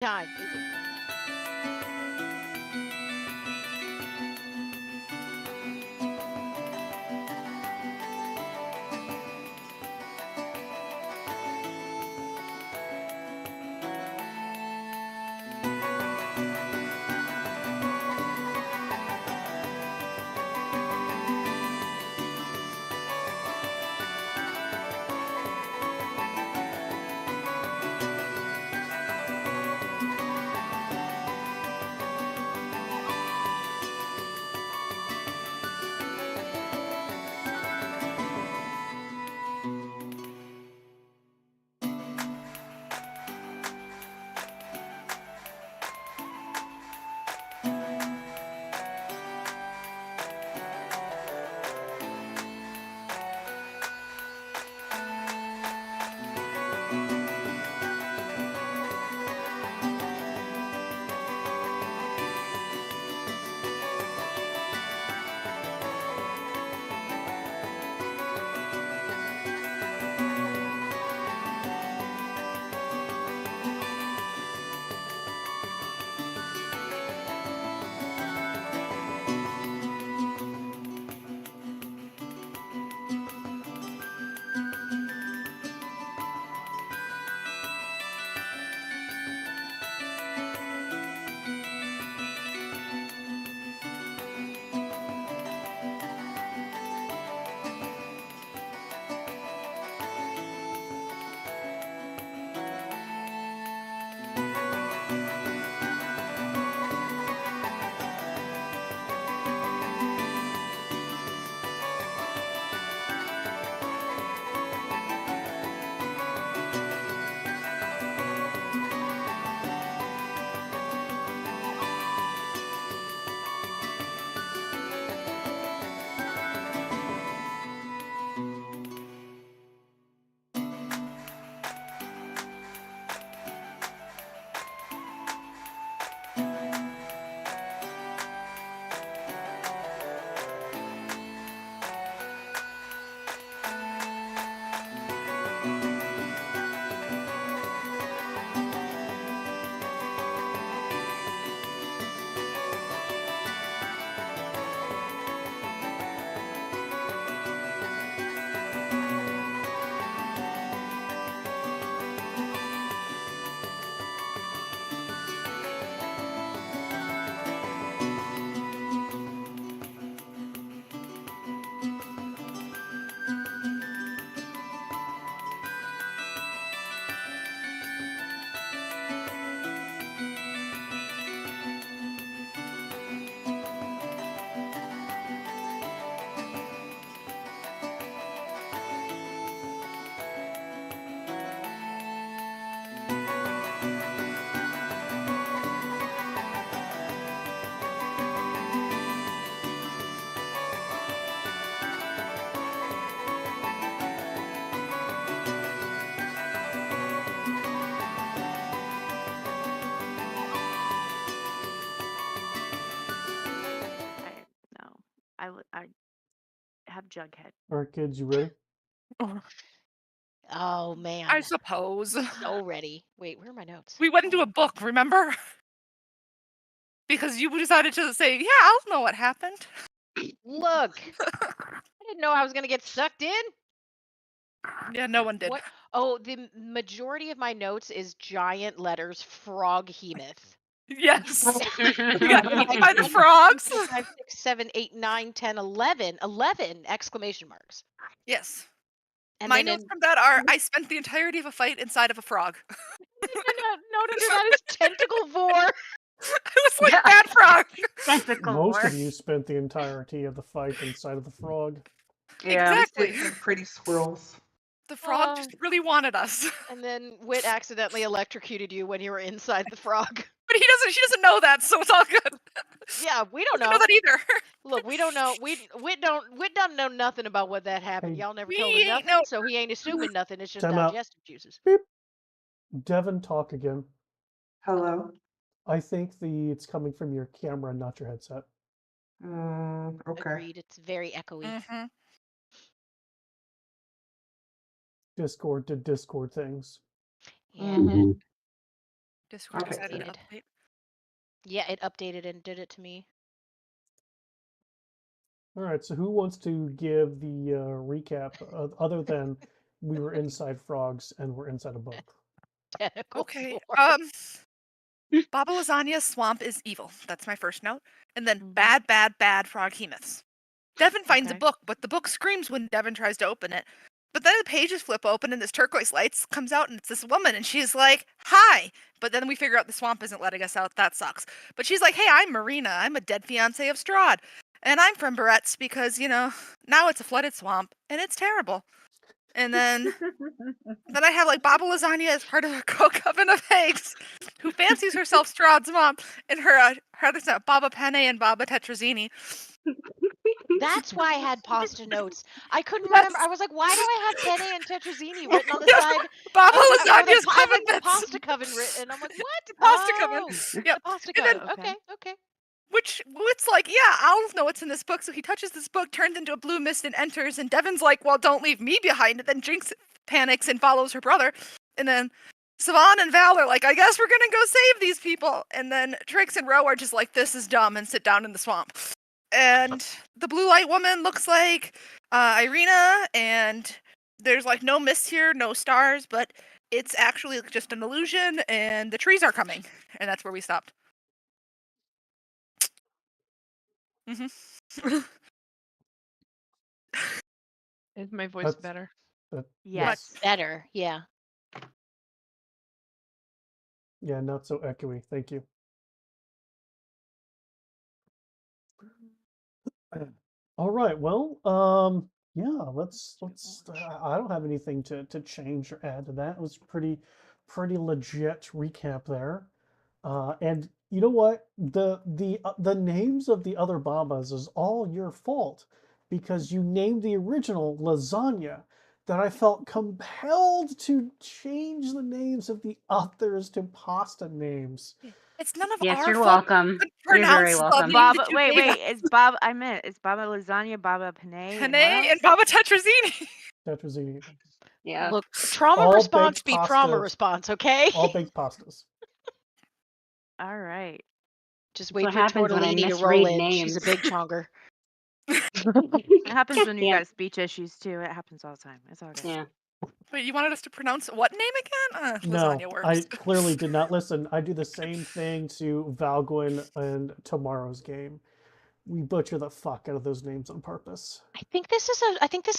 time. No, I have Jughead. All right, kids, you ready? Oh man, I suppose. so ready. Wait, where are my notes? We went into a book, remember? Because you decided to say, yeah, I'll know what happened. Look, I didn't know I was gonna get sucked in. Yeah, no one did. What? Oh, the majority of my notes is giant letters frog hemoth. Yes. You got eaten Like by the 1, 2, frogs. 3, 4, 5, 6, 7, 8, 9, 10, 11. 11 exclamation marks. Yes. And My then notes in from that are, I spent the entirety of a fight inside of a frog. note under that is tentacle vor. It was like that frog. Tentacle Most war. of you spent the entirety of the fight inside of the frog. Yeah. We Exactly. sit in pretty squirrels. The frog Uh, just really wanted us. and then Wit accidentally electrocuted you when you were inside the frog. But she doesn't know that, so it's all good. Yeah, we don't Doesn't know. know that either. Look, we don't know. Wit doesn't know nothing about what that happened. Hey. Y'all never We told him ain't nothing, no. so he ain't assuming nothing. It's just Time out. digestive juices. Beep. Devin, talk again. Hello. I think it's coming from your camera, not your headset. Okay. Agreed. It's very echoey. Mm-hmm. Discord did Discord things. Yeah. Mhm. Discord Okay, just had an good. update. Yeah, it updated and did it to me. All right, so who wants to give the recap other than we were inside frogs and we're inside a book? Tentacle Okay. lore. Baba Lasagna's swamp is evil. That's my first note. And then Mhm. bad, bad, bad frog hemoths. Devin finds a Okay. book, but the book screams when Devin tries to open it. But then the pages flip open and this turquoise lights comes out and it's this woman and she's like, "Hi." But then we figure out the swamp isn't letting us out. That sucks. But she's like, "Hey, I'm Marina. I'm a dead fiance of Strahd. And I'm from Barrett's because, now it's a flooded swamp and it's terrible." And then I have like Baba Lasagna as part of a coven of hags who fancies herself Strahd's mom and her other stuff, Baba Penne and Baba Tetrazzini. That's why I had pasta notes. I couldn't remember. I was like, why do I have penne and tetrazzini written on the side Baba of the, or Lasagna's I have coven like the bits. pasta coven written. I'm like, what? The pasta coven. Oh, Yep. the pasta And then- coven. Okay. Okay. Which it's like, yeah, Owls know what's in this book, so he touches this book, turns into a blue mist, and enters. And Devin's like, "Well, don't leave me behind." And then Jinx panics and follows her brother. And then Savan and Val are like, "I guess we're gonna go save these people." And then Trix and Ro are just like, "This is dumb," and sit down in the swamp. And the blue light woman looks like Irina, and there's like no mist here, no stars, but it's actually just an illusion, and the trees are coming. And that's where we stopped. Mm-hmm. Is my voice That's- better? Yes. Better. Yeah. Yeah, not so echoey. Thank you. All right. Well, yeah. Let's. I don't have anything to change or add to that. It was pretty legit recap there. And you know what? The names of the other Babas is all your fault because you named the original lasagna. That I felt compelled to change the names of the others to pasta names. It's none of Yes, our you're fault. welcome. Couldn't You're very pronounce the welcome. name Baba, that you wait, gave wait. Is Bob? I meant it's Baba Lasagna, Baba Penne, Penne and and Baba Tetrazzini. Tetrazzini. Yeah. Look, trauma All response baked be trauma pasta. response. Okay. All baked pastas. All right. Just That's wait what for happens when I Tortellini to roll misread in. She's a names. big chonger. It happens when you Yeah. got speech issues too. It happens all the time. It's all good. Yeah. Wait, you wanted us to pronounce what name again? No, Lasagna works. I clearly did not listen. I do the same thing to Valguin and tomorrow's game. We butcher the fuck out of those names on purpose. I think this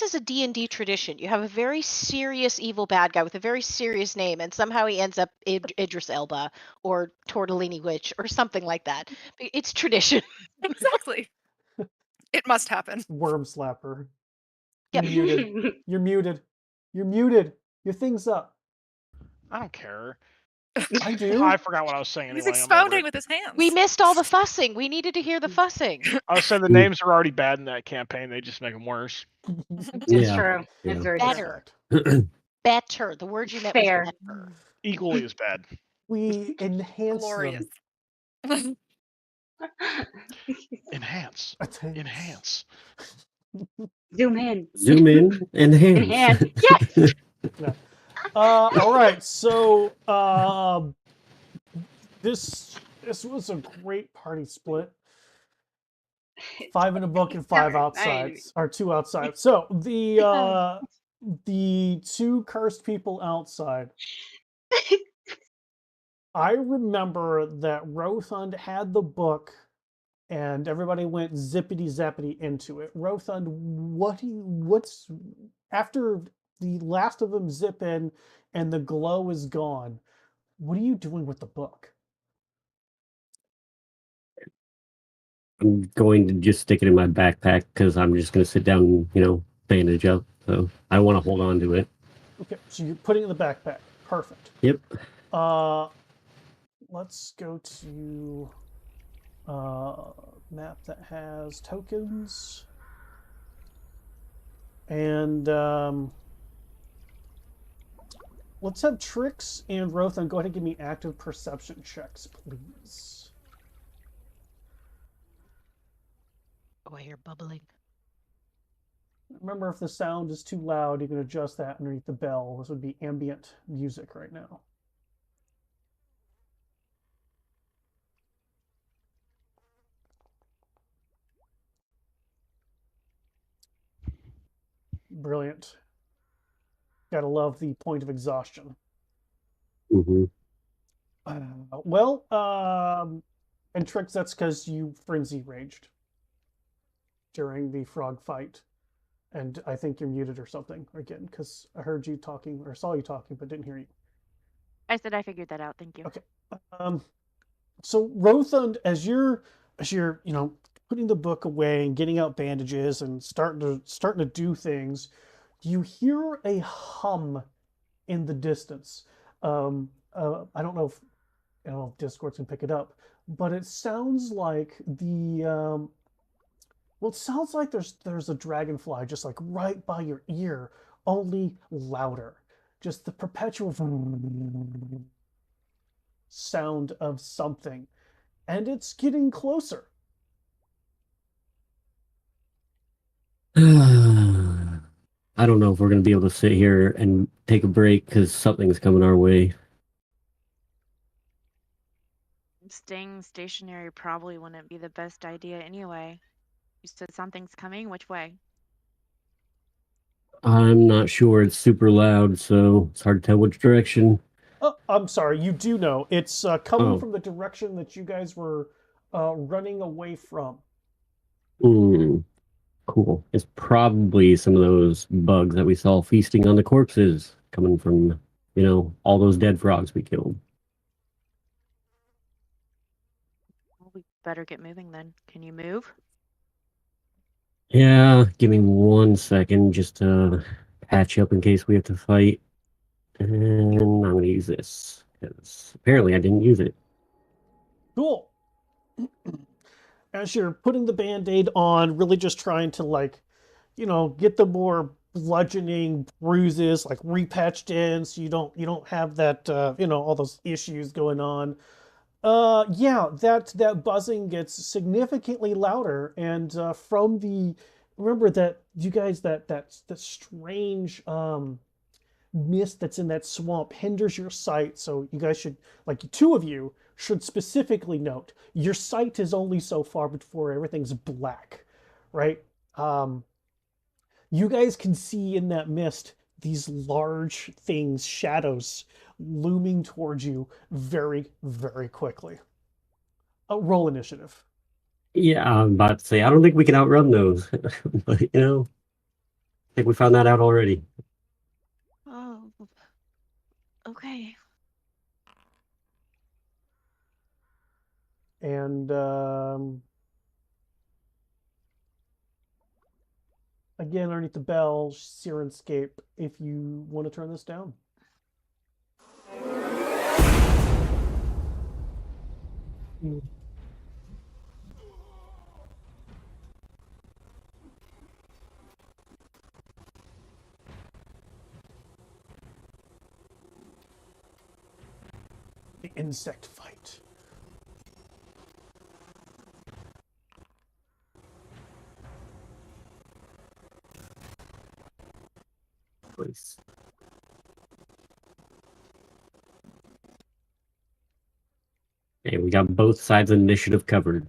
is a D&D tradition. You have a very serious evil bad guy with a very serious name, and somehow he ends up Idris Elba or Tortellini Witch or something like that. It's tradition. Exactly. It must happen. Worm slapper. Yep. You're muted. You're muted. You're muted. Your thing's up. I don't care. I do. I forgot what I was saying He's anyway. I'm over expounding it. with his hands. We missed all the fussing. We needed to hear the fussing. I was saying the names are already bad in that campaign. They just make them worse. It's Yeah. true. Yeah. It's very true. Better. Better. The word you meant Fair. was better. Equally as bad. We enhance Glorious. them. Enhance. Enhance. Zoom in. Zoom in, enhance. Enhance. Yes. All right. So this was a great party split. 5 in a book and 5 outsides, or 2 outside. So the 2 cursed people outside. I remember that Rothund had the book, and everybody went zippity zappity into it. Rothund, what's after the last of them zip in, and the glow is gone? What are you doing with the book? I'm going to just stick it in my backpack because I'm just going to sit down and, bandage up. So I want to hold on to it. Okay, so you're putting it in the backpack. Perfect. Yep. Let's go to map that has tokens. And let's have Trix and Rothan go ahead and give me active perception checks, please. Oh, I hear bubbling. Remember, if the sound is too loud, you can adjust that underneath the bell. This would be ambient music right now. Brilliant. Gotta love the point of exhaustion. Hmm. Well, and Trix, that's because you frenzy raged during the frog fight. And I think you're muted or something again, because I heard you talking or saw you talking, but didn't hear you. I said I figured that out. Thank you. Okay. Um, so Rothund, as you're putting the book away and getting out bandages and starting to do things, you hear a hum in the distance. I don't know if Discord can pick it up, but it sounds like it sounds like there's a dragonfly just like right by your ear, only louder. Just the perpetual sound of something, and it's getting closer. I don't know if we're going to be able to sit here and take a break because something's coming our way. Staying stationary probably wouldn't be the best idea anyway. You said something's coming. Which way? I'm not sure. It's super loud, so it's hard to tell which direction. Oh, I'm sorry. You do know it's coming Oh, from the direction that you guys were running away from. mm, cool. It's probably some of those bugs that we saw feasting on the corpses coming from, all those dead frogs we killed. Well, we better get moving then. Can you move? Yeah, give me 1 second just to patch up in case we have to fight. And I'm going to use this because apparently I didn't use it. Cool. As you're putting the band-aid on, really just trying to get the more bludgeoning bruises like repatched in so you don't have that all those issues going on. Yeah, that buzzing gets significantly louder, and from the remember that you guys that strange mist that's in that swamp hinders your sight. So you guys should, like, two of you should specifically note your sight is only so far before everything's black, right? Um, you guys can see in that mist these large things, shadows looming towards you very, very quickly. Roll initiative. Yeah, I'm about to say, I don't think we can outrun those. But, I think we found that out already. Oh, okay. And again, underneath the bell, Sirenscape, if you want to turn this down. The insect fight. Place. Okay, we got both sides of the initiative covered.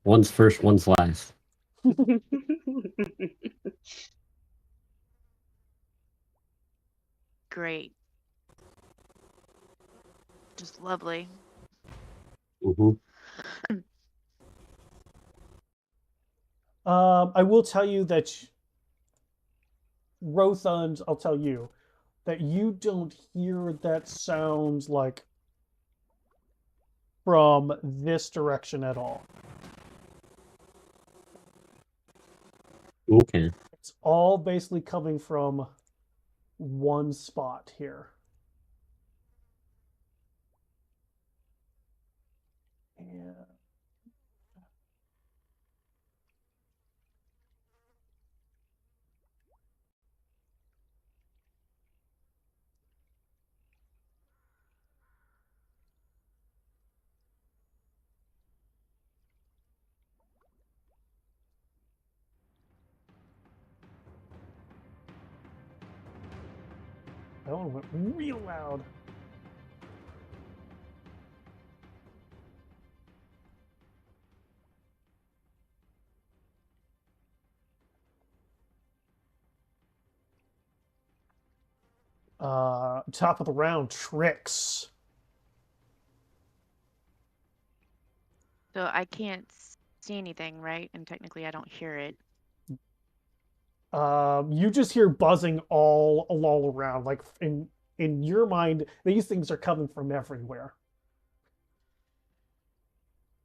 One's first, one's last. Great. Just lovely. Mm-hmm. I will tell you that Rothund, I'll tell you that you don't hear that sound like from this direction at all. Okay. It's all basically coming from one spot here. And that one went real loud. Top of the round, Tricks. So I can't see anything, right? And technically I don't hear it. You just hear buzzing all around. Like in your mind, these things are coming from everywhere.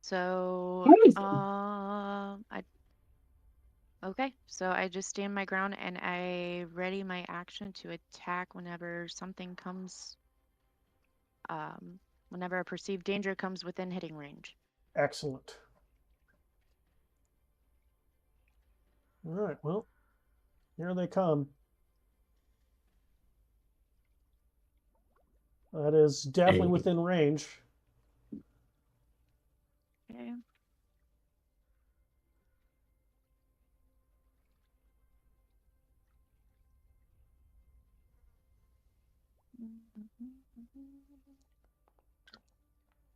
So, okay. So I just stand my ground and I ready my action to attack whenever something comes, whenever a perceived danger comes within hitting range. Excellent. All right. Well, here they come. That is definitely Hey. within range. Okay.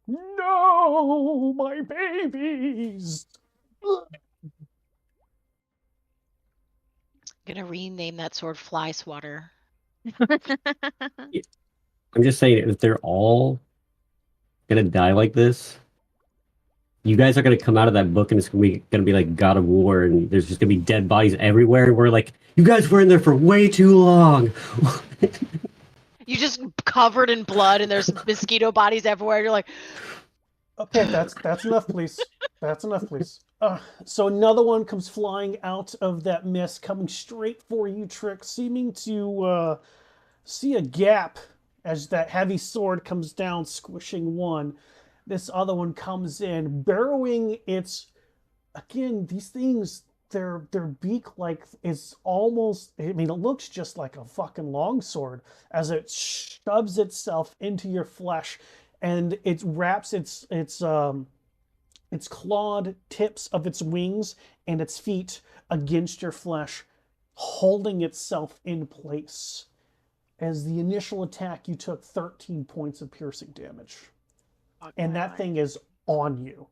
No, my babies. Gonna rename that sword Fly Swatter. I'm just saying, if they're all gonna die like this, you guys are gonna come out of that book and it's gonna be like God of War, and there's just gonna be dead bodies everywhere. And we're like, you guys were in there for way too long. You just covered in blood and there's mosquito bodies everywhere. You're like, Okay, that's enough, please. That's enough, please. So another one comes flying out of that mist, coming straight for you, Trick, seeming to see a gap as that heavy sword comes down, squishing one. This other one comes in, burrowing its. Again, these things, their beak like is almost. I mean, it looks just like a fucking longsword as it shoves itself into your flesh, and it wraps its clawed tips of its wings and its feet against your flesh, holding itself in place. As the initial attack, you took 13 points of piercing damage. And that thing is on you.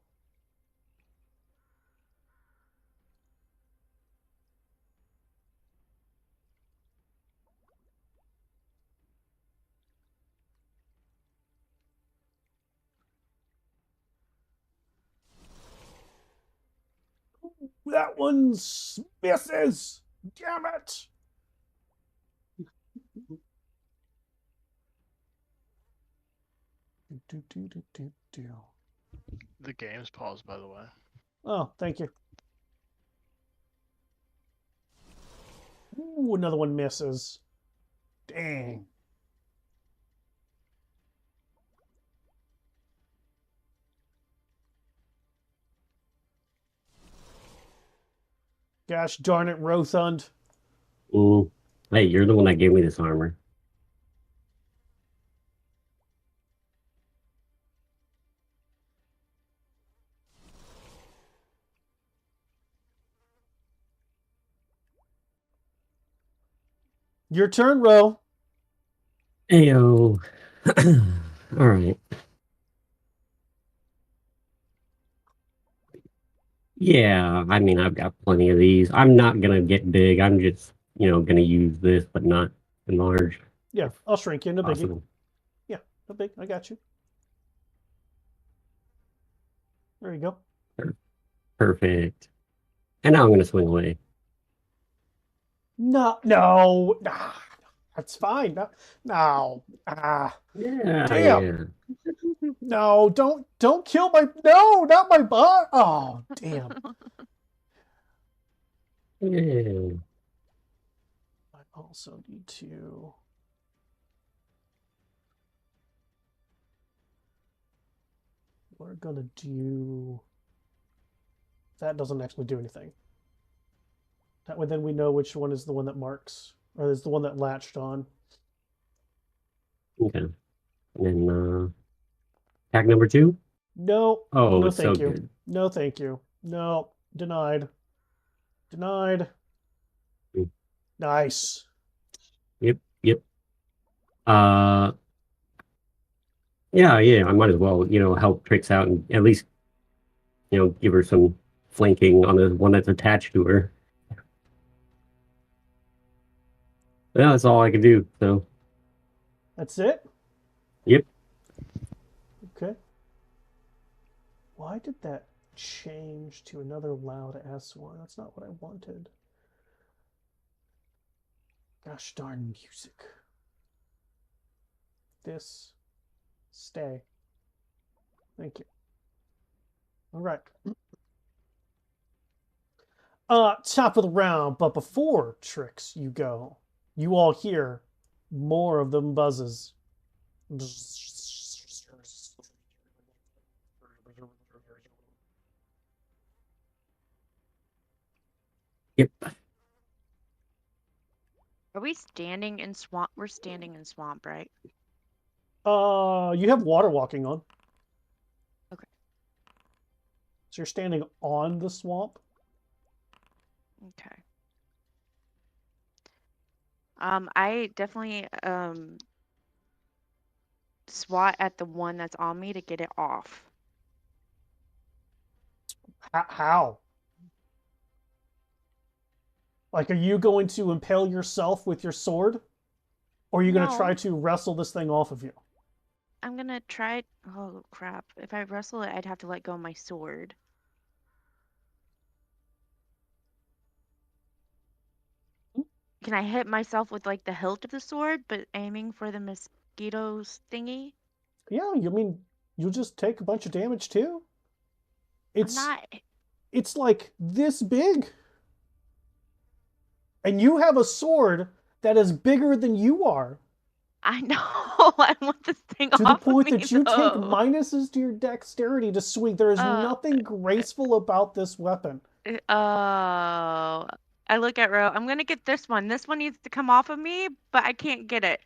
That one misses. Damn it. The game's paused, by the way. Oh, thank you. Ooh, another one misses. Dang. Gosh darn it, Rothund. Ooh. Hey, you're the one that gave me this armor. Your turn, Ro. Ayo. All right. Yeah, I mean, I've got plenty of these. I'm not gonna get big. I'm just, gonna use this, but not enlarge. Yeah, I'll shrink you. No biggie. Possible. Yeah, no big. I got you. There you go. Perfect. And now I'm gonna swing away. No. That's fine. No. Yeah, Damn. yeah. No, don't kill my. No, not my bot. Oh, damn. Yeah. I also need to. We're gonna do. That doesn't actually do anything. That way, then we know which one is the one that marks, or is the one that latched on. Okay. And then attack number 2. No. Oh, no, it's thank so you. good. No, thank you. No, denied. Denied. Mm. Nice. Yep. Uh, yeah. I might as well, help Trix out and at least, give her some flanking on the one that's attached to her. Yeah, that's all I can do. So That's it? Yep. Okay. Why did that change to another loud S one? That's not what I wanted. Gosh darn music. This. Stay. Thank you. All right. Top of the round, but before Tricks you go, you all hear more of them buzzes. Yep. Are we standing in swamp? We're standing in swamp, right? You have water walking on. Okay. So you're standing on the swamp. Okay. I definitely swat at the one that's on me to get it off. How? Like, are you going to impale yourself with your sword? Or are you going to try No. to wrestle this thing off of you? I'm gonna try. Oh crap! If I wrestle it, I'd have to let go of my sword. Can I hit myself with like the hilt of the sword, but aiming for the mosquitoes thingy? Yeah, you mean you'll just take a bunch of damage too? I'm It's not. it's like this big. And you have a sword that is bigger than you are. I know. I want this thing To the off of point me that you take though. minuses to your dexterity to swing. There is Uh, nothing graceful about this weapon. Oh. I look at Ro. I'm gonna get this one. This one needs to come off of me, but I can't get it.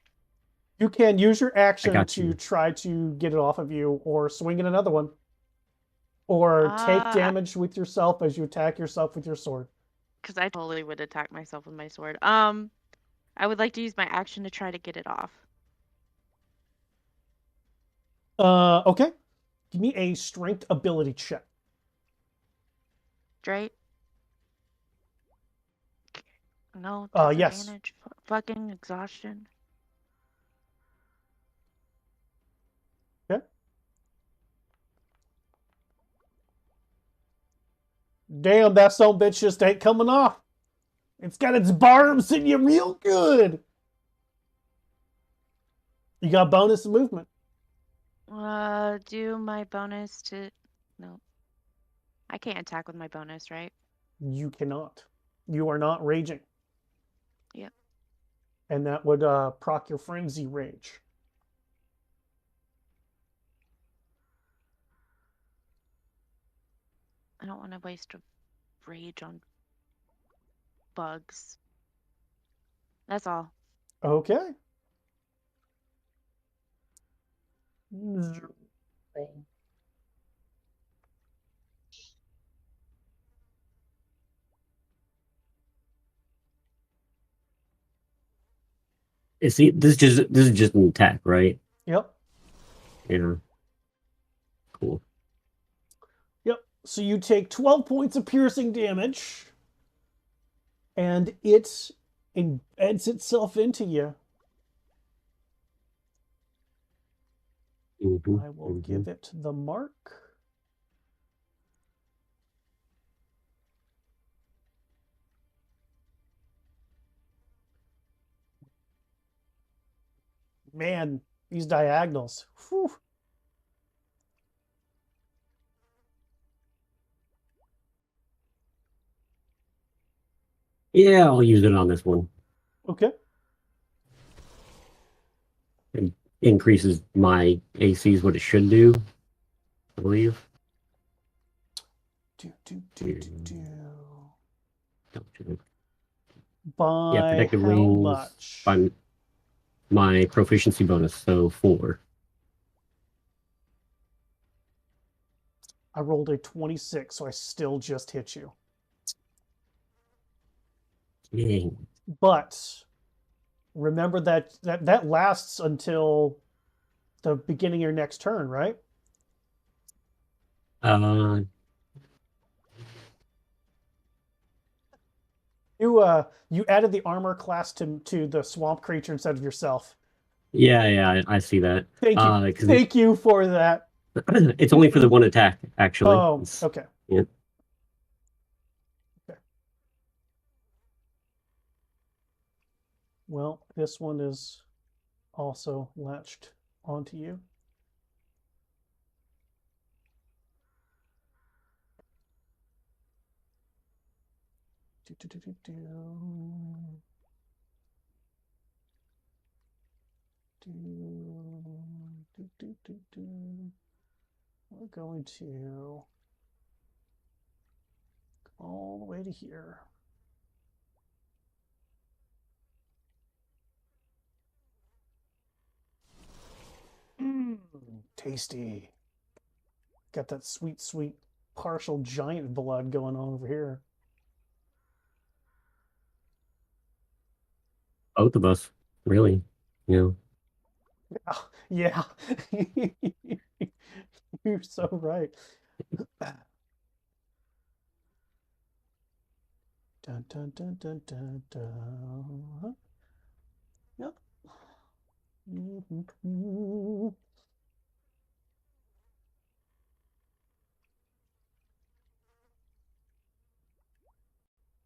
You can use your I action got to you. try to get it off of you, or swing in another one. Or take damage with yourself as you attack yourself with your sword. Because I totally would attack myself with my sword. I would like to use my action to try to get it off. Okay. Give me a strength ability check. Straight? No, Yes. disadvantage. Fucking exhaustion. Okay. Damn, that son bitch just ain't coming off. It's got its barbs in you real good. You got bonus movement. Do my bonus to... No. I can't attack with my bonus, right? You cannot. You are not raging. Yep. And that would proc your frenzy rage. I don't want to waste a rage on bugs. That's all. Okay. See, this is just an attack, right? Yep. Yeah. Cool. Yep. So you take 12 points of piercing damage. And it embeds itself into you. I will give it the mark. Man, these diagonals. Whew. Yeah, I'll use it on this one. Okay. It increases my AC is what it should do, I believe. By protective how wings. much? By my proficiency bonus, so 4. I rolled a 26, so I still just hit you. Dang. But remember that lasts until the beginning of your next turn, right? You added the armor class to the swamp creature instead of yourself. Yeah, I see that. Thank you. 'Cause Thank you for that. it's only for the one attack, actually. Oh, It's- okay. yeah. Well, this one is also latched onto you. Do, do, do, do, do. Do. We're going to go all the way to here. Tasty. Got that sweet, sweet partial giant blood going on over here. Both of us, really. You know. Yeah. You're so right. Dun, dun, dun, dun, dun, dun. Yep.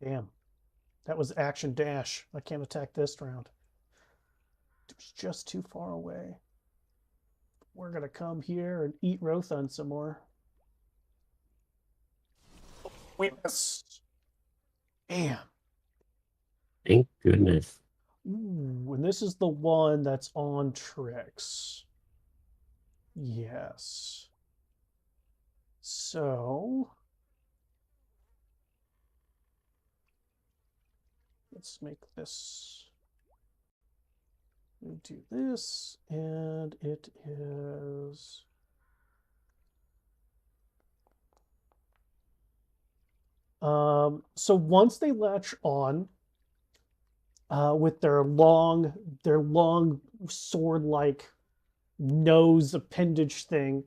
Damn. That was action dash. I can't attack this round. It was just too far away. We're going to come here and eat Rothun some more. We missed. Damn. Thank goodness. Ooh, and this is the one that's on tricks. Yes. So let's make this. We do this, and it is. So once they latch on, with their long sword-like nose appendage thing,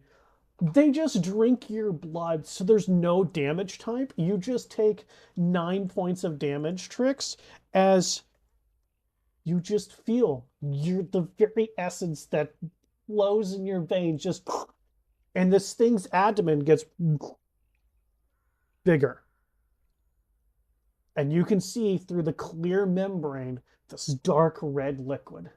they just drink your blood, so there's no damage type. You just take 9 points of damage, Tricks, as you just feel the very essence that flows in your veins just, and this thing's abdomen gets bigger. And you can see through the clear membrane this dark red liquid.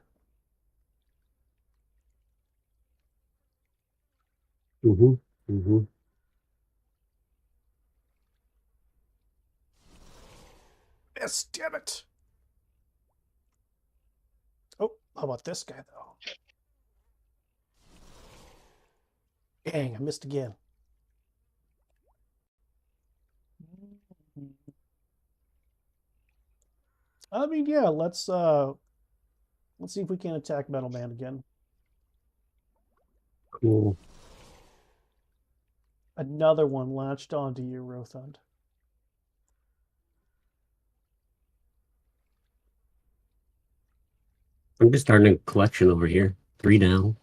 Miss, damn it. Oh, how about this guy, though? Dang, I missed again. I mean, yeah, let's see if we can attack Metal Man again. Cool. Another one latched onto you, Rothund. I'm just starting a collection over here. 3 down.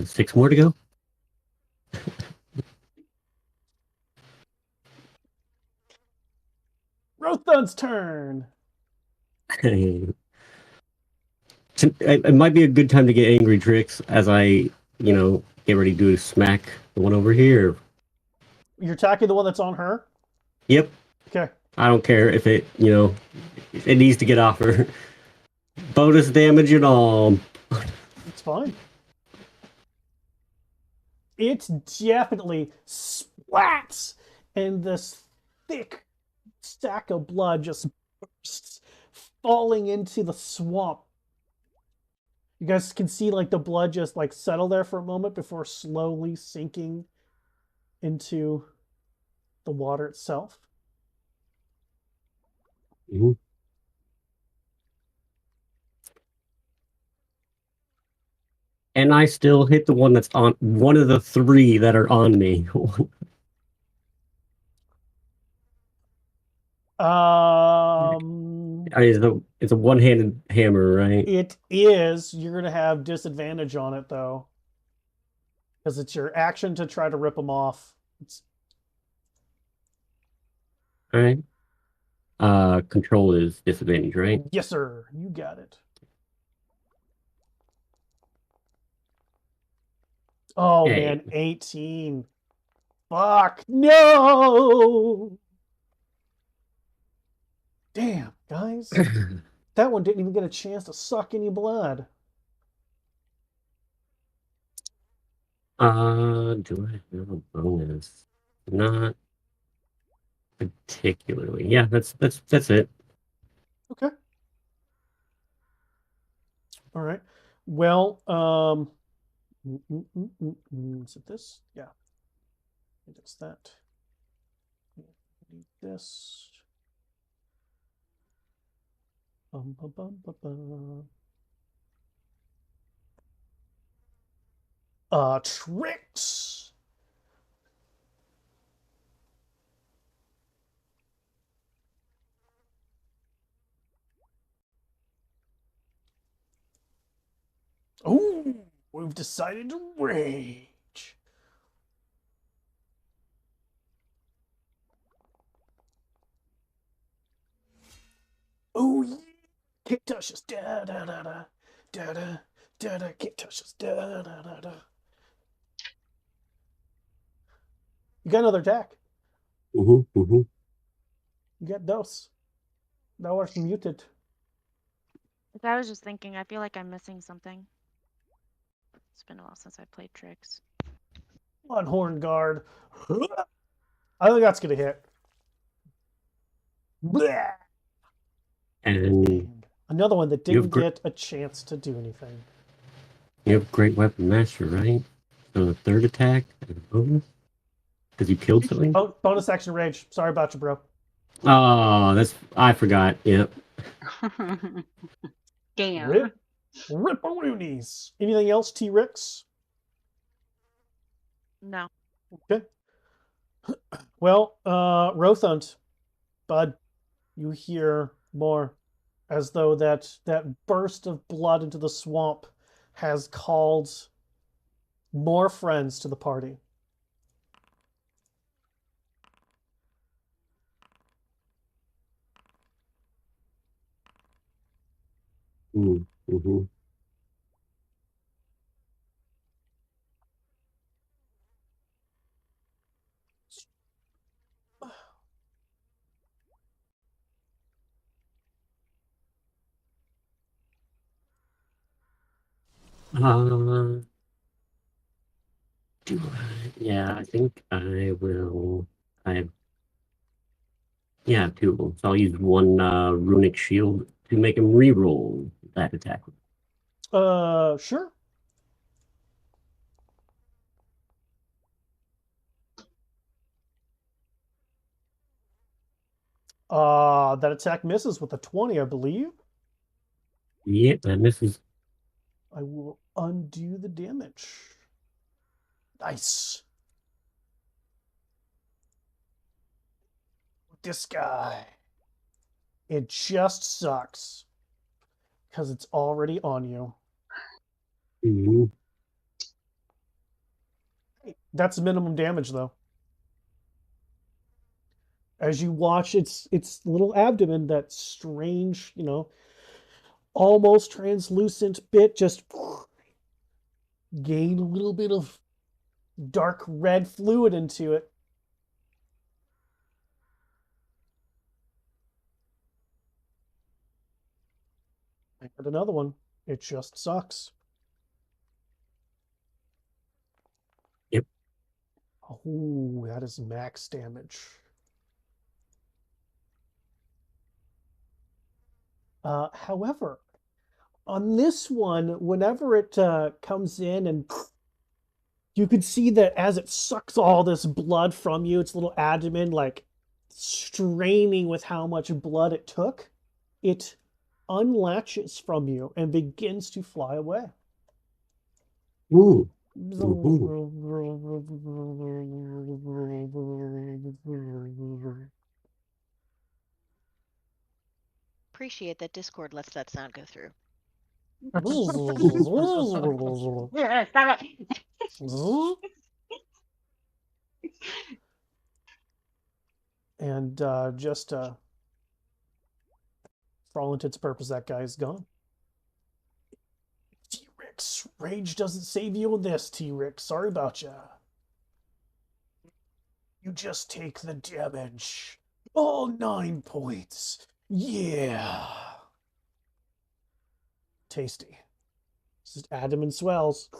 6 more to go. Rothund's turn. It might be a good time to get angry, Tricks, as I, get ready to smack the one over here. You're attacking the one that's on her? Yep. Okay. I don't care if it, it needs to get off her. Bonus damage and all. It's fine. It definitely splats, and this thick stack of blood just bursts, falling into the swamp. You guys can see like the blood just like settle there for a moment before slowly sinking into the water itself. Mm-hmm. And I still hit the one that's on one of the 3 that are on me. It's a one-handed hammer, right? It is. You're going to have disadvantage on it, though. Because it's your action to try to rip them off. All right. Control is disadvantage, right? Yes, sir. You got it. Oh Hey. man, 18. Fuck no. Damn, guys. That one didn't even get a chance to suck any blood. Do I have a bonus? Not particularly. Yeah, that's it. Okay. All right. Well, is it this? Yeah. It is that. Need this. Bum, bum, bum, bum, bum. Tricks. Oh, we've decided to rage. Oh, yeah. Can't touch us. Da da da da. Da da da da. Can't touch us. Da da da da. You got another attack. Mm-hmm. You got dose. That was muted. I was just thinking, I feel like I'm missing something. It's been a while since I played tricks. On horn guard. I think that's gonna hit. Bleh. And Dang. Another one that You have didn't get a chance to do anything. you have Great Weapon Master, right? So the third attack and a bonus? Because you killed something? Oh, bonus action rage. Sorry about you, bro. Oh, I forgot. Yep. Damn. Rip-a-roonies. Anything else, T-Rex? No. Okay. Well, Rothunt, bud, you hear more, as though that burst of blood into the swamp has called more friends to the party. Mm-hmm. Yeah, I think I will. I Yeah, two. So I'll use one runic shield to make him re-roll that attack. Sure. That attack misses with a 20, I believe. Yep, that misses. I will undo the damage. Nice. This guy. It just sucks. Because it's already on you. Mm-hmm. That's minimum damage, though. As you watch its little abdomen, that strange, almost translucent bit just gain a little bit of dark red fluid into it. I got another one. It just sucks. Yep. Oh, that is max damage. However, on this one, whenever it comes in and you can see that as it sucks all this blood from you, its little abdomen like straining with how much blood it took, it unlatches from you and begins to fly away. Ooh. Ooh. Appreciate that Discord lets that sound go through. Yeah, stop it. And just for all intents and purposes, that guy is gone. T-Rex Rage doesn't save you in this, T-Rex. Sorry about ya. You just take the damage. All 9 points. Yeah. Tasty. This is Adam and Swells.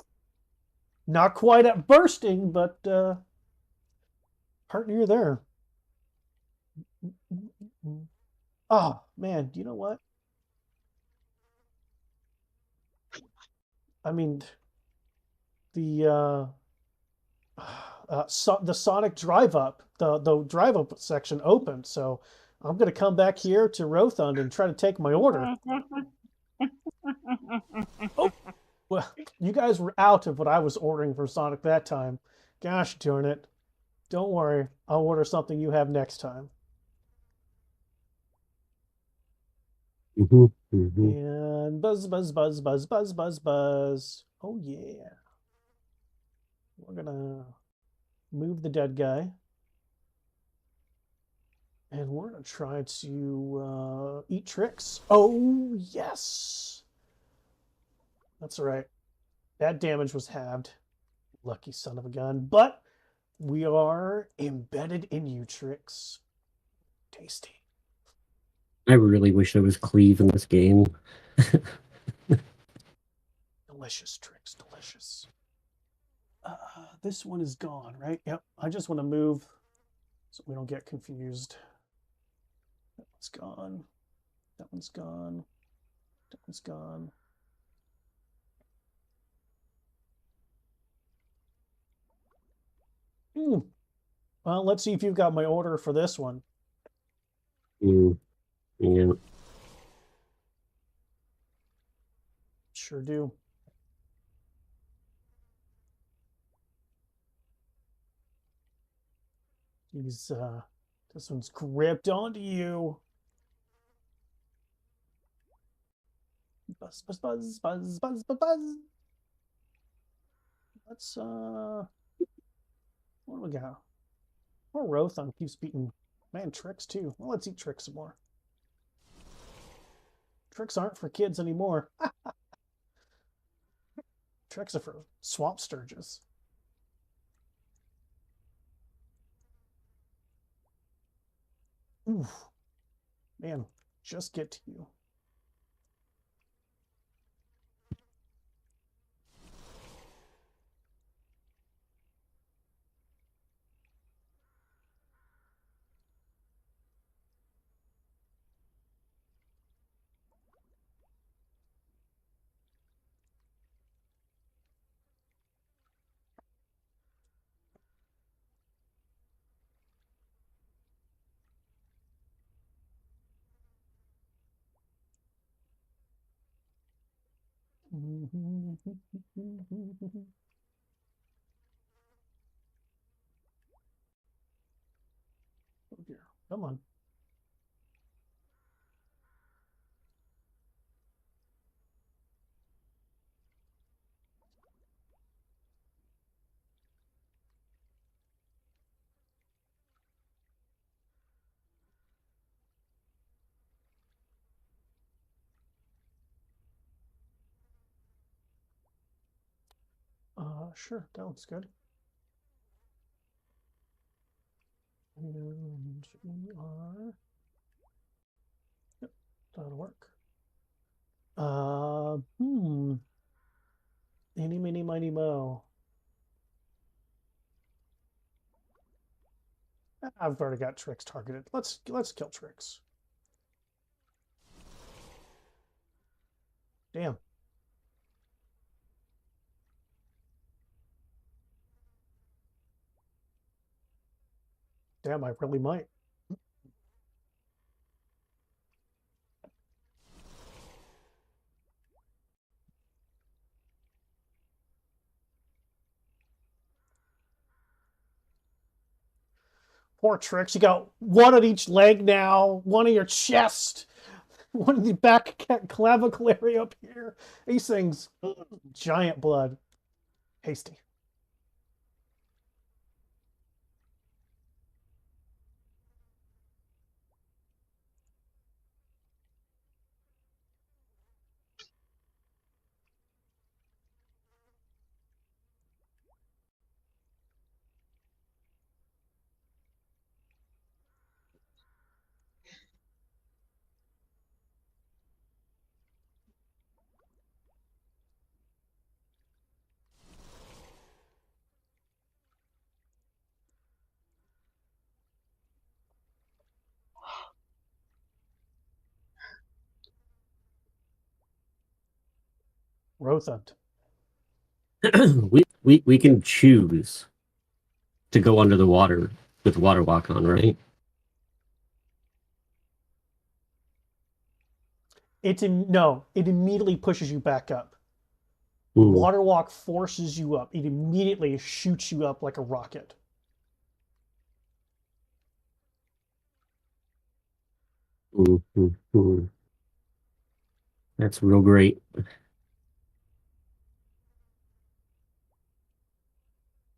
Not quite at bursting, but part near there. Oh, man, you know what? I mean, the the Sonic drive up, the drive up section opened, so I'm gonna come back here to Rothund and try to take my order. Oh, well, you guys were out of what I was ordering for Sonic that time. Gosh darn it. Don't worry, I'll order something you have next time. And buzz, buzz, buzz, buzz, buzz, buzz, buzz. Oh yeah. We're gonna move the dead guy. And we're gonna try to eat tricks. Oh yes. That's right. That damage was halved. Lucky son of a gun. But we are embedded in you, Tricks. Tasty. I really wish there was Cleave in this game. Delicious, Tricks. Delicious. This one is gone, right? Yep. I just want to move so we don't get confused. That one's gone. That one's gone. That one's gone. Well, let's see if you've got my order for this one. Yeah. Sure do. He's this one's gripped onto you. Buzz, buzz, buzz, buzz, buzz, buzz, buzz. Let's what do we got? Poor Rothon keeps beating man Tricks too. Well, let's eat Tricks some more. Tricks aren't for kids anymore. Tricks are for swamp sturges. Ooh, man, just get to you. Oh dear, come on. Sure, that looks good. And we are. Yep, that'll work. Eeny, meeny, miny, mo. I've already got Tricks targeted. Let's kill Tricks. Damn. Damn, I really might. Poor Tricks. You got one on each leg now, one on your chest, one in the back clavicle area up here. These things, giant blood. Hasty. Rothund. we can choose to go under the water with water walk on, right? No, it immediately pushes you back up. Ooh. Water walk forces you up. It immediately shoots you up like a rocket. Ooh. That's real great.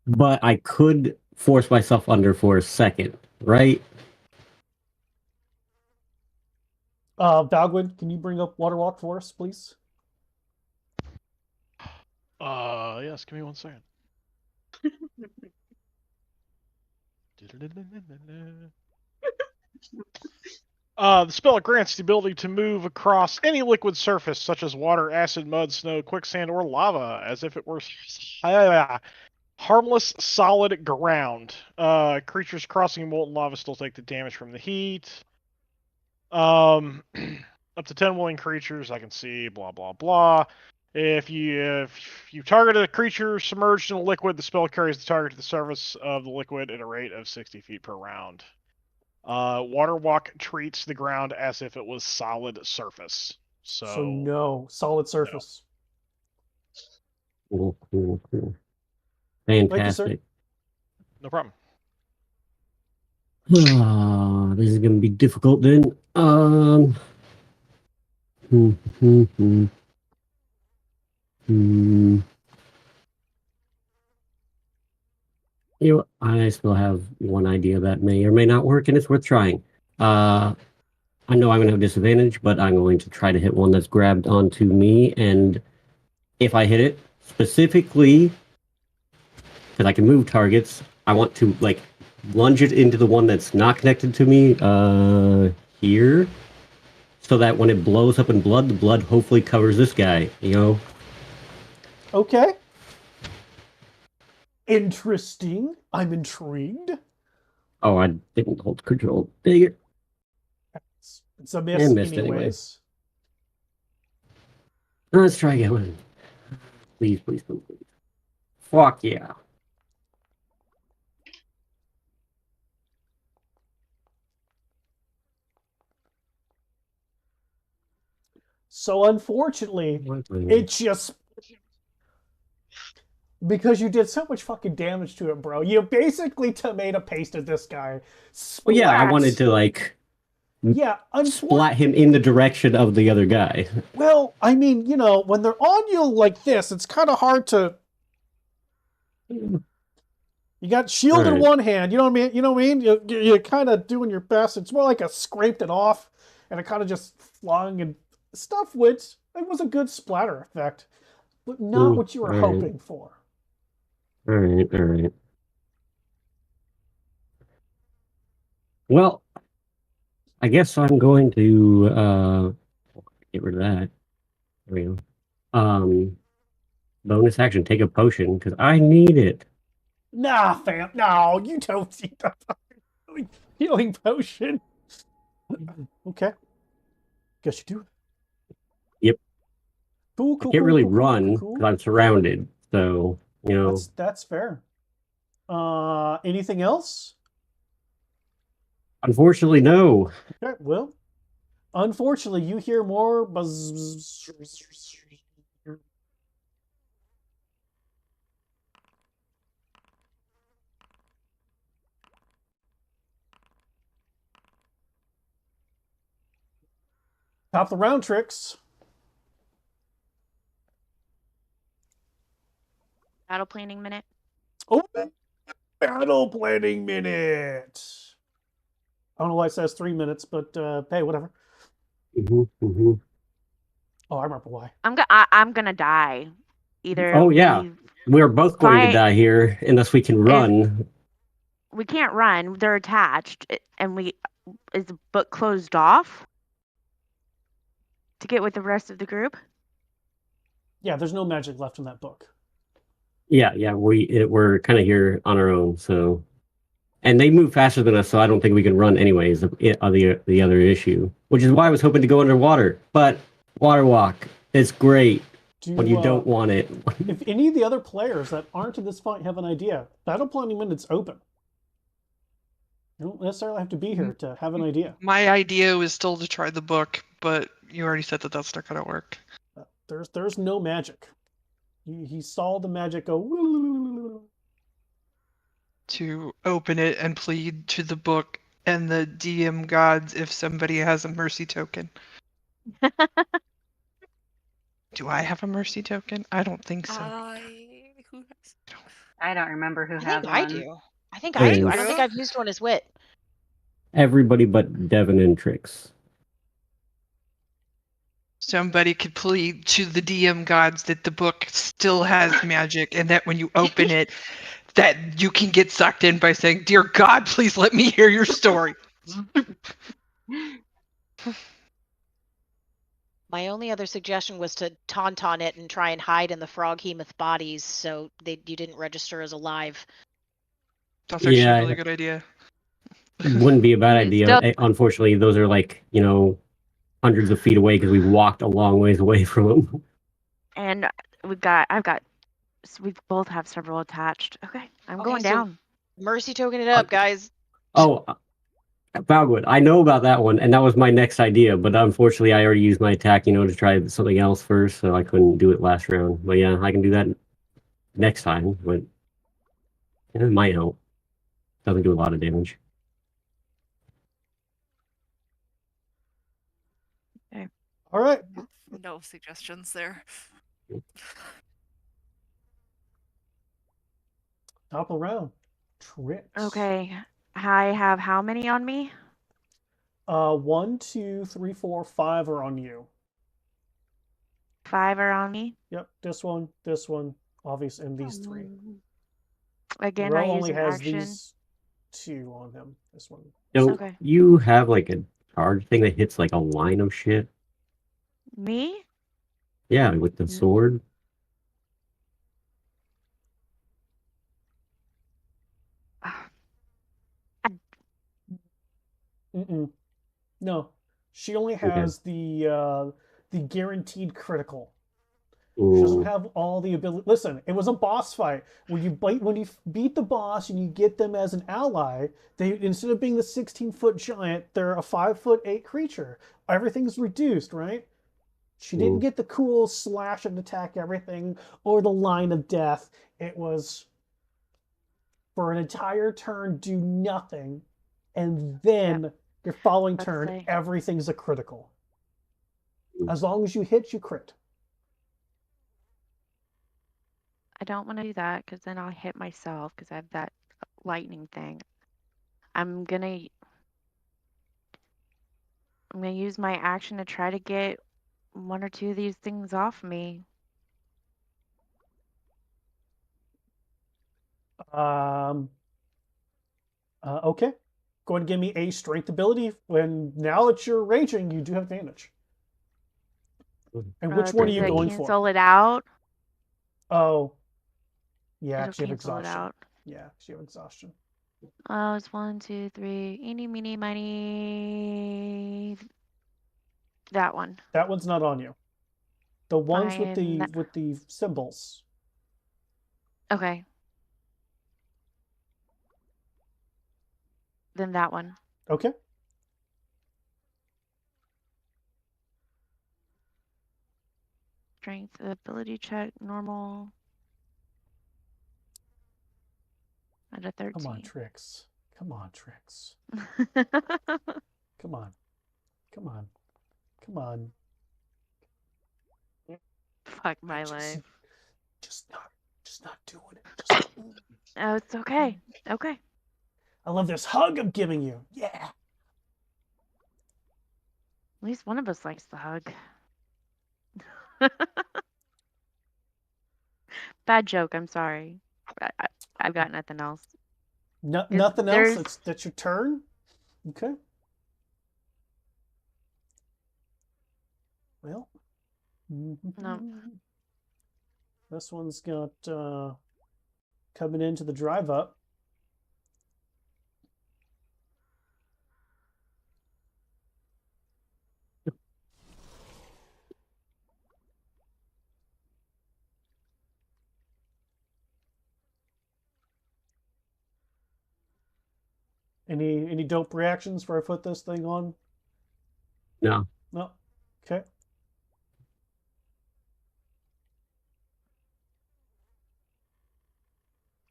But I could force myself under for a second, right? Valgwin, can you bring up water walk for us, please? Yes, give me 1 second. The spell grants the ability to move across any liquid surface, such as water, acid, mud, snow, quicksand, or lava, as if it were harmless, solid ground. Creatures crossing molten lava still take the damage from the heat. Up to 10 willing creatures, I can see, blah, blah, blah. If you target a creature submerged in a liquid, the spell carries the target to the surface of the liquid at a rate of 60 feet per round. Water walk treats the ground as if it was solid surface. So no, solid surface. Cool. Thank you, sir. Fantastic. No problem. This is gonna be difficult then. You know, I still have one idea that may or may not work, and it's worth trying. I know I'm going to have disadvantage, but I'm going to try to hit one that's grabbed onto me, and if I hit it, specifically, because I can move targets, I want to, like, lunge it into the one that's not connected to me, here, so that when it blows up in blood, the blood hopefully covers this guy, you know? Okay. Interesting. I'm intrigued. Oh, I didn't hold control. Dang it. It's a miss missed anyways. Let's try again. Please. Fuck yeah. So unfortunately, it just because you did so much fucking damage to it, bro. You basically tomato pasted this guy. Splat. Well, yeah, I wanted to like splat him in the direction of the other guy. Well, I mean, you know, when they're on you like this, it's kind of hard to. You got shield in one hand. You know what I mean? You know what I mean? You're kind of doing your best. It's more like a scraped it off, and it kind of just flung and stuff. Which it was a good splatter effect, but not what you were hoping for. All right. Well, I guess I'm going to get rid of that. There we go. Bonus action, take a potion, because I need it. Nah, fam. No, you don't see the healing potion. Okay. Guess you do. Yep. Cool. I can't really run because I'm surrounded, so, you know. That's fair. Anything else? Unfortunately, no. Okay, well, unfortunately, you hear more buzz. Top the round tricks. Battle planning minute. Oh, battle planning minute. I don't know why it says 3 minutes, but hey, whatever. Oh, I remember why. I'm gonna die. Either. Oh yeah, we're both going to die here unless we can run. We can't run. They're attached, and is the book closed off to get with the rest of the group? Yeah, there's no magic left in that book. Yeah, we're kind of here on our own, so. And they move faster than us, so I don't think we can run anyways, the other issue. Which is why I was hoping to go underwater. But water walk, it's great. when you don't want it. If any of the other players that aren't in this fight have an idea, Battle Planning Minute's open. You don't necessarily have to be here to have an idea. My idea was still to try the book, but you already said that that's not going to work. There's no magic. He saw the magic go. To open it and plead to the book and the DM gods if somebody has a mercy token. Do I have a mercy token? I don't think so. Who has? I don't remember who I has think one. I do. I think I I do. do. I don't think I've used one as wit. Everybody but Devin and Trix. Somebody could plead to the DM gods that the book still has magic and that when you open it, that you can get sucked in by saying, "Dear God, please let me hear your story." My only other suggestion was to tauntaun it and try and hide in the frog hemoth bodies so you didn't register as alive. That's actually Yeah. a really good idea. Wouldn't be a bad idea. Still- Unfortunately, those are like, hundreds of feet away because we walked a long ways away from them. And we both have several attached. Okay, I'm Okay, going so- down. Mercy token it up, guys. Oh, Valgwood. I know about that one, and that was my next idea, but unfortunately I already used my attack, to try something else first, so I couldn't do it last round. But yeah, I can do that next time, but it might help. Doesn't do a lot of damage. All right. No suggestions there. Top of the round. Tricks. Okay, I have how many on me? 1, 2, 3, 4, 5 are on you. 5 are on me. Yep. This one, obviously, and these 3. Again, Ro I use only an has action. these 2 on him. This one. Don't Okay. you have like a charge thing that hits like a line of shit? Me? Yeah, with the sword. No, she only has the guaranteed critical. She doesn't Ooh. have all the ability. Listen, it was a boss fight. When you beat the boss and you get them as an ally, they instead of being the 16-foot giant, they're a 5'8" creature. Everything's reduced, right? She didn't get the cool slash and attack everything or the line of death. It was for an entire turn do nothing, and then your following Let's turn say- everything's a critical. As long as you hit, you crit. I don't want to do that because then I'll hit myself because I have that lightning thing. I'm gonna use my action to try to get 1 or 2 of these things off me. Okay. Go ahead and give me a strength ability. Now that you're raging, you do have advantage. And which one are Does you it going cancel for? it out? Oh, yeah, It'll 'cause you have cancel it exhaustion. out. Yeah, 'cause you have exhaustion. Oh, it's 1, 2, 3. Eeny, meeny, miny. That one. That one's not on you. The ones with Fine. the symbols. Okay. Then that one. Okay. Strength, ability check, normal. At a 13. Come on, Trix. Come on, Trix. Come on. Come on. Come on. Fuck my life. Just not doing it. Oh, it's okay. Okay. I love this hug I'm giving you. Yeah. At least one of us likes the hug. Bad joke. I'm sorry. I've got nothing else. Nothing else? That's your turn? Okay. Well. No. This one's got coming into the drive up. Any dope reactions before I put this thing on? No. No. Okay.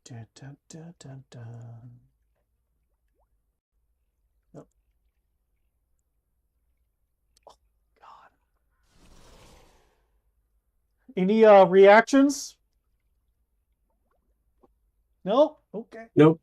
Dun, dun, dun, dun, dun. Nope. Oh, God. Any reactions? No? Okay. Nope.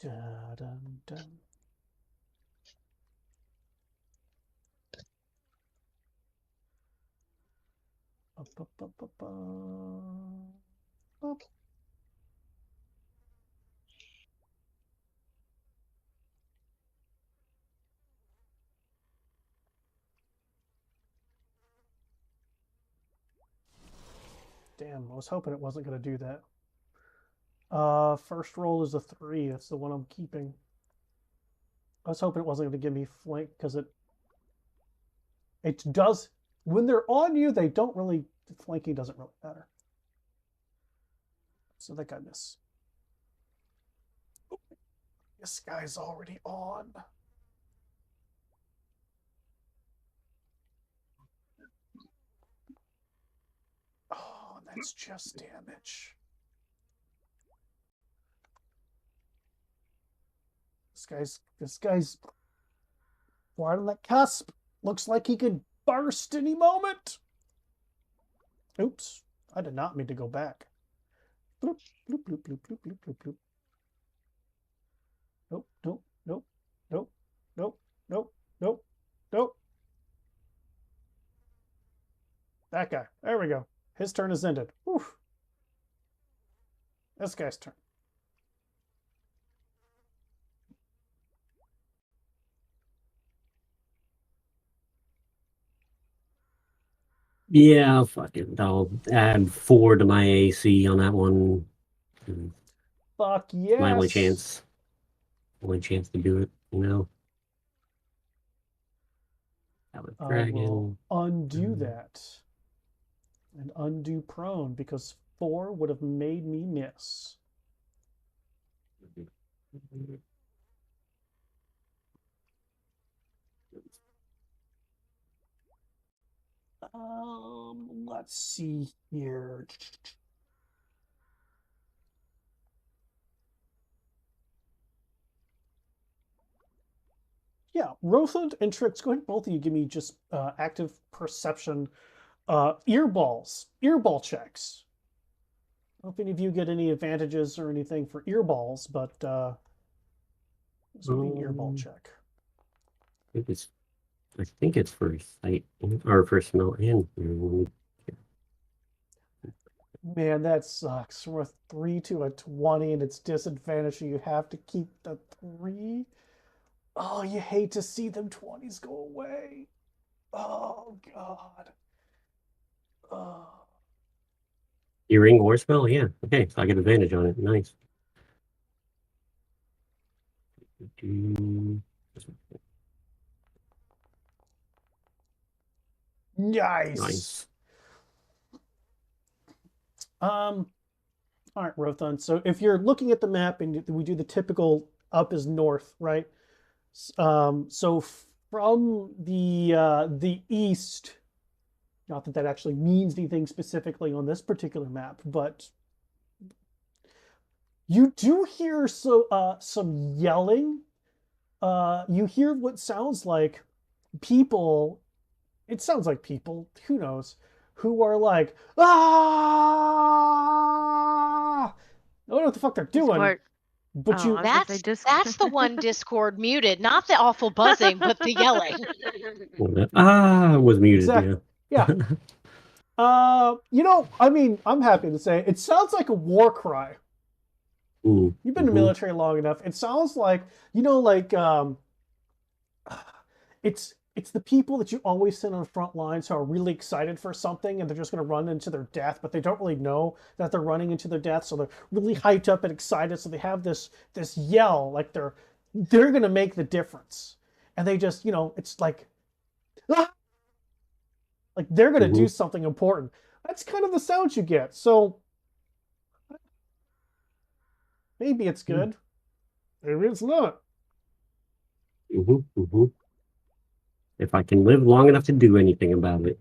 Dun, dun, dun. Up, up, up, up, up. Damn, I was hoping it wasn't going to do that. First roll is a 3. That's the one I'm keeping. I was hoping it wasn't going to give me flank because it does. When they're on you, they don't really. Flanking doesn't really matter. So I think I miss. This guy's already on. Oh, that's just damage. This guy's right on that cusp. Looks like he could burst any moment. Oops, I did not mean to go back. Bloop, bloop, bloop, bloop, bloop, bloop, bloop, bloop. Nope, nope, nope, nope, nope, nope, nope, nope. That guy. There we go. His turn is ended. Whew. This guy's turn. Yeah, I'll add 4 to my AC on that one. Fuck yes. My only chance. Only chance to do it, you know. That was I dragon. will undo that. And undo prone because 4 would have made me miss. Let's see here. Yeah, Rothund and Trix, go ahead, both of you give me just active perception earball checks. I don't know if any of you get any advantages or anything for earballs, but this would be an earball check. I think it's for sight or for smell and hearing. Man, that sucks. From a 3 to a 20 and it's disadvantage, so you have to keep the 3. Oh, you hate to see them 20s go away. Oh, God. Oh. Hearing or smell? Yeah. Okay, so I get advantage on it. Nice. Nice. All right, Rothun. So if you're looking at the map and we do the typical up is north, right? So from the east, not that that actually means anything specifically on this particular map, but you do hear some yelling. You hear what sounds like people. It sounds like people. Who knows? Who are like, ah! I don't know what the fuck they're doing. But Oh, I was gonna say That's the one Discord muted, not the awful buzzing, but the yelling. Was muted. Exactly. Yeah. You know, I mean, I'm happy to say it sounds like a war cry. Ooh, You've been in the mhm. military long enough. It sounds like, you know, like it's the people that you always send on the front lines who are really excited for something and they're just going to run into their death, but they don't really know that they're running into their death, so they're really hyped up and excited, so they have this yell like they're going to make the difference. And they just, you know, it's "Ah!" like they're going to do Mhm. something important. That's kind of the sound you get. So maybe it's good. Maybe it's not. Mhm. Mhm. If I can live long enough to do anything about it.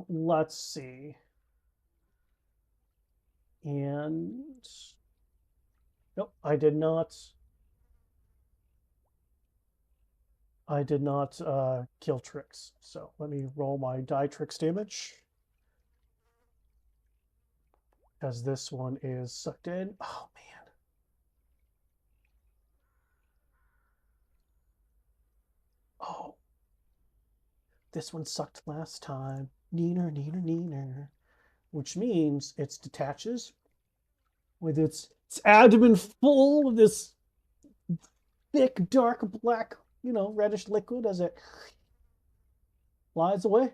Let's see. And nope, I did not. I did not kill Trix. So let me roll my die Trix damage. Because this one is sucked in. Oh man. Oh, this one sucked last time. Neener, neener, neener. Which means it detaches with its abdomen full of this thick, dark, black, you know, reddish liquid as it flies away.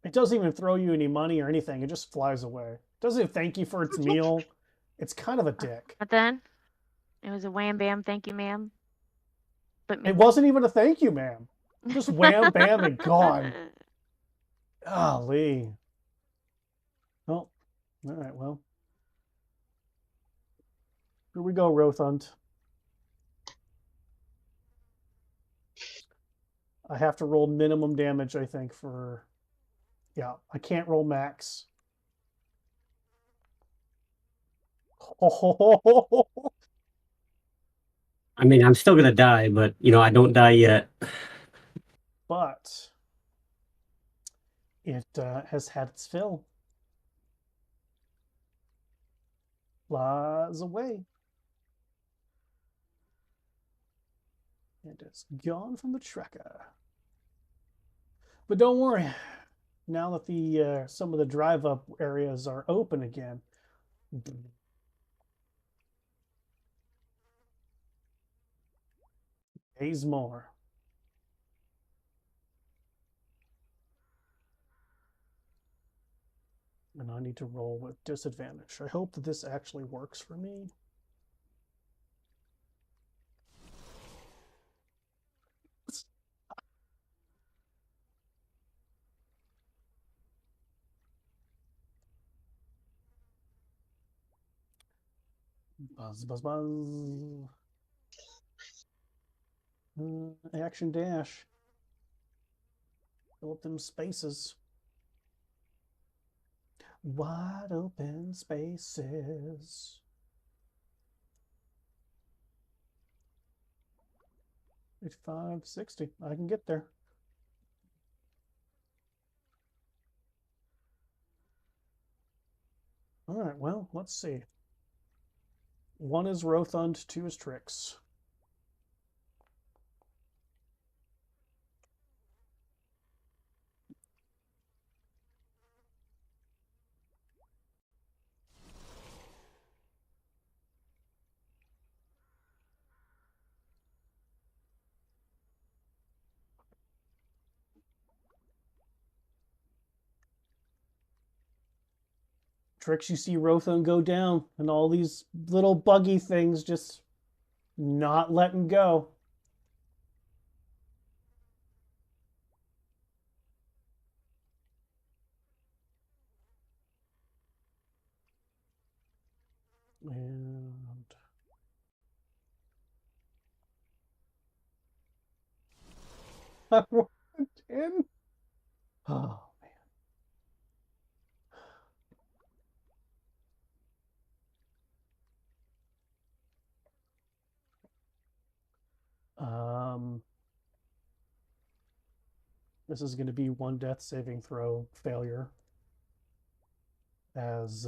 It doesn't even throw you any money or anything. It just flies away. It doesn't even thank you for its meal. It's kind of a dick. But then it was a wham bam, thank you, ma'am. But It wasn't even a thank you, ma'am. Just wham bam and gone. Golly. Oh, all right. Well, here we go, Rothund. I have to roll minimum damage, I think, for. Yeah, I can't roll max. I mean, I'm still gonna die, but you know, I don't die yet. But it has had its fill. Flies away. And it's gone from the tracker. But don't worry. Now that the some of the drive-up areas are open again, days more. And I need to roll with disadvantage. I hope that this actually works for me. Buzz, buzz, buzz. Action dash. Fill up them spaces. Wide open spaces. 55, 60. I can get there. All right, well, let's see. One is Rothund, two is Trix. Trix, you see Rothund go down, and all these little buggy things just not letting go. And I rolled a 10. Oh, man. This is going to be one death saving throw failure as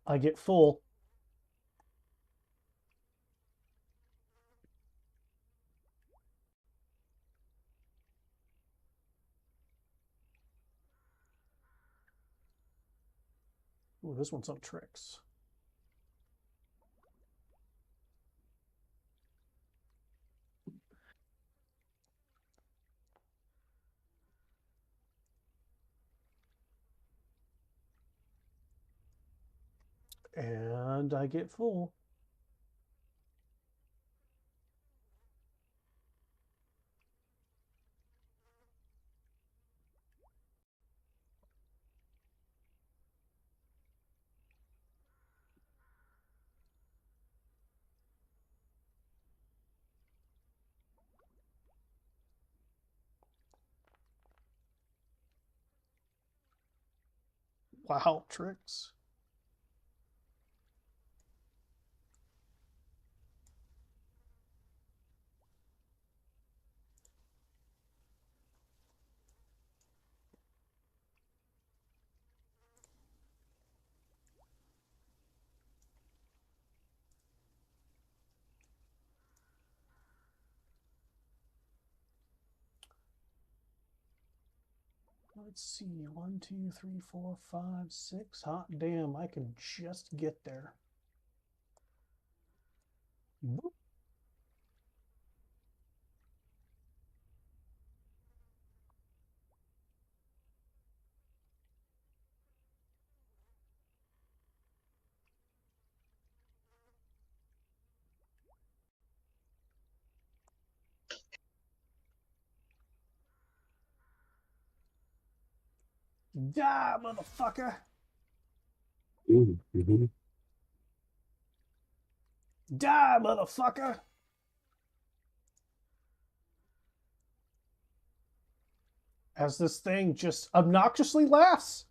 I get full. Ooh, this one's on tricks. And I get full. Wow, tricks. Let's see, 1, 2, 3, 4, 5, 6. Hot damn, I can just get there. Boop. Die, motherfucker! Mm-hmm. Die, motherfucker! As this thing just obnoxiously laughs.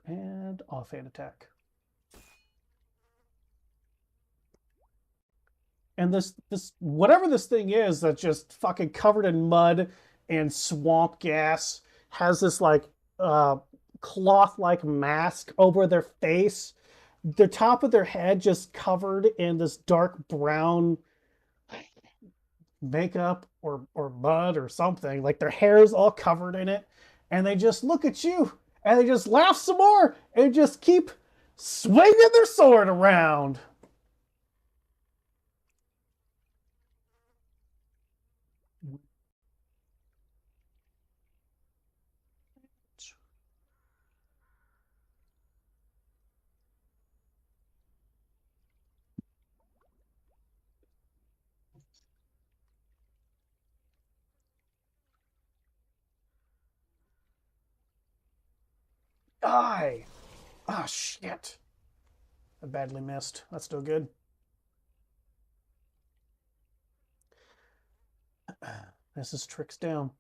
And offhand attack. And this whatever this thing is that's just fucking covered in mud and swamp gas has this like cloth like mask over their face, the top of their head just covered in this dark brown makeup or mud or something, like their hair's all covered in it, and they just look at you and they just laugh some more and just keep swinging their sword around. Die! Ah, shit. I badly missed. That's still good. This is tricks down.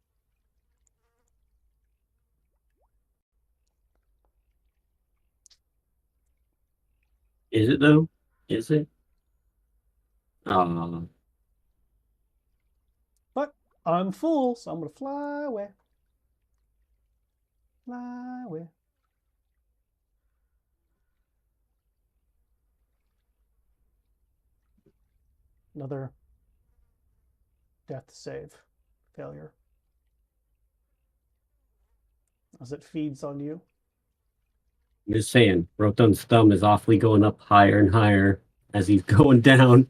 Is it though? Is it? Uh, But I'm full, so I'm gonna fly away. Fly away. Another death save failure. As it feeds on you. I'm just saying, Rotun's thumb is awfully going up higher and higher as he's going down.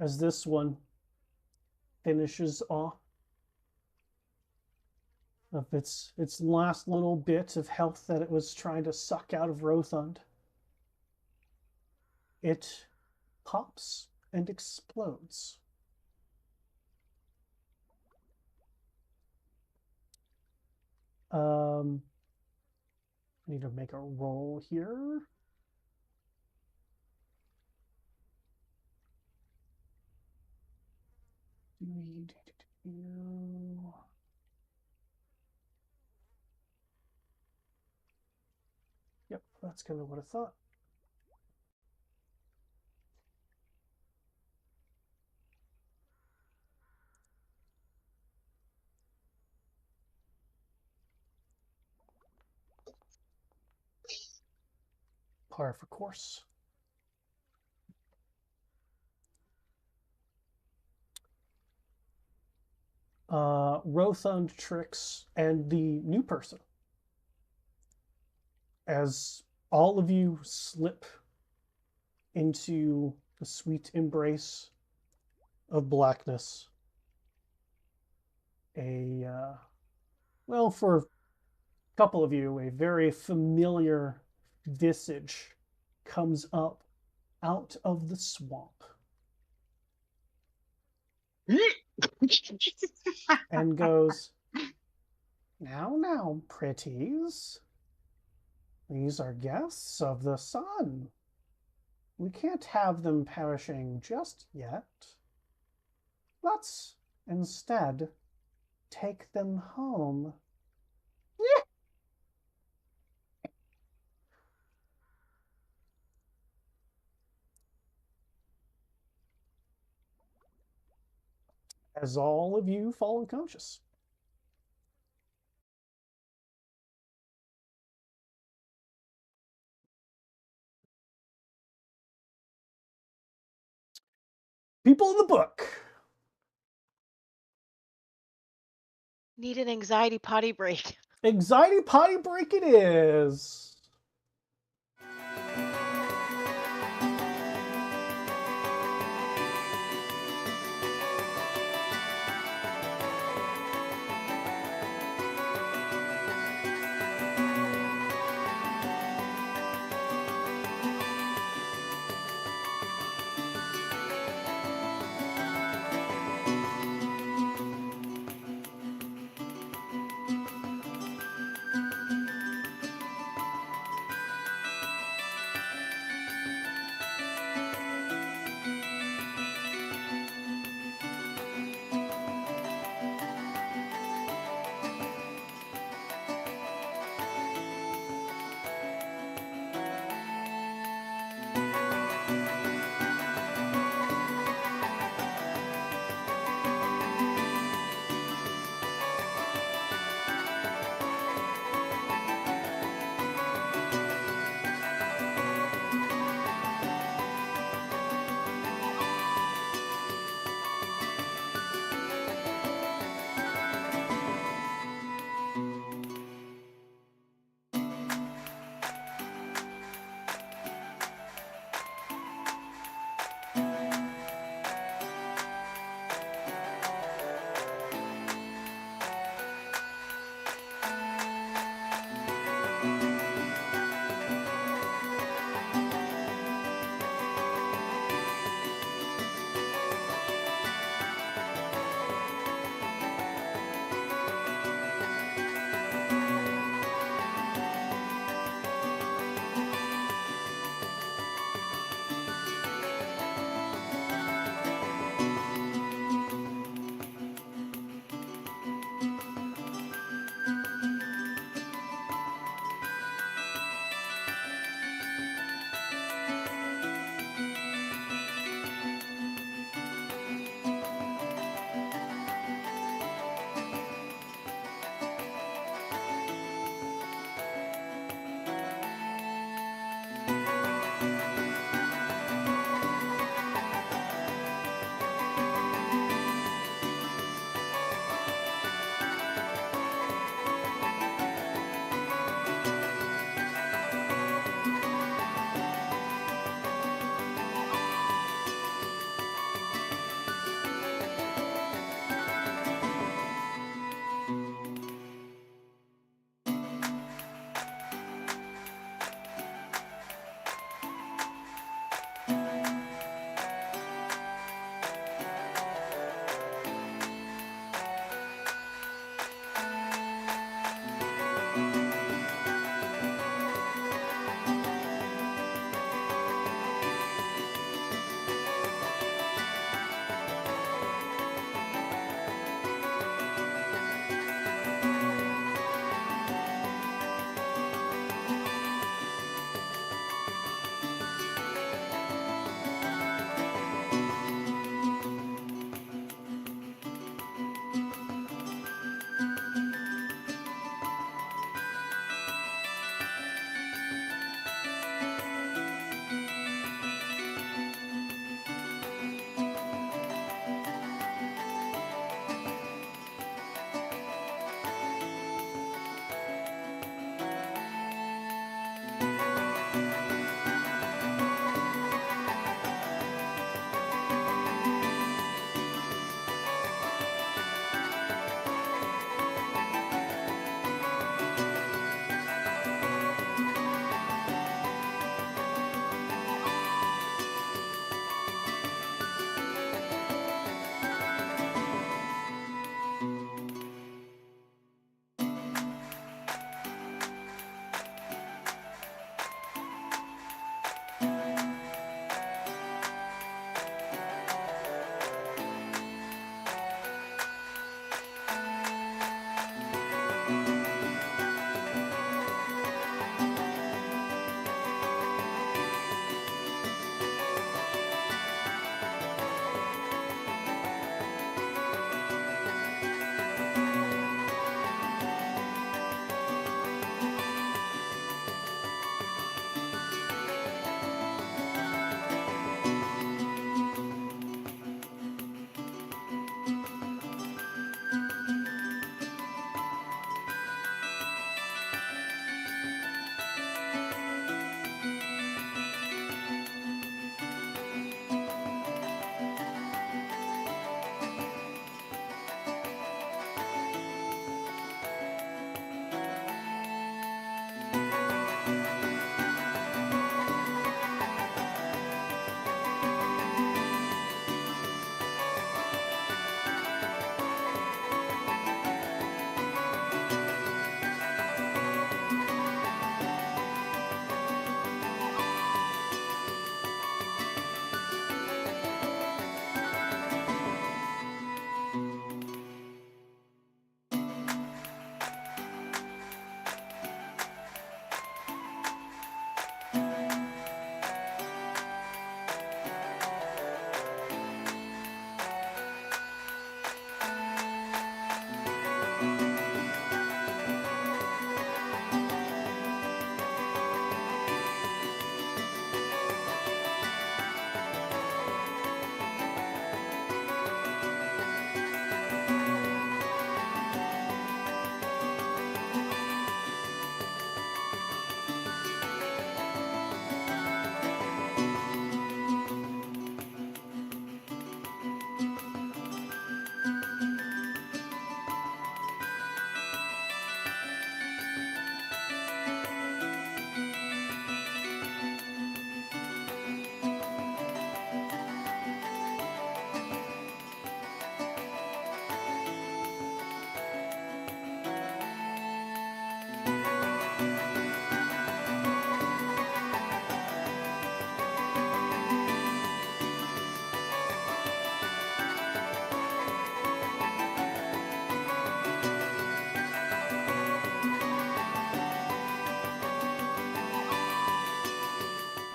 As this one finishes off of its last little bit of health that it was trying to suck out of Rothund, it pops and explodes. I need to make a roll here. Yep, that's kind of what I thought. par for course. Rothund, Trix, and the new person. As all of you slip into the sweet embrace of blackness, for a couple of you, a very familiar visage comes up out of the swamp and goes, Now, pretties. These are guests of the sun. We can't have them perishing just yet. Let's instead take them home. As all of you fall unconscious. People in the book. Need an anxiety potty break. Anxiety potty break it is.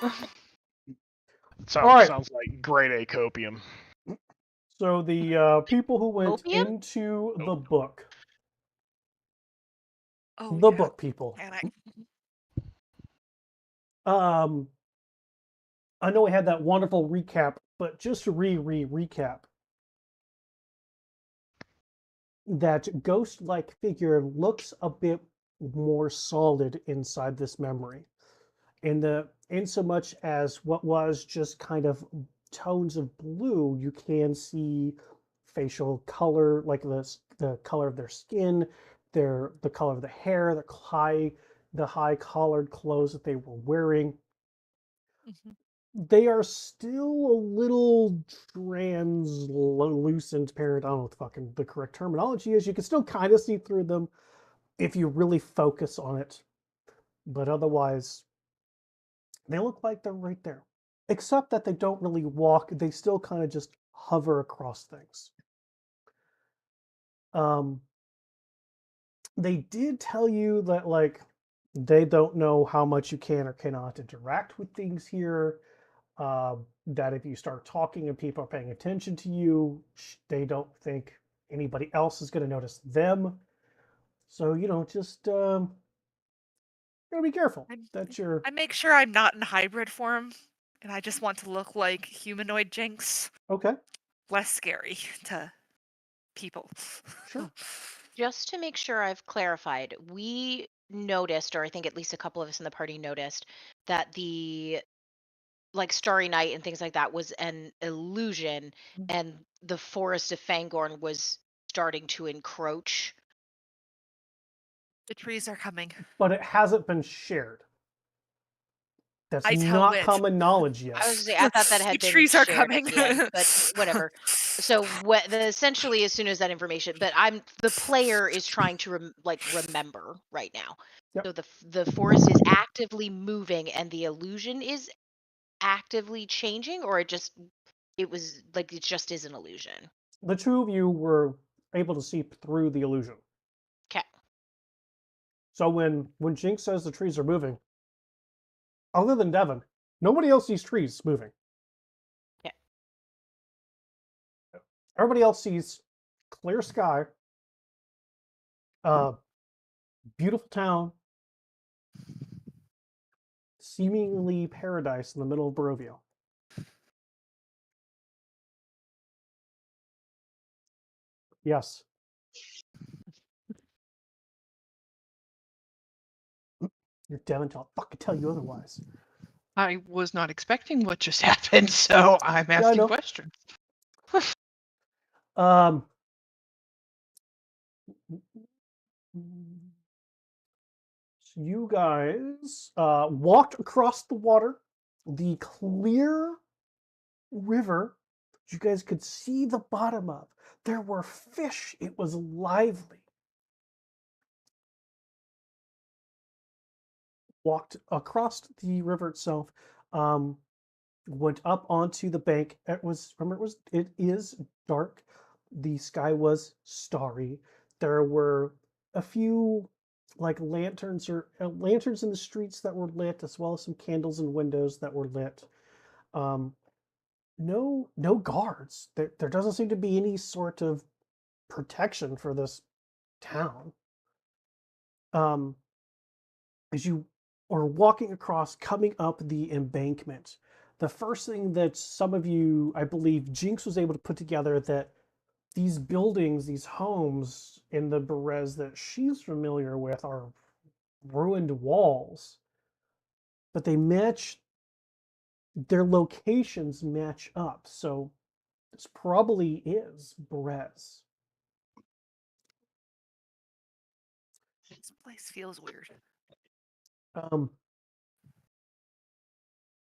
Alright. Sounds like grade A copium. So the people who went Opium? into the book, Oh, the yeah. book people. And I know we had that wonderful recap, but just to recap, that ghost-like figure looks a bit more solid inside this memory. In so much as what was just kind of tones of blue, you can see facial color, like the color of their skin, the color of the hair, the high collared clothes that they were wearing. Mhm. They are still a little translucent, parent. I don't know what the correct terminology is. You can still kind of see through them if you really focus on it, but otherwise, they look like they're right there. Except that they don't really walk, they still kind of just hover across things. They did tell you that, like, they don't know how much you can or cannot interact with things here. That if you start talking and people are paying attention to you, they don't think anybody else is going to notice them. So, just gotta be careful that you're I make sure I'm not in hybrid form, and I just want to look like humanoid Jinx. okay. Less scary to people. Sure. Just to make sure I've clarified, we noticed, or I think at least a couple of us in the party noticed, that the like Starry Night and things like that was an illusion, and the forest of Fangorn was starting to encroach. The trees are coming. But it hasn't been shared. That's I tell not Wit. common knowledge yet. I was gonna say, I thought that The had been trees are shared at coming. the end, but whatever. So essentially, as soon as that information, but the player is trying to remember right now. Yep. So the forest is actively moving, and the illusion is actively changing, or it just is an illusion. The two of you were able to see through the illusion. Okay. So when Jinx says the trees are moving, other than Devin, nobody else sees trees moving. Yeah. Everybody else sees clear sky, beautiful town, seemingly paradise in the middle of Barovia. Yes. You're Devin, I'll fucking tell you otherwise. I was not expecting what just happened, so I'm I asking know. questions. Um, so you guys walked across the water, the clear river that you guys could see the bottom of. There were fish. It was lively. Walked across the river itself, went up onto the bank. It is dark. The sky was starry. There were a few like lanterns lanterns in the streets that were lit, as well as some candles in windows that were lit. No guards. There doesn't seem to be any sort of protection for this town. As you are walking across, coming up the embankment, the first thing that some of you, I believe, Jinx was able to put together that these buildings, these homes in the Berez that she's familiar with are ruined walls, but their locations match up. So this probably is Berez. This place feels weird.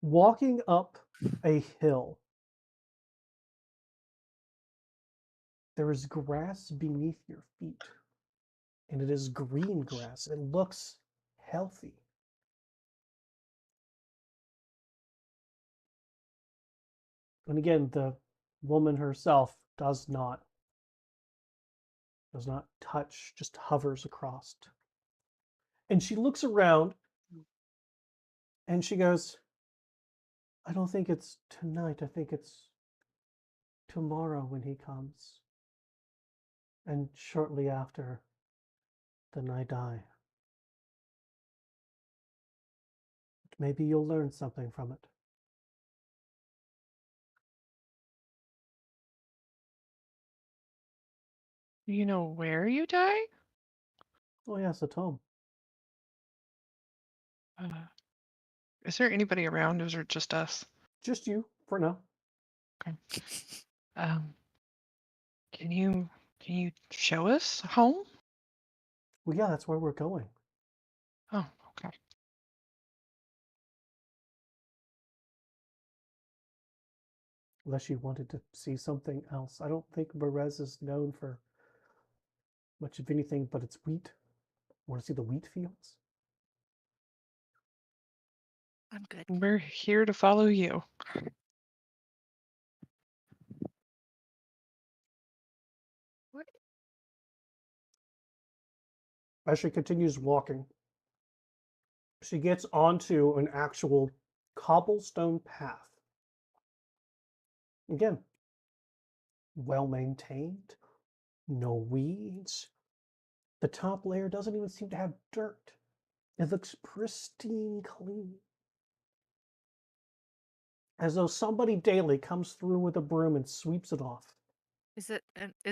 Walking up a hill, there is grass beneath your feet, and it is green grass. It looks healthy. And again, the woman herself does not touch, just hovers across. And she looks around and she goes, I don't think it's tonight. I think it's tomorrow when he comes. And shortly after, then I die. Maybe you'll learn something from it. Do you know where you die? Oh yes, at home. Is there anybody around, or is it just us? Just you for now. Okay. Um, can you show us home? Well, yeah, that's where we're going. Oh, okay. Unless you wanted to see something else. I don't think Berez is known for much of anything but its wheat. Want to see the wheat fields? I'm good. We're here to follow you. As she continues walking, she gets onto an actual cobblestone path. Again, well maintained, no weeds. The top layer doesn't even seem to have dirt. It looks pristine clean. As though somebody daily comes through with a broom and sweeps it off. Is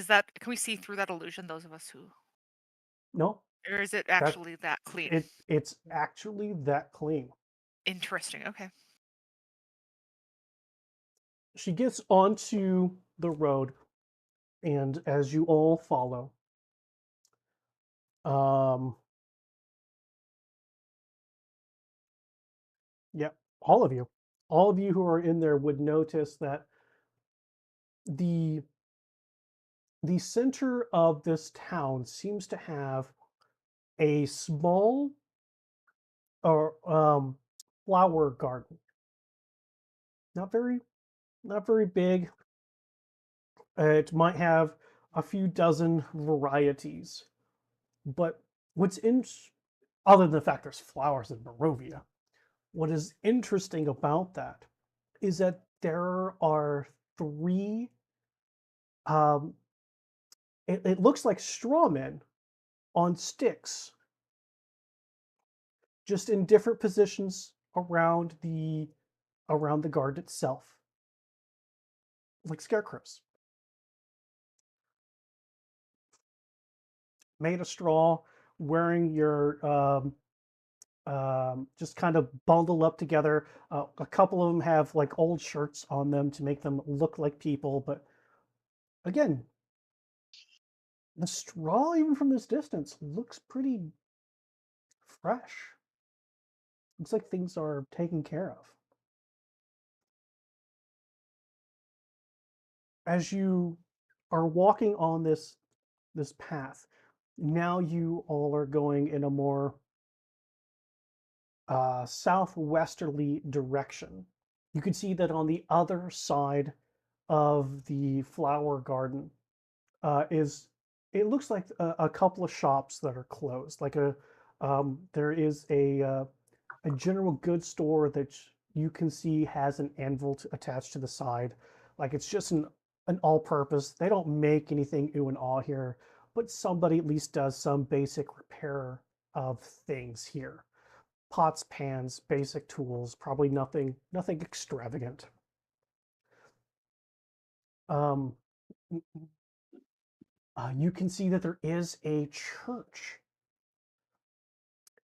that, can we see through that illusion, those of us who, No, or is it actually that clean? it's actually that clean. Interesting. Okay. She gets onto the road, and as you all follow, yeah, all of you who are in there would notice that the center of this town seems to have a small or flower garden. Not very big. It might have a few dozen varieties, but what's in other than the fact there's flowers in Barovia, what is interesting about that is that there are three. It looks like straw men on sticks, just in different positions around the garden itself, like scarecrows, made of straw, wearing your just kind of bundled up together. A couple of them have like old shirts on them to make them look like people, but again, the straw, even from this distance, looks pretty fresh. Looks like things are taken care of. As you are walking on this path, now you all are going in a more southwesterly direction. You can see that on the other side of the flower garden is it looks like a couple of shops that are closed. Like there is a general goods store that you can see has an anvil attached to the side. Like it's just an all-purpose. They don't make anything ooh and ah here, but somebody at least does some basic repair of things here. Pots, pans, basic tools, probably nothing extravagant. Um, you can see that there is a church.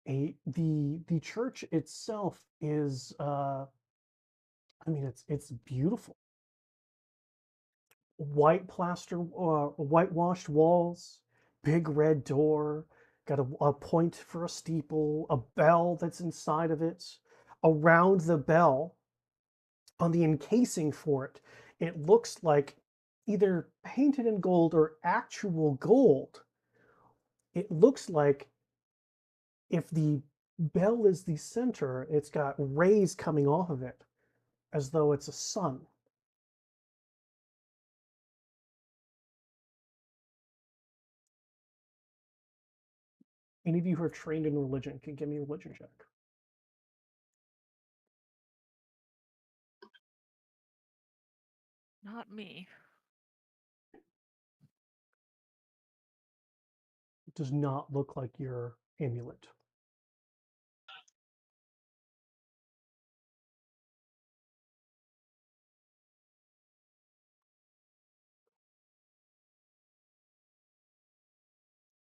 The church itself is I mean it's beautiful. White plaster, whitewashed walls, big red door, got a point for a steeple, a bell that's inside of it. Around the bell, on the encasing for it, it looks like either painted in gold or actual gold. It looks like if the bell is the center, it's got rays coming off of it as though it's a sun. Any of you who are trained in religion can give me a religion check. Not me. It does not look like your amulet.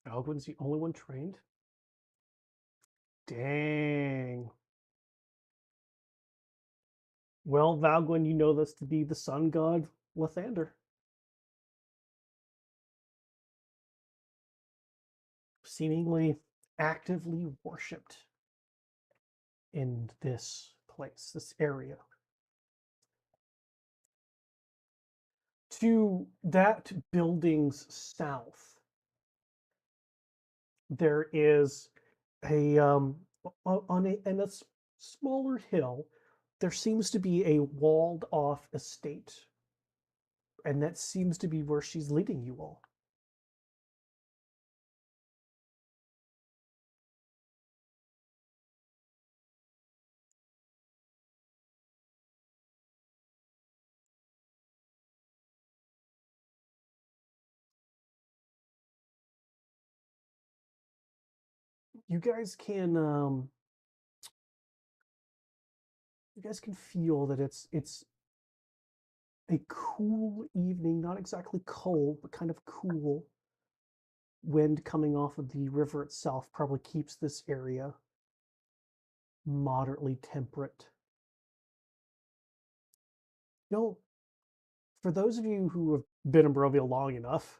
Algwyn's the only one trained? Dang. Well, Valgwyn, you know this to be the sun god Lathander. Seemingly actively worshipped in this place, this area. To that building's south, there is a on a smaller hill. There seems to be a walled-off estate, and that seems to be where she's leading you all. You guys can feel that it's a cool evening, not exactly cold, but kind of cool. Wind coming off of the river itself probably keeps this area moderately temperate. You know, for those of you who have been in Barovia long enough,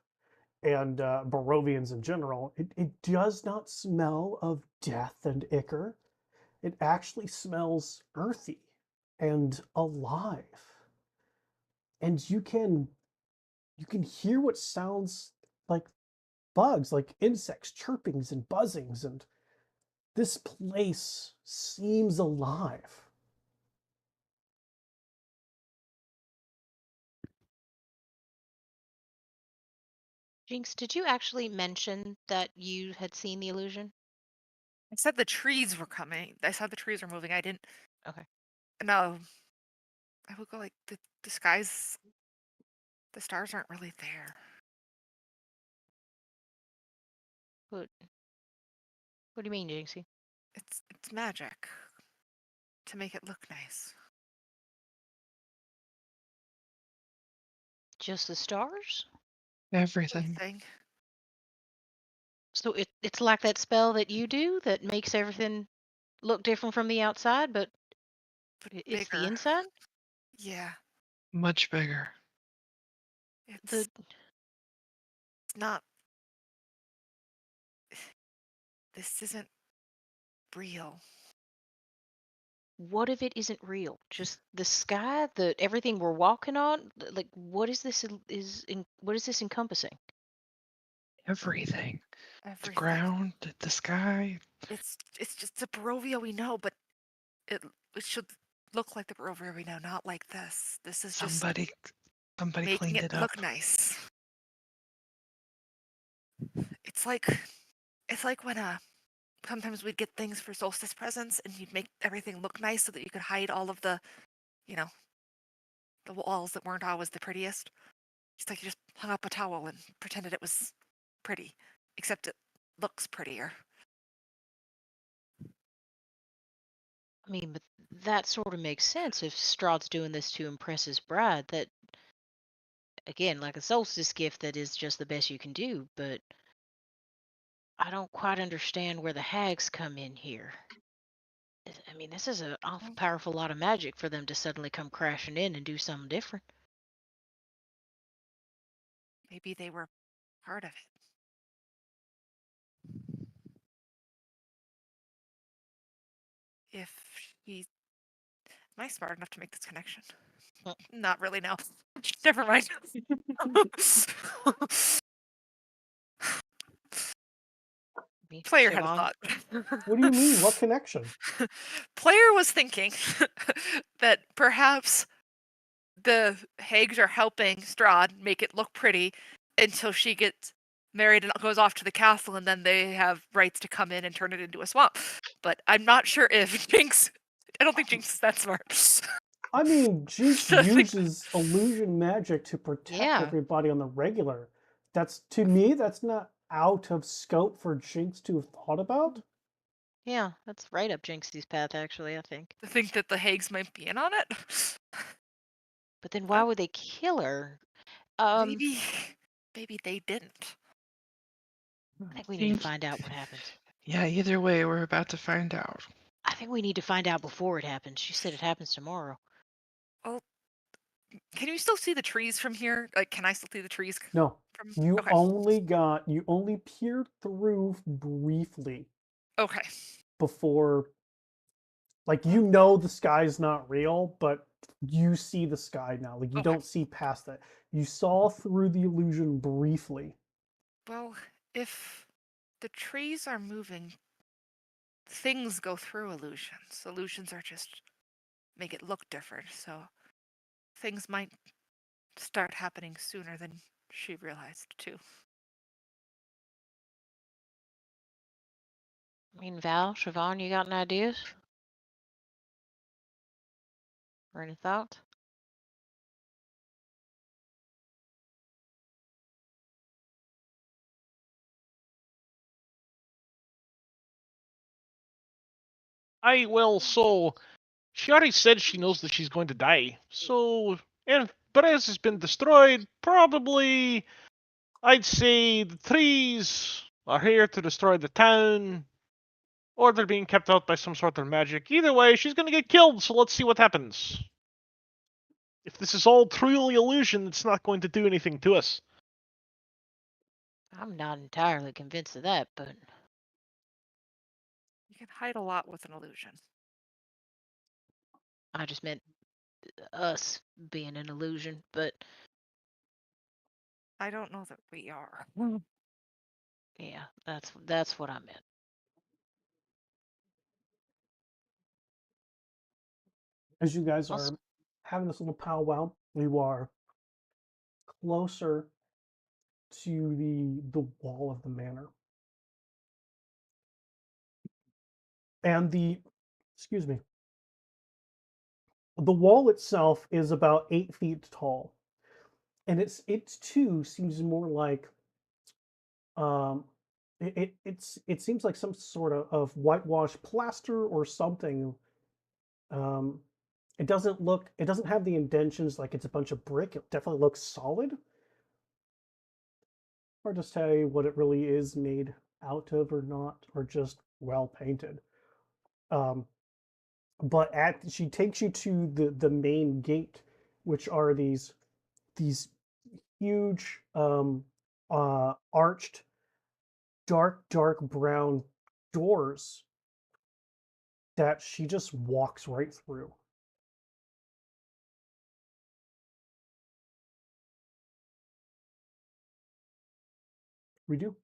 and Barovians in general, it does not smell of death and ichor. It actually smells earthy and alive. And you can hear what sounds like bugs, like insects, chirpings and buzzings, and this place seems alive. Jinx, did you actually mention that you had seen the illusion? I said the trees were coming. I said the trees were moving. I didn't. Okay. No. I would go like the skies. The stars aren't really there. What do you mean, Jinxie? It's magic to make it look nice. Just the stars? Everything. Everything. So it's like that spell that you do that makes everything look different from the outside, but it's the Bigger. inside? Yeah. Much bigger. It's not. This isn't real. What if it isn't real? Just the sky, everything we're walking on? Like, what is this what is this encompassing? Everything. The Everything. ground, the sky. It's just the Barovia we know, but it should look like the Barovia we know, not like this. This is Somebody making cleaned it it up. look nice. It's like when sometimes we'd get things for solstice presents and you'd make everything look nice so that you could hide all of the, the walls that weren't always the prettiest. It's like you just hung up a towel and pretended it was pretty, except it looks prettier. I mean, but that sort of makes sense if Strahd's doing this to impress his bride. That, again, like a solstice gift that is just the best you can do, but I don't quite understand where the hags come in here. I mean, this is an awful powerful lot of magic for them to suddenly come crashing in and do something different. Maybe they were part of it. If he... Am I smart enough to make this connection? Not really, no. Never mind. Player had a thought. What do you mean? What connection? Player was thinking that perhaps the hags are helping Strahd make it look pretty until she gets married and goes off to the castle, and then they have rights to come in and turn it into a swamp. But I'm not sure if Jinx... I don't think Jinx is that smart. I mean, Jinx uses illusion magic to protect Yeah. everybody on the regular. To me, that's not out of scope for Jinx to have thought about. Yeah, that's right up Jinxie's path, actually, I think. To think that the Hags might be in on it. But then why would they kill her? Maybe they didn't. I think we need to find out what happens. Yeah, either way, we're about to find out. I think we need to find out before it happens. She said it happens tomorrow. Can you still see the trees from here? Like, can I still see the trees? No, From you okay. only peered through briefly Okay. before, like, you know the sky's not real, but you see the sky now. Like, you Okay. don't see past it. You saw through the illusion briefly. Well, if the trees are moving, things go through illusions. Illusions are just make it look different, so things might start happening sooner than she realized too. I mean, Val, Siobhan, you got any ideas? Or any thoughts? So she already said she knows that she's going to die. So, and Perez has been destroyed. Probably, I'd say the trees are here to destroy the town, or they're being kept out by some sort of magic. Either way, she's going to get killed. So let's see what happens. If this is all truly illusion, it's not going to do anything to us. I'm not entirely convinced of that, but You can hide a lot with an illusion. I just meant us being an illusion. But I don't know that we are. yeah, that's what I meant. As you guys Also, are having this little powwow, you are closer to the wall of the manor. And excuse me, the wall itself is about 8 feet tall. And it too seems more like um it seems like some sort of whitewashed plaster or something. Um it doesn't have the indentions like it's a bunch of brick. It definitely looks solid. Hard to say what it really is made out of or not, or just well painted. Um, but she takes you to the main gate, which are these huge arched dark brown doors that she just walks right through. We do.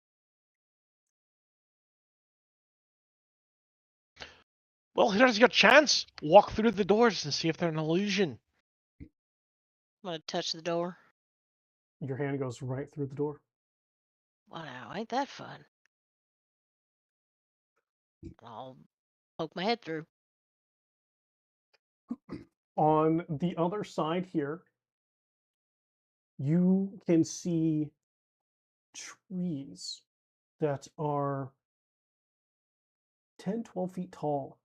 Well, here's your chance. Walk through the doors and see if they're an illusion. I'm gonna touch the door. Your hand goes right through the door. Wow, now ain't that fun? I'll poke my head through. On the other side here, you can see trees that are 10, 12 feet tall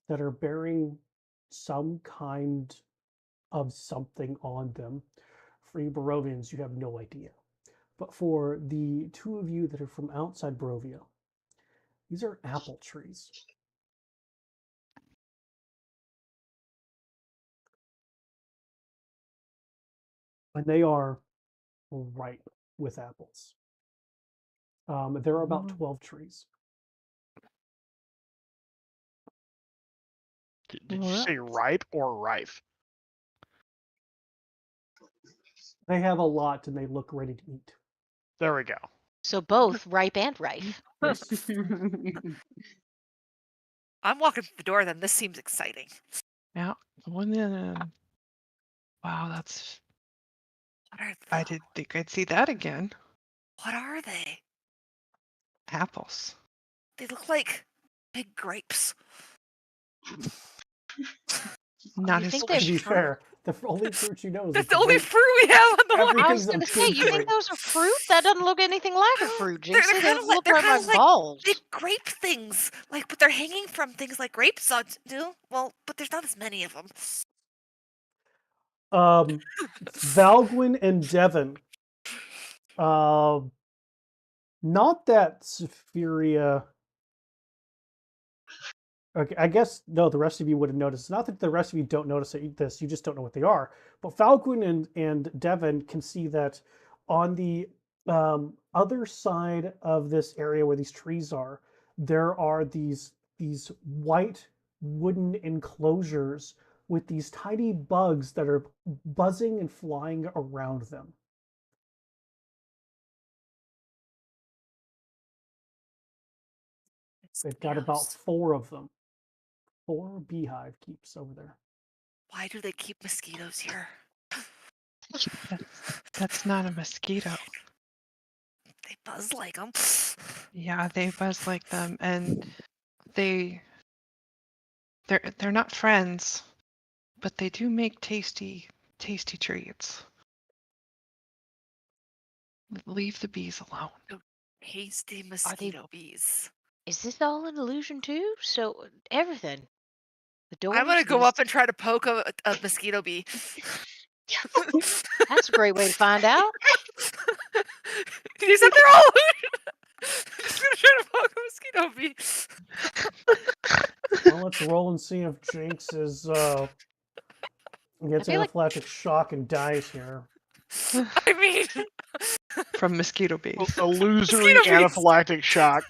that are bearing some kind of something on them. For you Barovians, you have no idea. But for the two of you that are from outside Barovia, these are apple trees. And they are ripe with apples. There are about 12 trees. Did you say ripe or rife? They have a lot and they look ready to eat. There we go. So both ripe and rife. Yes. I'm walking through the door. Then this seems exciting. Yeah. Wow, that's. What are I didn't think I'd see that again. What are they? Apples. They look like big grapes. Not You as think To they're be squishy. fruit? fair, the only fruit you know is That's a the only grape. fruit we have on the line. I was Everything's gonna say, you think unfiltered. those are fruit? That doesn't look anything like a fruit, They're Jinxie. They kind of like look like my balls. big grape things, like but they're hanging from things like grapes do. Well, but there's not as many of them. Valgwyn and Devon. Not that Sephiria. Okay, I guess no. The rest of you would have noticed. Not that the rest of you don't notice this. You just don't know what they are. But Falcon and Devon can see that on the other side of this area where these trees are, there are these white wooden enclosures with these tiny bugs that are buzzing and flying around them. They've got about 4 of them. 4 beehive keeps over there. Why do they keep mosquitoes here? That's not a mosquito. They buzz like them. Yeah, they buzz like them, and they're not friends, but they do make tasty treats. Leave the bees alone. Hasty mosquito bees. Is this all an illusion too? So everything. The doors. I'm gonna go these- up and try to poke a mosquito bee. That's a great way to find out. You said they're all. Just gonna try to poke a mosquito bee. Well, let's roll and see if Jinx gets I feel like- anaphylactic shock and dies here. I mean, From mosquito bees. Illusory Mosquito bees. anaphylactic shock.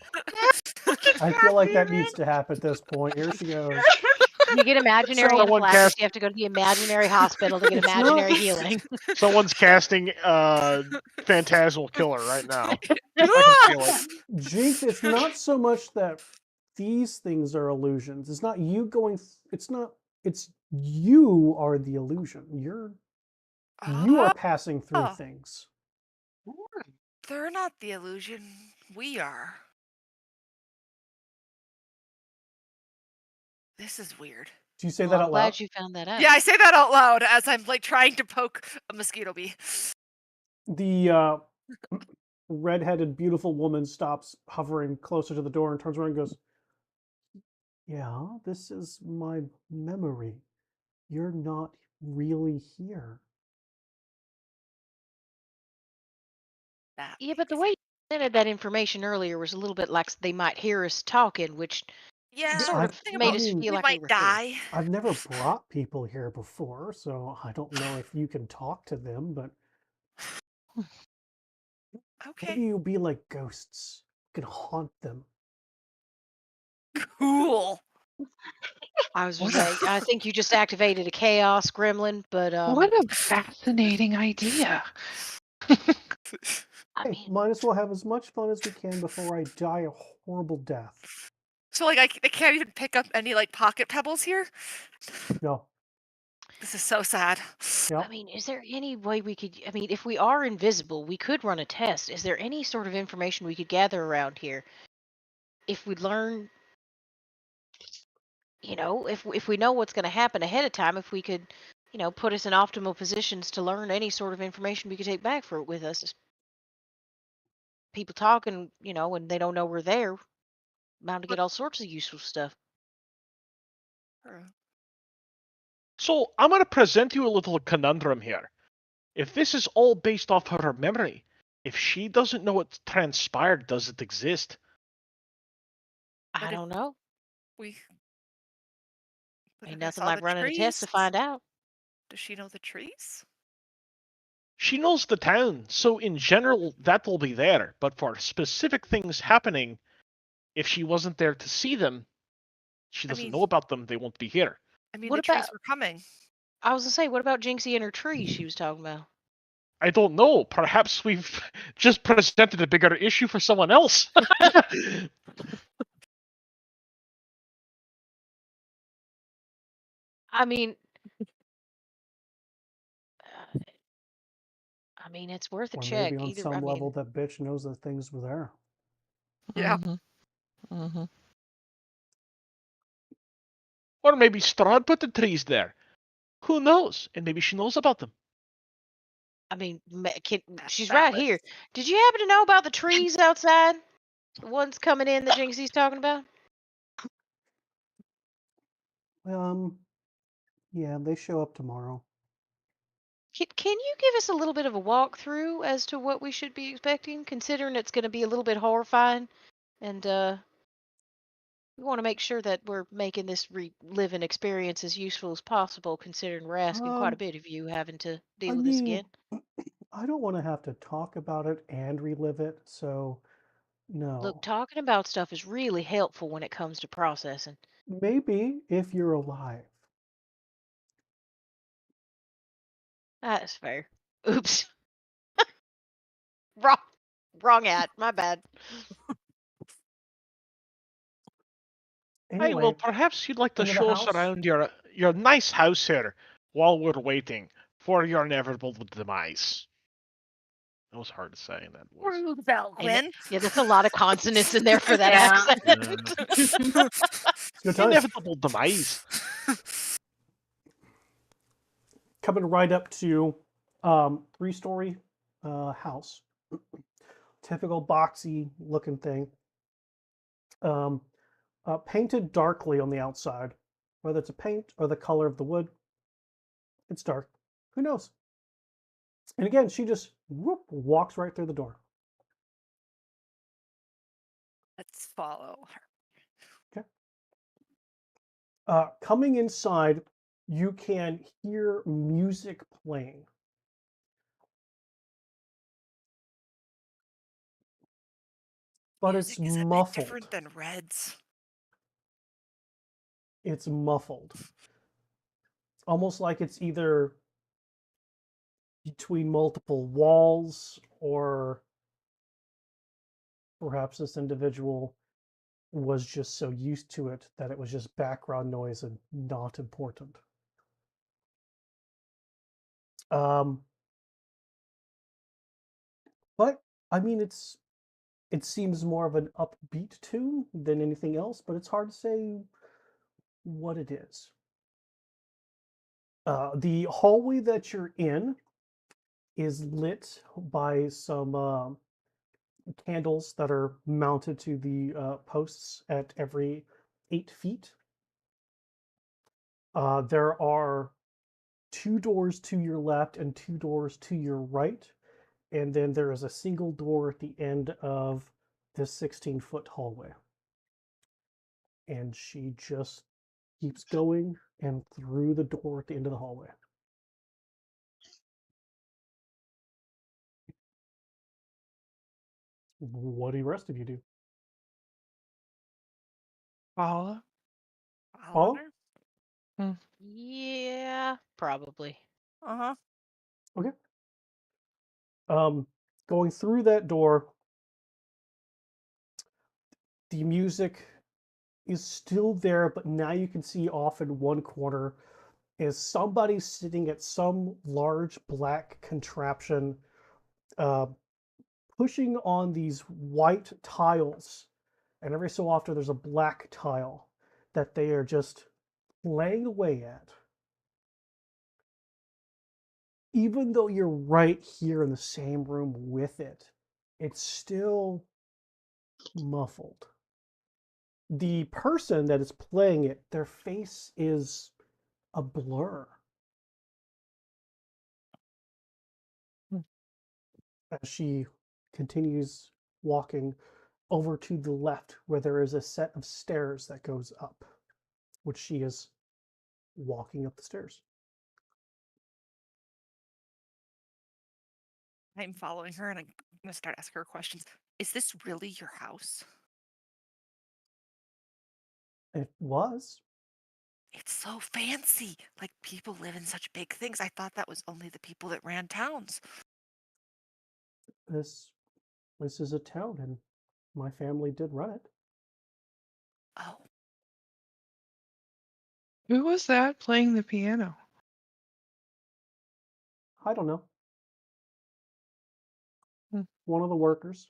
I feel like that needs to happen at this point. Here she goes. You get imaginary Someone anaphylaxis, cast- you have to go to the imaginary hospital to get It's not- imaginary healing. Someone's casting Phantasmal Killer right now. I can feel it. Jinx, it's not so much that these things are illusions. It's not you going. It's not. It's you are the illusion. You are passing through Oh. things. They're not the illusion. We are. This is weird. Do you say Well, that I'm out loud? glad you found that out. Yeah, I say that out loud as I'm like trying to poke a mosquito bee. The red-headed, beautiful woman stops hovering closer to the door and turns around and goes, "Yeah, this is my memory. You're not really here." That Yeah, but the way you presented that information earlier was a little bit like they might hear us talking, which yeah, sort of think made about us I mean, feel we like we might were here. die. I've never brought people here before, so I don't know if you can talk to them, but Okay, maybe you'll be like ghosts. You can haunt them. cool. I was just like, I think you just activated a chaos gremlin, but What a fascinating idea. I Hey, mean, might as well have as much fun as we can before I die a horrible death. So like I can't even pick up any like pocket pebbles here. No. This is so sad. Yep. I mean, is there any way we could? I mean, if we are invisible, we could run a test. Is there any sort of information we could gather around here? If we learn, if we know what's going to happen ahead of time, if we could, put us in optimal positions to learn any sort of information we could take back for it with us. Just people talking, and they don't know we're there, bound to get all sorts of useful stuff. So I'm going to present you a little conundrum here. If this is all based off her memory, if she doesn't know what transpired, does it exist? I don't know. We. But Ain't if I nothing saw like the running a test to trees- find out. Does she know the trees? She knows the town, so in general, that will be there. But for specific things happening, if she wasn't there to see them, she doesn't mean- know about them, they won't be here. I mean, What the trees about- were coming. I was gonna say, what about Jinxie and her tree she was talking about? I don't know. Perhaps we've just presented a bigger issue for someone else. I mean, it's worth a Or check. maybe on Either, some level that bitch knows that things were there. Yeah. Mm-hmm. Or maybe Strahd put the trees there. Who knows? And maybe she knows about them. I mean, she's right valid. here. Did you happen to know about the trees outside? The ones coming in that Jinxie's talking about? Yeah, they show up tomorrow. Can you give us a little bit of a walkthrough as to what we should be expecting, considering it's going to be a little bit horrifying, and we want to make sure that we're making this living experience as useful as possible, considering we're asking quite a Um, bit of you having to I deal with this again. mean, I don't want to have to talk about it and relive it, so Look, no. talking about stuff is really helpful when it comes to processing. Maybe if you're alive. That's fair. Oops. wrong, wrong ad. My bad. Hey, well, Anyway, perhaps you'd like to into the show us house. around your nice house here while we're waiting for your inevitable demise. That was hard to say in that voice. Rude, Valgwyn. Yeah, there's a lot of consonants in there for that Yeah. accent. It's good times. Inevitable demise. Coming right up to 3-story house. Typical boxy looking thing. Painted darkly on the outside. Whether it's a paint or the color of the wood, it's dark. Who knows? And again, she just walks right through the door. Let's follow her. Okay. Coming inside, you can hear music playing. But Music it's is a bit muffled. different than Red's. It's muffled. Almost like it's either between multiple walls, or perhaps this individual was just so used to it that it was just background noise and not important. But I mean, it seems more of an upbeat tune than anything else, but it's hard to say what it is. The hallway that you're in is lit by some candles that are mounted to the posts at every 8 feet. There are 2 doors to your left and 2 doors to your right, and then there is a single door at the end of this 16-foot hallway. And she just keeps going and through the door at the end of the hallway. What do the rest of you do? Follow. Follow? Her? Yeah, probably. Uh-huh. Okay. Going through that door, the music is still there, but now you can see off in one corner is somebody sitting at some large black contraption, uh, pushing on these white tiles, and every so often there's a black tile that they are just playing away at. Even though you're right here in the same room with it, it's still muffled. The person that is playing it, their face is a blur. As she continues walking over to the left, where there is a set of stairs that goes up, which she is walking up the stairs. I'm following her and I'm gonna start asking her questions. Is this really your house? It was. It's so fancy. Like people live in such big things. I thought that was only the people that ran towns. This this is a town, and my family did run it. Oh, Who was that playing the piano? I don't know. Hmm. One of the workers.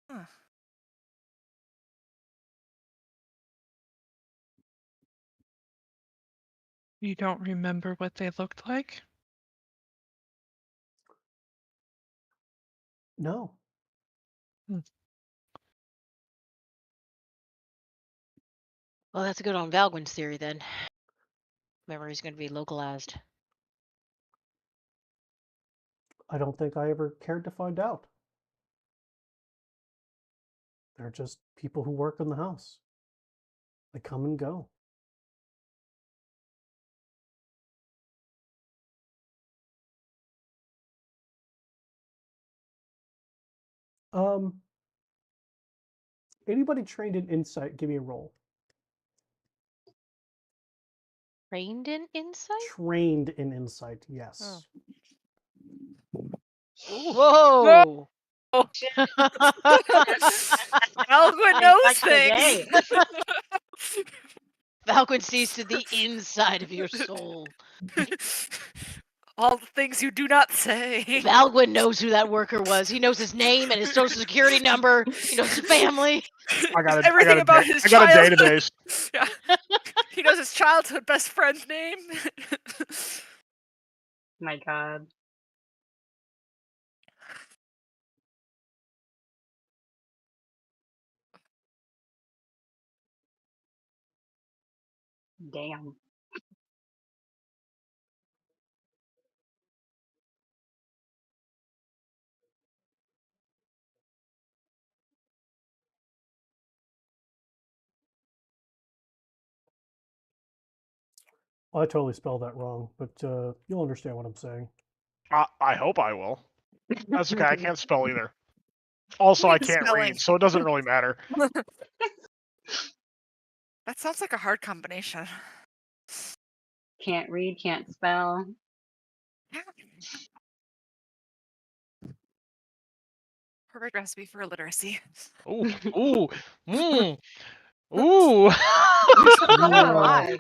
huh. You don't remember what they looked like? No. Well, that's good on Valgwyn's theory then. Memory's going to be localized. I don't think I ever cared to find out. They're just people who work in the house. They come and go. Anybody trained in insight, give me a roll. Trained in insight? Trained in insight, yes. Whoa! Valgwyn knows things. Valgwyn sees to the inside of your soul. All the things you do not say. Valgwyn knows who that worker was. He knows his name and his social security number. He knows his family. Everything about his I got a childhood. database. Yeah. He knows his childhood best friend's name. My God. Damn. I totally spelled that wrong, but you'll understand what I'm saying. I hope I will. That's okay. I can't spell either. Also, I can't Spelling. read, so it doesn't really matter. That sounds like a hard combination. Can't read, can't spell. Perfect recipe for illiteracy. Ooh, ooh, ooh. Oh my.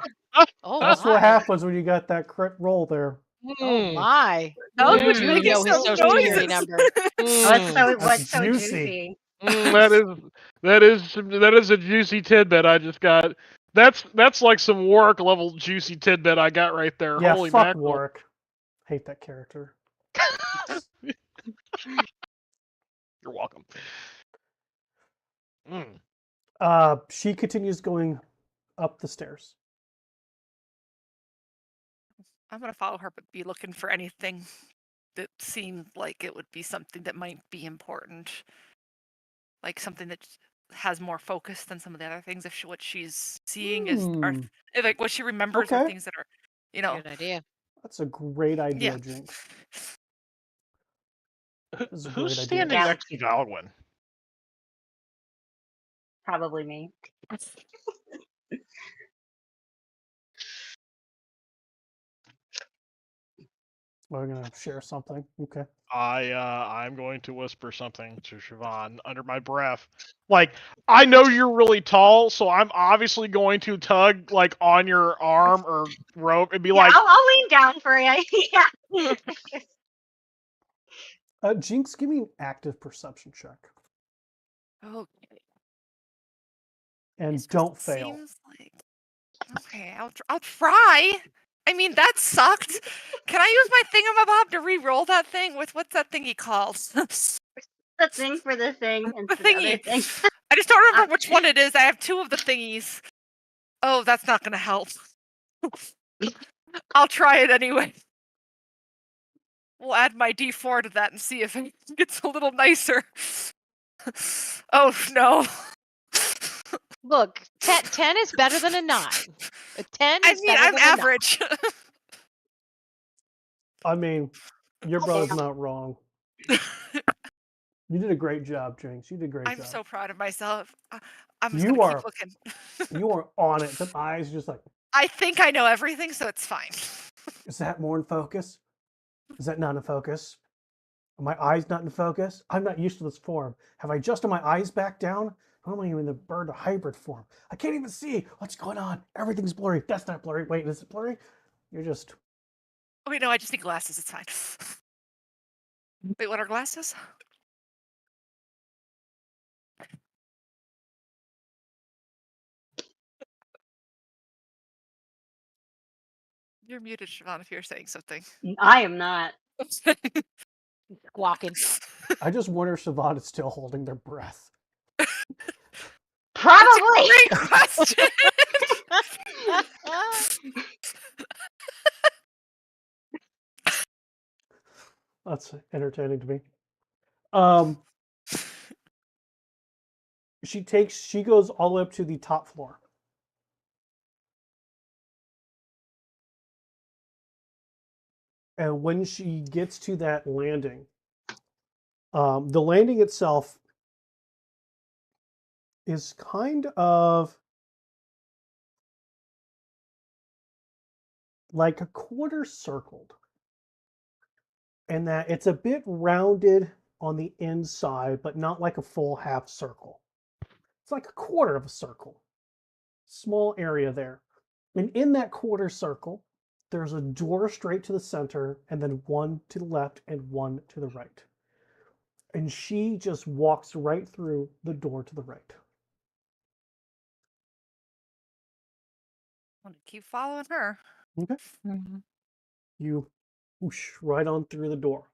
Oh That's my. what happens when you got that crit roll there. Oh my. Oh, You which do making know his some social security noises. number. What's so juicy. juicy? That is a juicy tidbit I just got. That's like some Warwick level juicy tidbit I got right there. Yeah, Holy fuck mackerel. Warwick. Hate that character. You're welcome. She continues going up the stairs. I'm gonna follow her, but be looking for anything that seemed like it would be something that might be important, like something that has more focus than some of the other things. If what she's seeing is, like what she remembers, are Okay. things that are, you know, Good idea. That's a great idea, Yeah. Jinx. That's a Who's great idea. standing Yeah. next to Valgwyn? Probably me. We're gonna share something. Okay. I'm going to whisper something to Siobhan under my breath. Like, I know you're really tall, so I'm obviously going to tug like on your arm or rope and be Yeah, like, I'll lean down for you. Yeah. Jinx, give me an active perception check. okay. And Just 'cause don't it fail. Seems like okay. I'll try. I mean, that sucked. Can I use my thingamabob to re-roll that thing? What's that thingy called? The thing for the thing and The for the other thingy. thing. I just don't remember which one it is. I have two of the thingies. Oh, that's not gonna help. I'll try it anyway. We'll add my D4 to that and see if it gets a little nicer. Oh no. Look, 10 is better than a 9. A 10 I is mean, better I'm than a 9. average. I mean, your brother's not wrong. You did a great job, Jinx. You did a great I'm job. so proud of myself. I'm just You gonna are- keep looking. You are on it. The eyes just like, I think I know everything, so it's fine. is that more in focus? Is that not in focus? Are my eyes not in focus? I'm not used to this form. Have I adjusted my eyes back down? I'm only in the bird hybrid form. I can't even see what's going on. Everything's blurry. That's not blurry. Wait, is it blurry? You're just. Oh wait, no, I just need glasses. It's fine. Wait, what are glasses? You're muted, Siobhan, if you're saying something. I am not. Squawking. I just wonder if Siobhan is still holding their breath. Probably. Great question. That's entertaining to me. She goes all the way up to the top floor. And when she gets to that landing, the landing itself is kind of like a quarter circled, and that it's a bit rounded on the inside, but not like a full half circle. It's like a quarter of a circle. Small area there. And in that quarter circle, there's a door straight to the center, and then one to the left and one to the right. And she just walks right through the door to the right. I'm gonna keep following her. Okay. Mm-hmm. You whoosh right on through the door.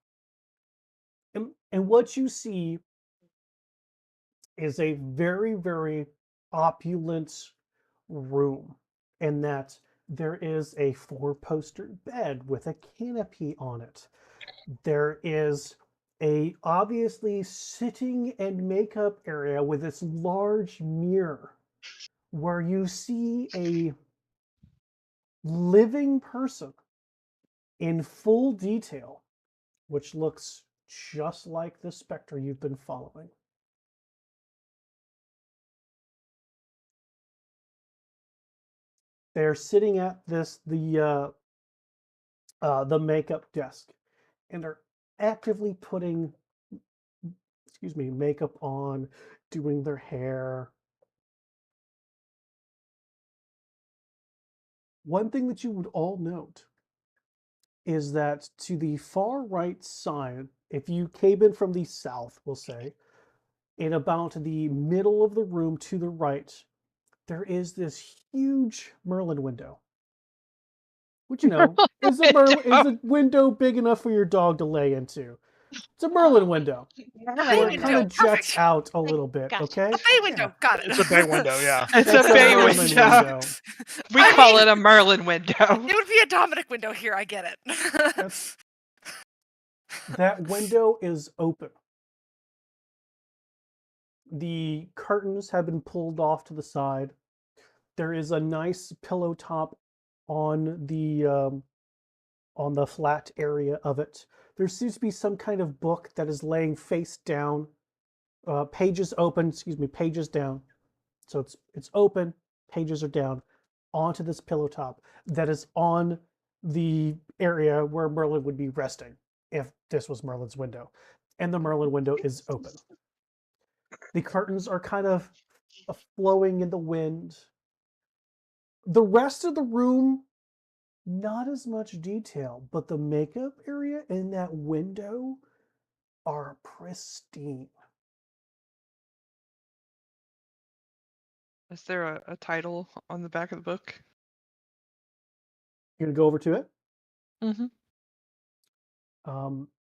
And what you see is a very, very opulent room, in that there is a four-poster bed with a canopy on it. There is a obviously sitting and makeup area with this large mirror where you see a living person in full detail, which looks just like the specter you've been following. They're sitting at the makeup desk, and are actively putting, makeup on, doing their hair. One thing that you would all note is that to the far right side, if you came in from the south, we'll say, in about the middle of the room to the right, there is this huge Merlin window. Which, is a window big enough for your dog to lay into. It's a Merlin window. A So bay it window. kind of jets Perfect. out a little bit, Gotcha. okay? A bay window. Got it. It's a bay window, yeah. It's That's a bay Merlin window. We I call mean- it a Merlin window. It would be a Dominic window here. I get it. That window is open. The curtains have been pulled off to the side. There is a nice pillow top on the flat area of it. There seems to be some kind of book that is laying face down, pages open, pages down. So it's open, pages are down, onto this pillow top that is on the area where Merlin would be resting if this was Merlin's window. And the Merlin window is open. The curtains are kind of flowing in the wind. The rest of the room, not as much detail, but the makeup area and that window are pristine. Is there a title on the back of the book? You're gonna go over to it? Mm-hmm.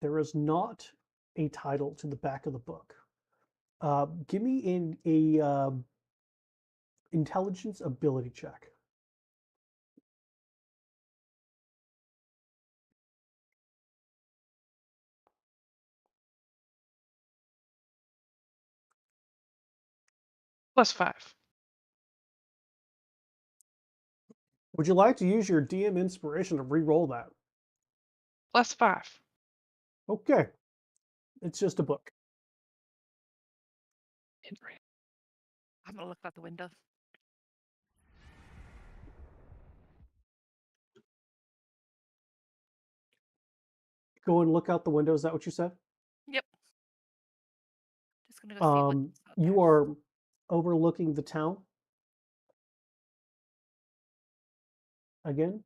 There is not a title to the back of the book. Give me a intelligence ability check. +5. Would you like to use your DM inspiration to re-roll that? +5. Okay. It's just a book. I'm gonna look out the window. Go and look out the window. Is that what you said? Yep. Just gonna go see what's out there. You are overlooking the town. Again,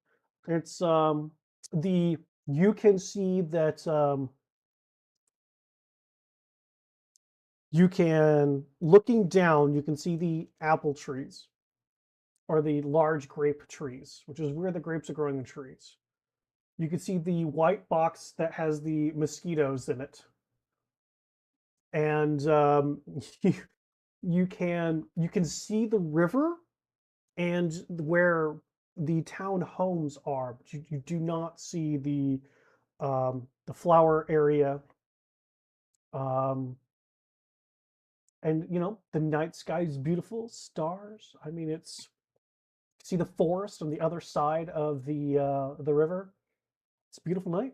it's you can see that you can, looking down, you can see the apple trees are the large grape trees, which is where the grapes are growing in trees. You can see the white box that has the mosquitoes in it, and you, you can see the river and where the town homes are, but you do not see the flower area. And the night sky is beautiful, stars. I mean, it's see the forest on the other side of the river. It's a beautiful night.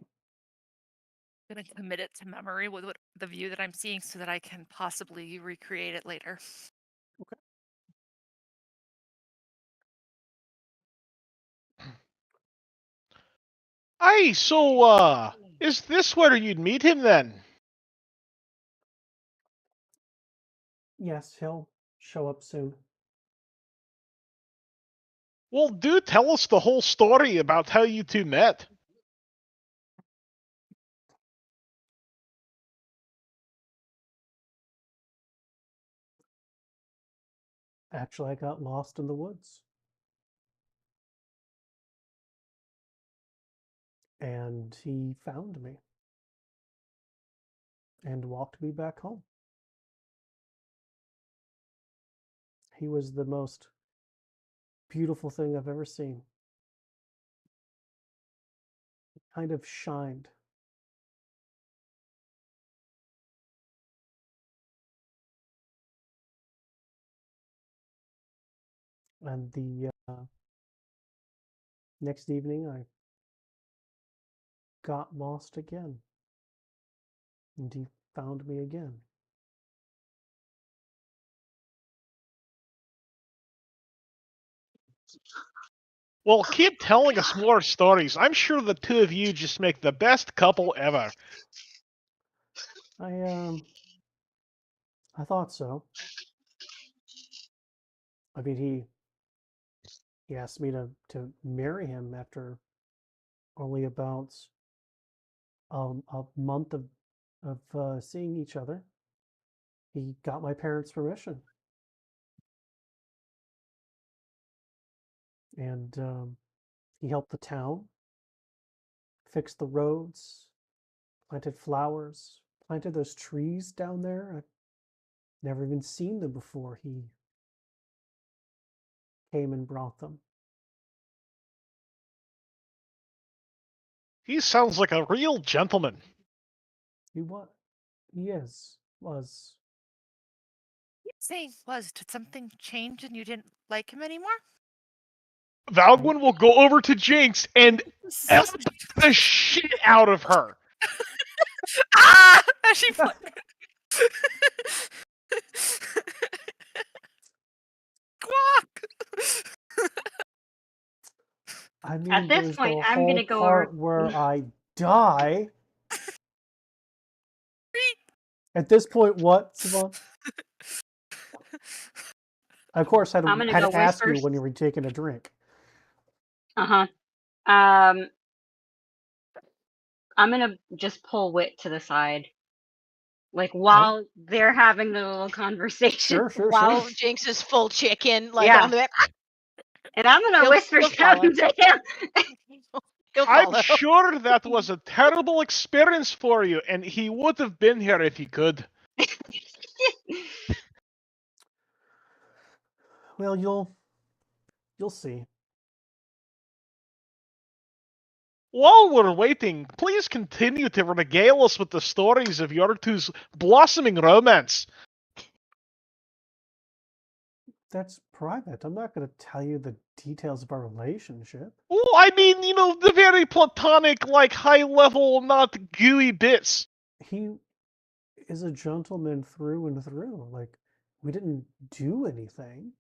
I'm gonna commit it to memory with the view that I'm seeing so that I can possibly recreate it later. Aye, so, is this where you'd meet him then? Yes, he'll show up soon. Well, do tell us the whole story about how you two met. Actually, I got lost in the woods. And he found me and walked me back home. He was the most beautiful thing I've ever seen. He kind of shined. And the next evening, I got lost again. And he found me again. Well, keep telling us more stories. I'm sure the two of you just make the best couple ever. I thought so. I mean, he asked me to marry him after only about a month of seeing each other. He got my parents' permission, and he helped the town, fixed the roads, planted flowers, planted those trees down there. I've never even seen them before. He came and brought them. He sounds like a real gentleman. He was. He was. Saying did something change and you didn't like him anymore? Valgwin will go over to Jinx and F the shit out of her. Ah! As she I mean, At this there's point, the I'm whole gonna go part over. where I die. At this point, what, Savon? I, of course, had I'm gonna to go ask you whispers. when you were taking a drink. I'm gonna just pull Wit to the side, like while they're having the little conversation. Sure. While Jinx is full chicken, like Yeah. on the And I'm gonna He'll- whisper he'll follow. something to him. he'll I'm follow. sure that was a terrible experience for you, and he would have been here if he could. Well, you'll see. While we're waiting, please continue to regale us with the stories of your two's blossoming romance. That's private. I'm not going to tell you the details of our relationship. Well, I mean, the very platonic, like, high-level, not gooey bits. He is a gentleman through and through. Like, we didn't do anything.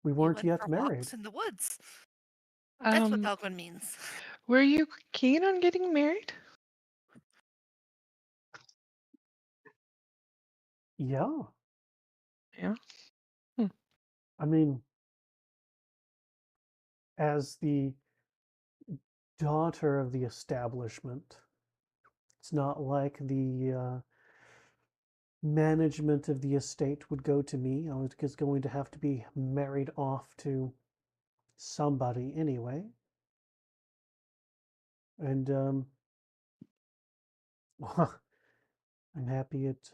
We weren't yet married. Walks in the woods. That's what Belgwin means. Were you keen on getting married? Yeah. Yeah. I mean, as the daughter of the establishment, it's not like the management of the estate would go to me. I was just going to have to be married off to somebody anyway. And I'm happy it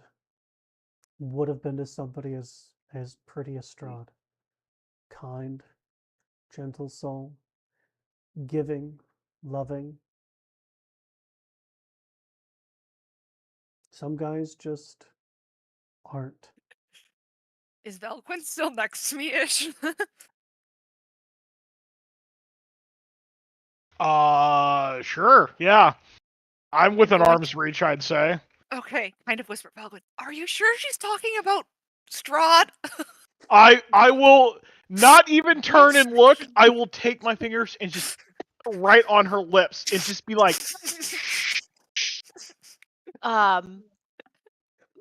would have been to somebody as pretty as Strahd. Kind, gentle soul, giving, loving. Some guys just aren't. Is Valquin still next to me ish? Sure, yeah. I'm within going arm's reach, I'd say. Okay, kind of whisper Valquin. Are you sure she's talking about Strahd? I will not even turn and look. I will take my fingers and just right on her lips and just be like,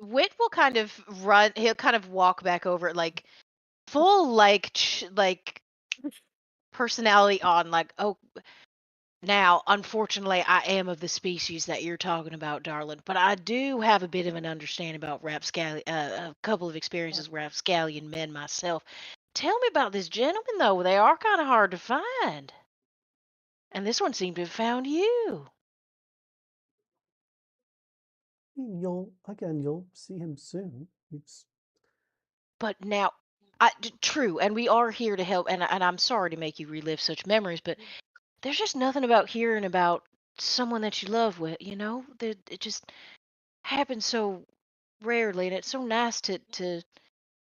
Wit will kind of run. He'll kind of walk back over, like full, like personality on, like, oh, now, unfortunately, I am of the species that you're talking about, darling, but I do have a bit of an understanding about rapscallion, a couple of experiences with rapscallion men myself. Tell me about this gentleman, though. They are kind of hard to find. And this one seemed to have found you. You'll see him soon. But now, true, and we are here to help, and I'm sorry to make you relive such memories, but there's just nothing about hearing about someone that you love with, you know? It just happens so rarely, and it's so nice to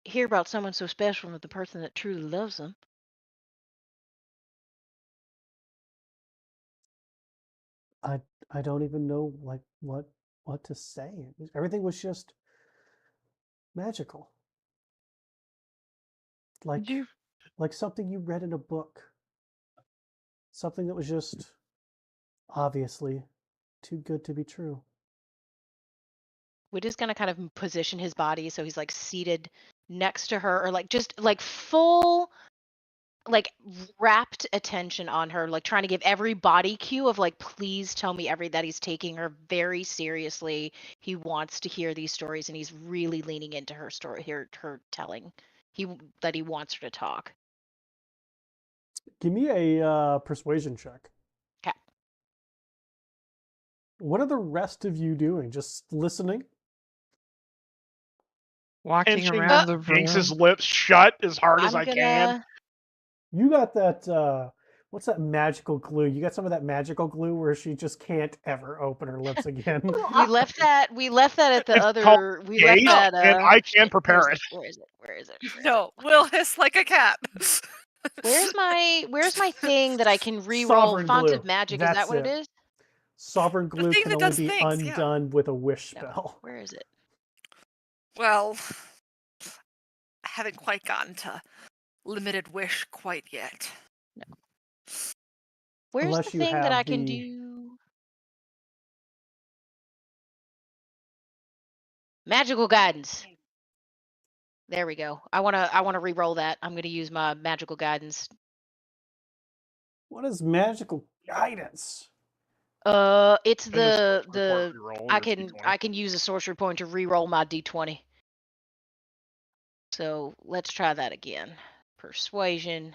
hear about someone so special from the person that truly loves them. I don't even know like what to say. Everything was just magical. Like something you read in a book. Something that was just obviously too good to be true. We're just gonna kind of position his body so he's like seated next to her, or like just like full, like rapt attention on her, like trying to give every body cue of like, please tell me that he's taking her very seriously. He wants to hear these stories, and he's really leaning into her story, her telling. That he wants her to talk. Give me a persuasion check. Okay. What are the rest of you doing? Just listening? Walking inching around the Jinx's room. lips shut as hard as I'm I can. You got that what's that magical glue? You got some of that magical glue where she just can't ever open her lips again. We left that at the It's other. called We left gate, that. and I can prepare it. Where is it? Where is it? No, Will hiss like a cat. Where's my thing that I can re-roll? Sovereign Font glue. of magic. That's is that what it it. is? Sovereign glue thing can that only does be things, yeah. undone with a wish No. spell. Where is it? Well, I haven't quite gotten to limited wish quite yet. No. Where's Unless the you thing that have I can the- do? Magical guidance. There we go. I wanna re-roll that. I'm gonna use my magical guidance. What is magical guidance? It's And the just reroll I your can D20. use a sorcery point to re-roll my D20. So let's try that again. Persuasion.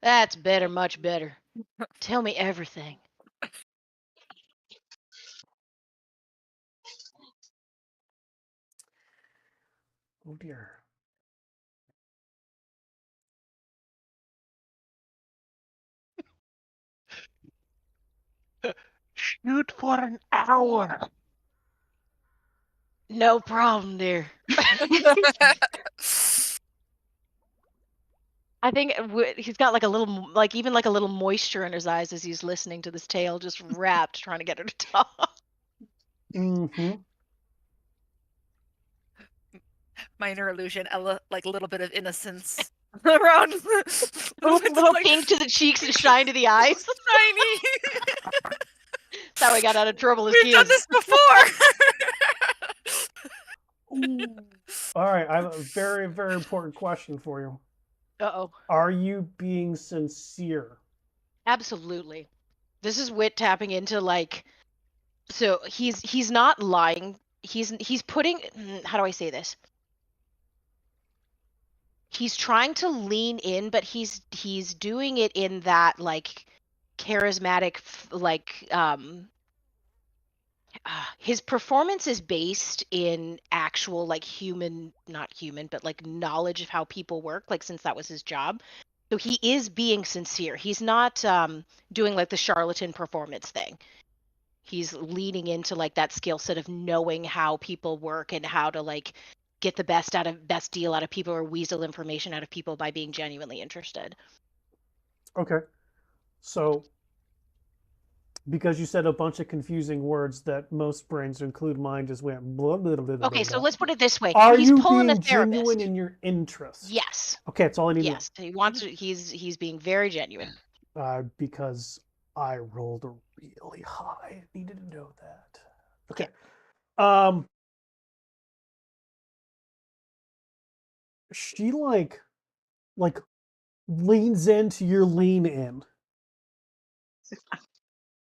That's better, much better. Tell me everything. Oh dear. Shoot for an hour. No problem, dear. I think he's got like a little, like even like a little moisture in his eyes as he's listening to this tale, just rapt, trying to get her to talk. Mm-hmm. Minor illusion, like a little bit of innocence around. Little like, pink to the cheeks and shine to the eyes. Shiny. That's how he got out of trouble as We've done kids. this before. All right, I have a very, very important question for you. Uh-oh. Are you being sincere? Absolutely. This is Wit tapping into like, so he's not lying. He's putting, how do I say this? he's trying to lean in, but he's doing it in that like charismatic his performance is based in actual like not human, but like knowledge of how people work, like since that was his job. So he is being sincere. He's not doing like the charlatan performance thing. He's leaning into like that skill set of knowing how people work and how to like get the best deal out of people or weasel information out of people by being genuinely interested. Okay. So, because you said a bunch of confusing words that most brains, include mine, just went blah, blah, blah, blah, Okay, so blah. let's put it this way. Are He's you pulling a being genuine therapist. in your interest? Yes. Okay, that's all I need Yes. He wants to, he's being very genuine. to know. Because I rolled really high. I needed to know that. Okay. She like leans into your lean in.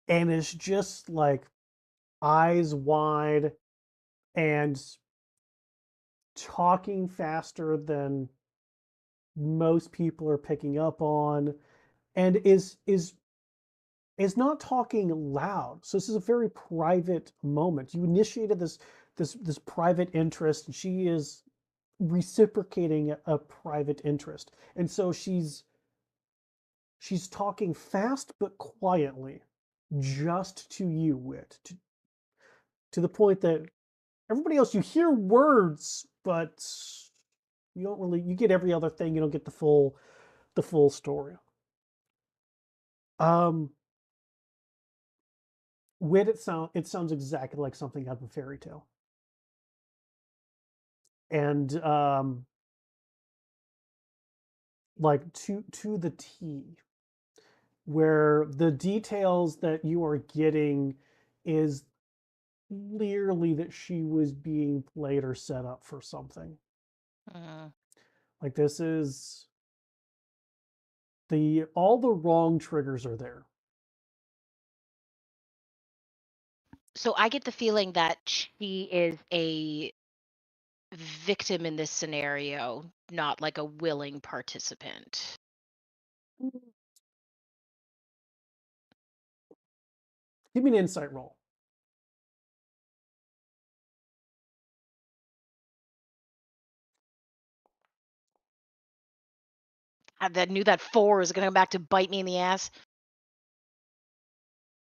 And is just like eyes wide and talking faster than most people are picking up on, and is not talking loud. So this is a very private moment. You initiated this private interest, and she is reciprocating a private interest. And so she's talking fast but quietly, just to you, Wit, to the point that everybody else, you hear words, but you don't really, you get every other thing, you don't get the full story. Wit, it sounds exactly like something out of a fairy tale. And like to the T, where the details that you are getting is clearly that she was being played or set up for something. Like this is all the wrong triggers are there. So I get the feeling that she is a victim in this scenario, not like a willing participant. Give me an insight roll. I knew that 4 was going to come back to bite me in the ass.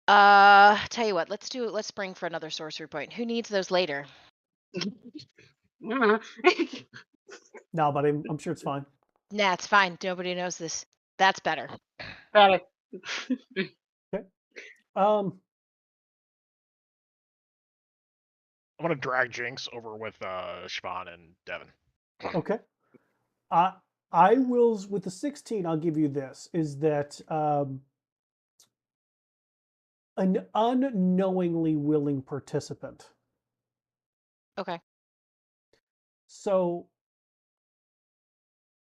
Tell you what, let's spring for another sorcery point. Who needs those later? No, but I'm sure it's fine. Nah, it's fine. Nobody knows this. That's better. Better. Okay. I'm gonna drag Jinx over with Siobhan and Devin. Okay. I will, with the 16, I'll give you this, is that an unknowingly willing participant. Okay. So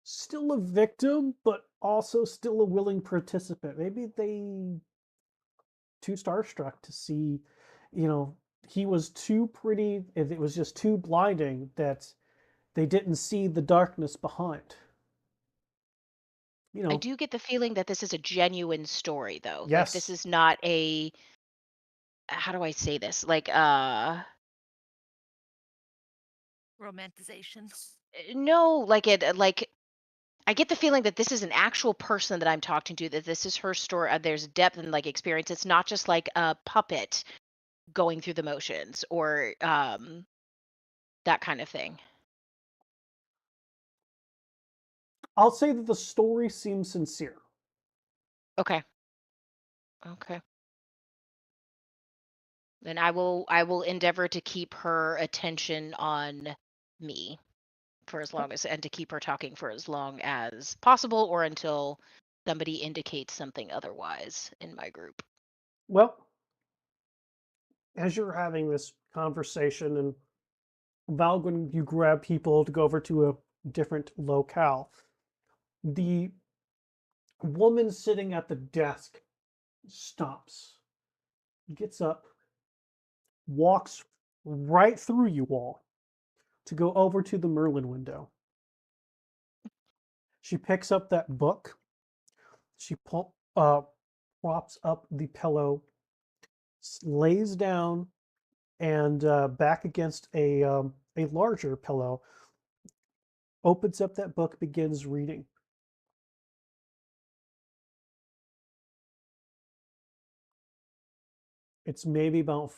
still a victim, but also still a willing participant. Maybe they too starstruck to see, he was too pretty, it was just too blinding that they didn't see the darkness behind. I do get the feeling that this is a genuine story, though. Yes. Like, this is not a, how do I say this? Like, Romanticization. no, like I get the feeling that this is an actual person that I'm talking to, that this is her story. There's depth and like experience. It's not just like a puppet going through the motions or that kind of thing. I'll say that the story seems sincere. Okay. Then I will endeavor to keep her attention on me for as long as, and to keep her talking for as long as possible, or until somebody indicates something otherwise in my group. Well, as you're having this conversation, and Val, when you grab people to go over to a different locale, the woman sitting at the desk stops, gets up, walks right through you all to go over to the Merlin window. She picks up that book. She props up the pillow, lays down, and back against a larger pillow, opens up that book, begins reading. It's maybe about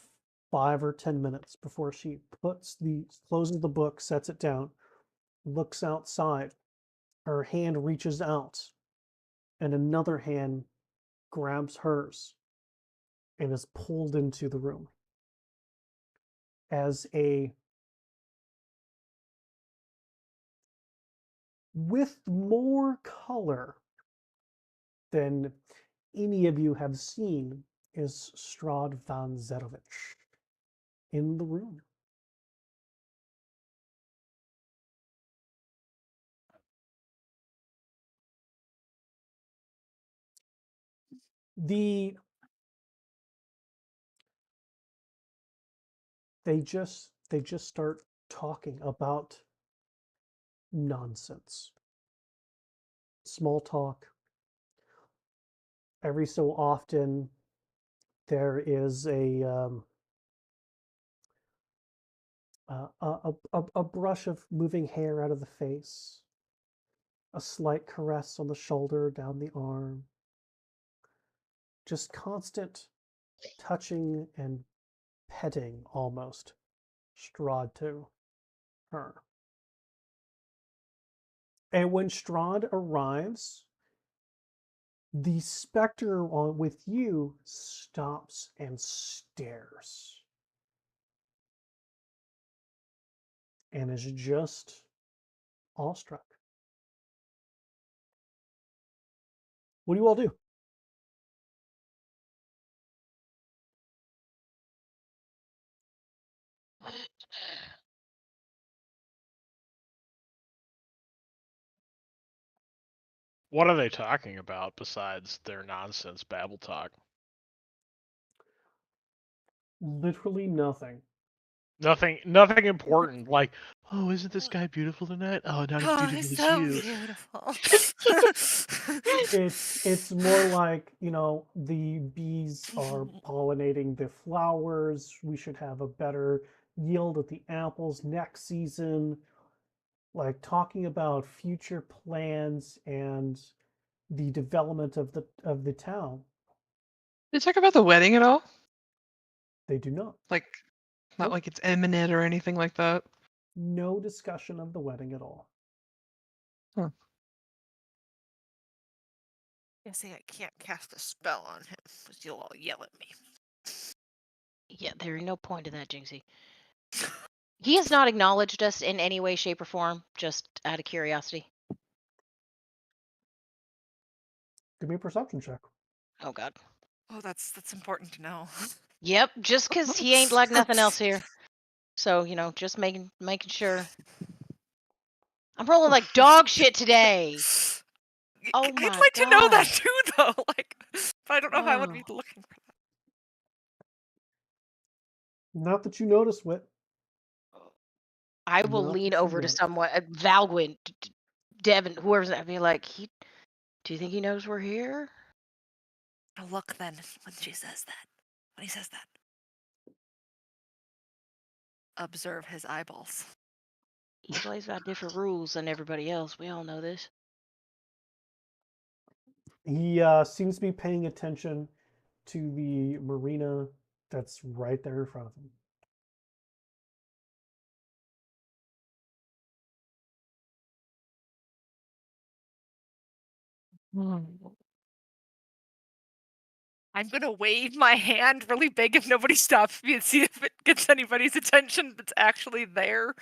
5 or 10 minutes before she closes the book, sets it down, looks outside. Her hand reaches out, and another hand grabs hers and is pulled into the room as with more color than any of you have seen is Strahd van Zerovich in the room. They just start talking about nonsense. Small talk. Every so often there is a brush of moving hair out of the face, a slight caress on the shoulder, down the arm, just constant touching and petting almost, Strahd to her. And when Strahd arrives, the specter with you stops and stares and is just awestruck. What do you all do? What are they talking about besides their nonsense babble talk? Literally nothing. Nothing important. Like, oh, isn't this guy beautiful tonight? Oh, not as Oh, beautiful he's as so you. beautiful. It's more like, the bees are pollinating the flowers. We should have a better yield of the apples next season. Like talking about future plans and the development of the town. Did they talk about the wedding at all? They do not. Like, not Nope. like it's imminent or anything like that. No discussion of the wedding at all. Huh. Yeah, see, I can't cast a spell on him because you'll all yell at me. Yeah, there is no point to that, Jinxie. He has not acknowledged us in any way, shape, or form, just out of curiosity. Give me a perception check. Oh, God. Oh, that's important to know. Yep, just because he ain't like nothing else here. So, just making sure. I'm rolling like dog shit today. Oh I'd my like to know that God. too, though. Like, but I don't know if I would be Oh. looking for that. Not that you notice, Wit. I will Not lean that you over to notice. someone, Valgwyn, Devin, whoever's that, be like, do you think he knows we're here? I'll look then when she says that. When he says that. Observe his eyeballs. He plays by different rules than everybody else. We all know this. He seems to be paying attention to the marina that's right there in front of him. I'm gonna wave my hand really big if nobody stops me and see if it gets anybody's attention that's actually there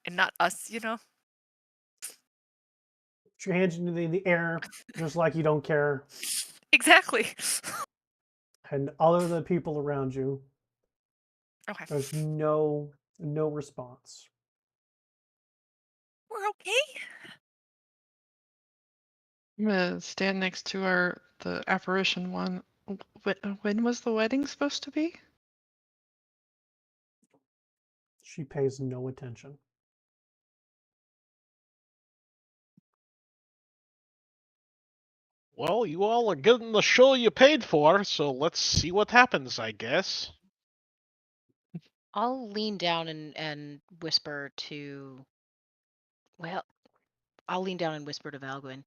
and not us, Put your hands in the air, just like you don't care. Exactly. And other than the people around you, Okay. there's no response. We're okay. I'm gonna stand next to the apparition one. When was the wedding supposed to be? She pays no attention. Well, you all are getting the show you paid for, so let's see what happens, I guess. I'll lean down and whisper to. Well, I'll lean down and whisper to Valguin.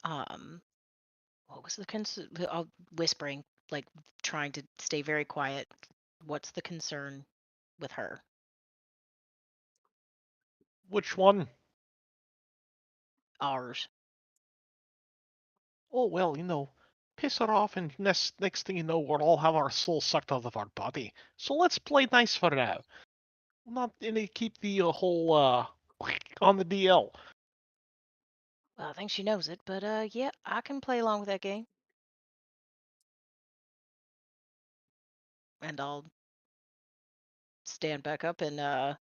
What was the concern? Whispering, like trying to stay very quiet. What's the concern with her? Which one? Ours. Oh, well, piss her off, and next thing you know, we'll all have our soul sucked out of our body. So let's play nice for now. Not keep the whole on the DL. Well, I think she knows it, but yeah, I can play along with that game. And I'll stand back up and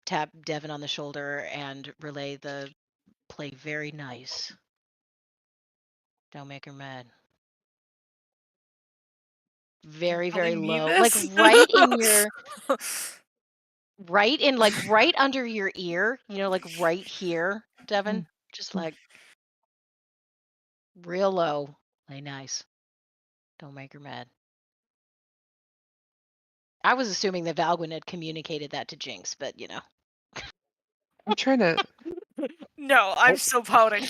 tap Devin on the shoulder and relay the play very nice. Don't make her mad. Very, very Telling me low. Like this? right under your ear, like right here, Devin. Just like real low. Play nice. Don't make her mad. I was assuming that Valguin had communicated that to Jinx, but I'm trying to. No, I'm still pouting.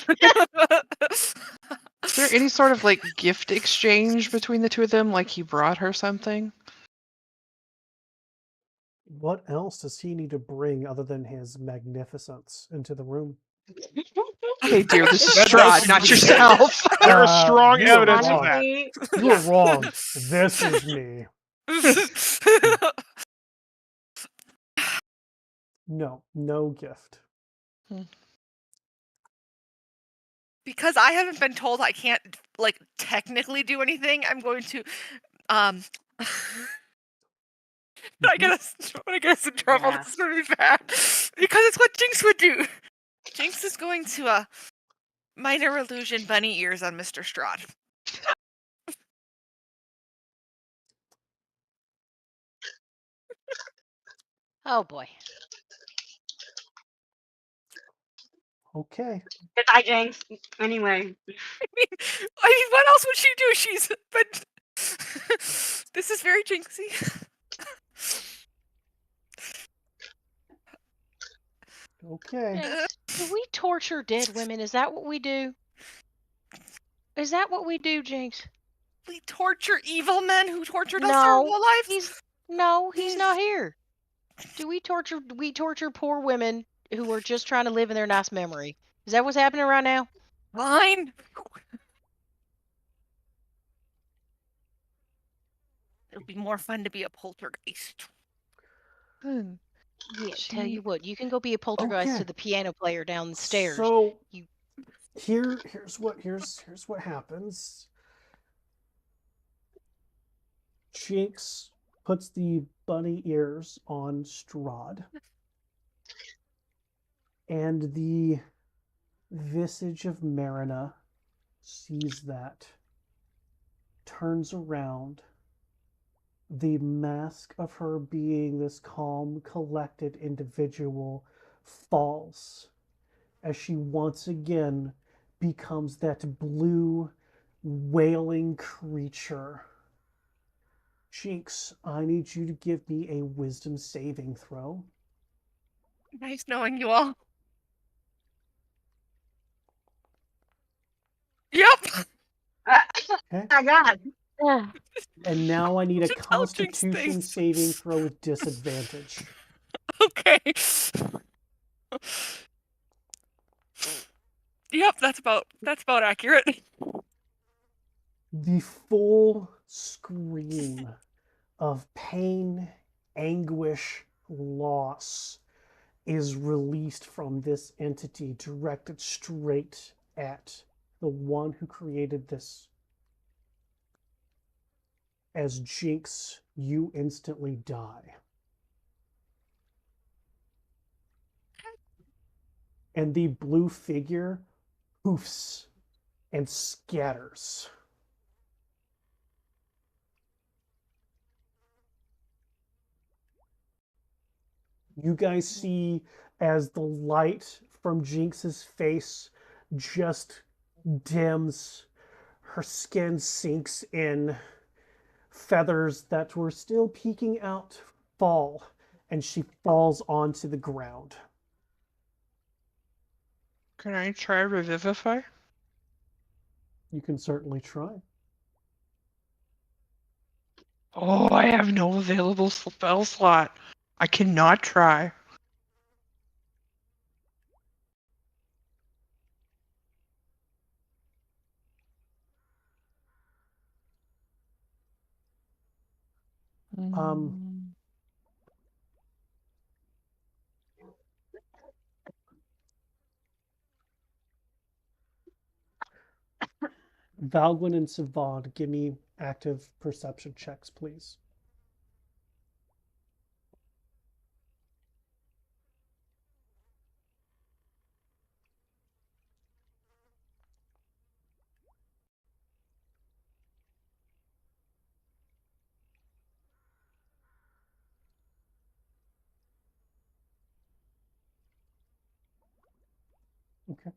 Is there any sort of like gift exchange between the two of them? Like he brought her something? What else does he need to bring other than his magnificence into the room? Hey, dear, this is That Strahd, does not seem to be yourself. There is strong you were evidence of wrong. that. Honestly, You were wrong. This is me. No gift. Because I haven't been told I can't technically do anything, I'm going to I get us in trouble. Yeah. This is gonna be bad. Because it's what Jinx would do. Jinx is going to minor illusion bunny ears on Mr. Strahd. oh boy. Okay. Goodbye, Jinx. Anyway. I mean, what else would she do? She's but this is very Jinxy. Okay. Jinx, do we torture dead women? Is that what we do? Is that what we do, Jinx? We torture evil men who tortured us our whole lives. He's not here. Do we torture poor women who are just trying to live in their nice memory? Is that what's happening right now? Fine. It'll be more fun to be a poltergeist. Yeah, tell you what, you can go be a poltergeist to the piano player downstairs. So here's what happens. Jinx puts the bunny ears on Strahd, and the visage of Marina sees that, turns around. The mask of her being this calm, collected individual falls as she once again becomes that blue, wailing creature. Jinx, I need you to give me a wisdom saving throw. Nice knowing you all. Yep. Okay. Oh my god. And now I need a Just tell Jinx Constitution things. saving throw with disadvantage. Okay. Yep, that's about accurate. The full scream of pain, anguish, loss is released from this entity, directed straight at the one who created this. As Jinx, you instantly die. And the blue figure poofs and scatters. You guys see as the light from Jinx's face just dims her skin sinks in, feathers that were still peeking out fall, and she falls onto the ground. Can I try Revivify? You can certainly try. Oh, I have no available spell slot. I cannot try. Um, Valgwin and Sivan, give me active perception checks, please. Okay.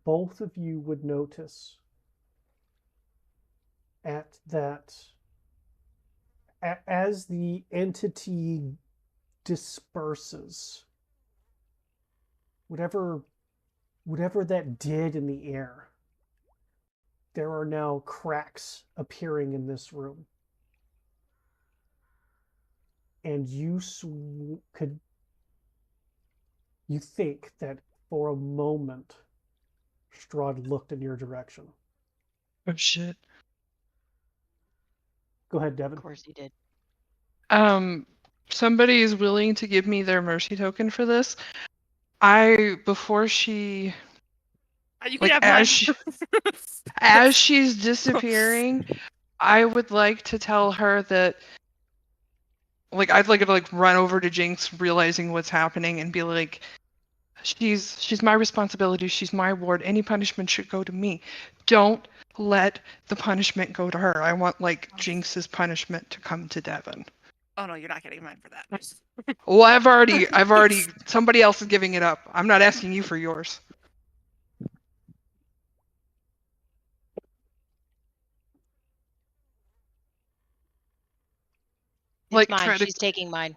Both of you would notice at that as the entity disperses, whatever that did in the air, there are now cracks appearing in this room, and you think that for a moment Strahd looked in your direction. Oh shit. Go ahead, Devin. Of course he did. Somebody is willing to give me their mercy token for this. Before she, You can like, have mine. as she's disappearing, I would like to tell her that, like, I'd like to like run over to Jinx, realizing what's happening, and be like, she's my responsibility. She's my ward. Any punishment should go to me. Don't let the punishment go to her. I want like Jinx's punishment to come to Devin. Oh no, you're not getting mine for that. Well, I've already. Somebody else is giving it up. I'm not asking you for yours. It's Like, mine. She's taking mine.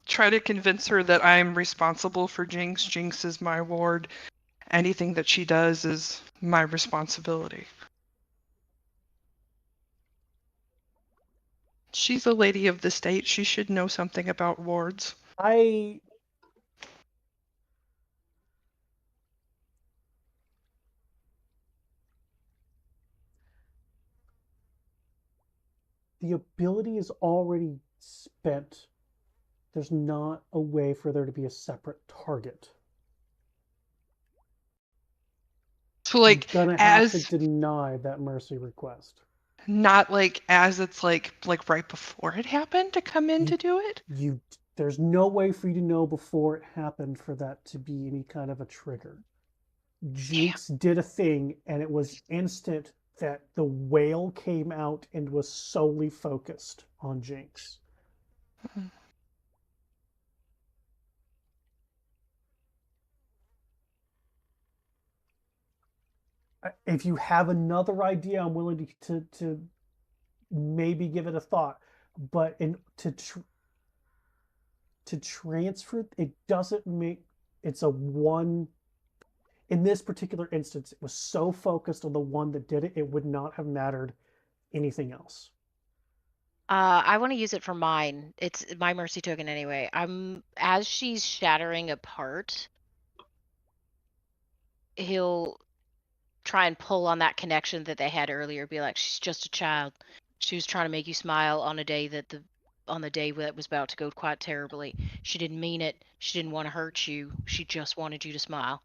try to convince her that I'm responsible for Jinx. Jinx is my ward. Anything that she does is my responsibility. She's a lady of the state. She should know something about wards. The ability is already spent. There's not a way for there to be a separate target. So, like, I'm gonna have to deny that mercy request. Not like as it's like right before it happened to come in to do it? There's no way for you to know before it happened for that to be any kind of a trigger. Jinx did a thing, and it was instant that the whale came out and was solely focused on Jinx. Mm-hmm. If you have another idea, I'm willing to maybe give it a thought. But to transfer, it doesn't make it's a one. In this particular instance, it was so focused on the one that did it, it would not have mattered anything else. I want to use it for mine. It's my mercy token anyway. As she's shattering apart, he'll try and pull on that connection that they had earlier. Be like, she's just a child. She was trying to make you smile on a day that was about to go quite terribly. She didn't mean it. She didn't want to hurt you. She just wanted you to smile.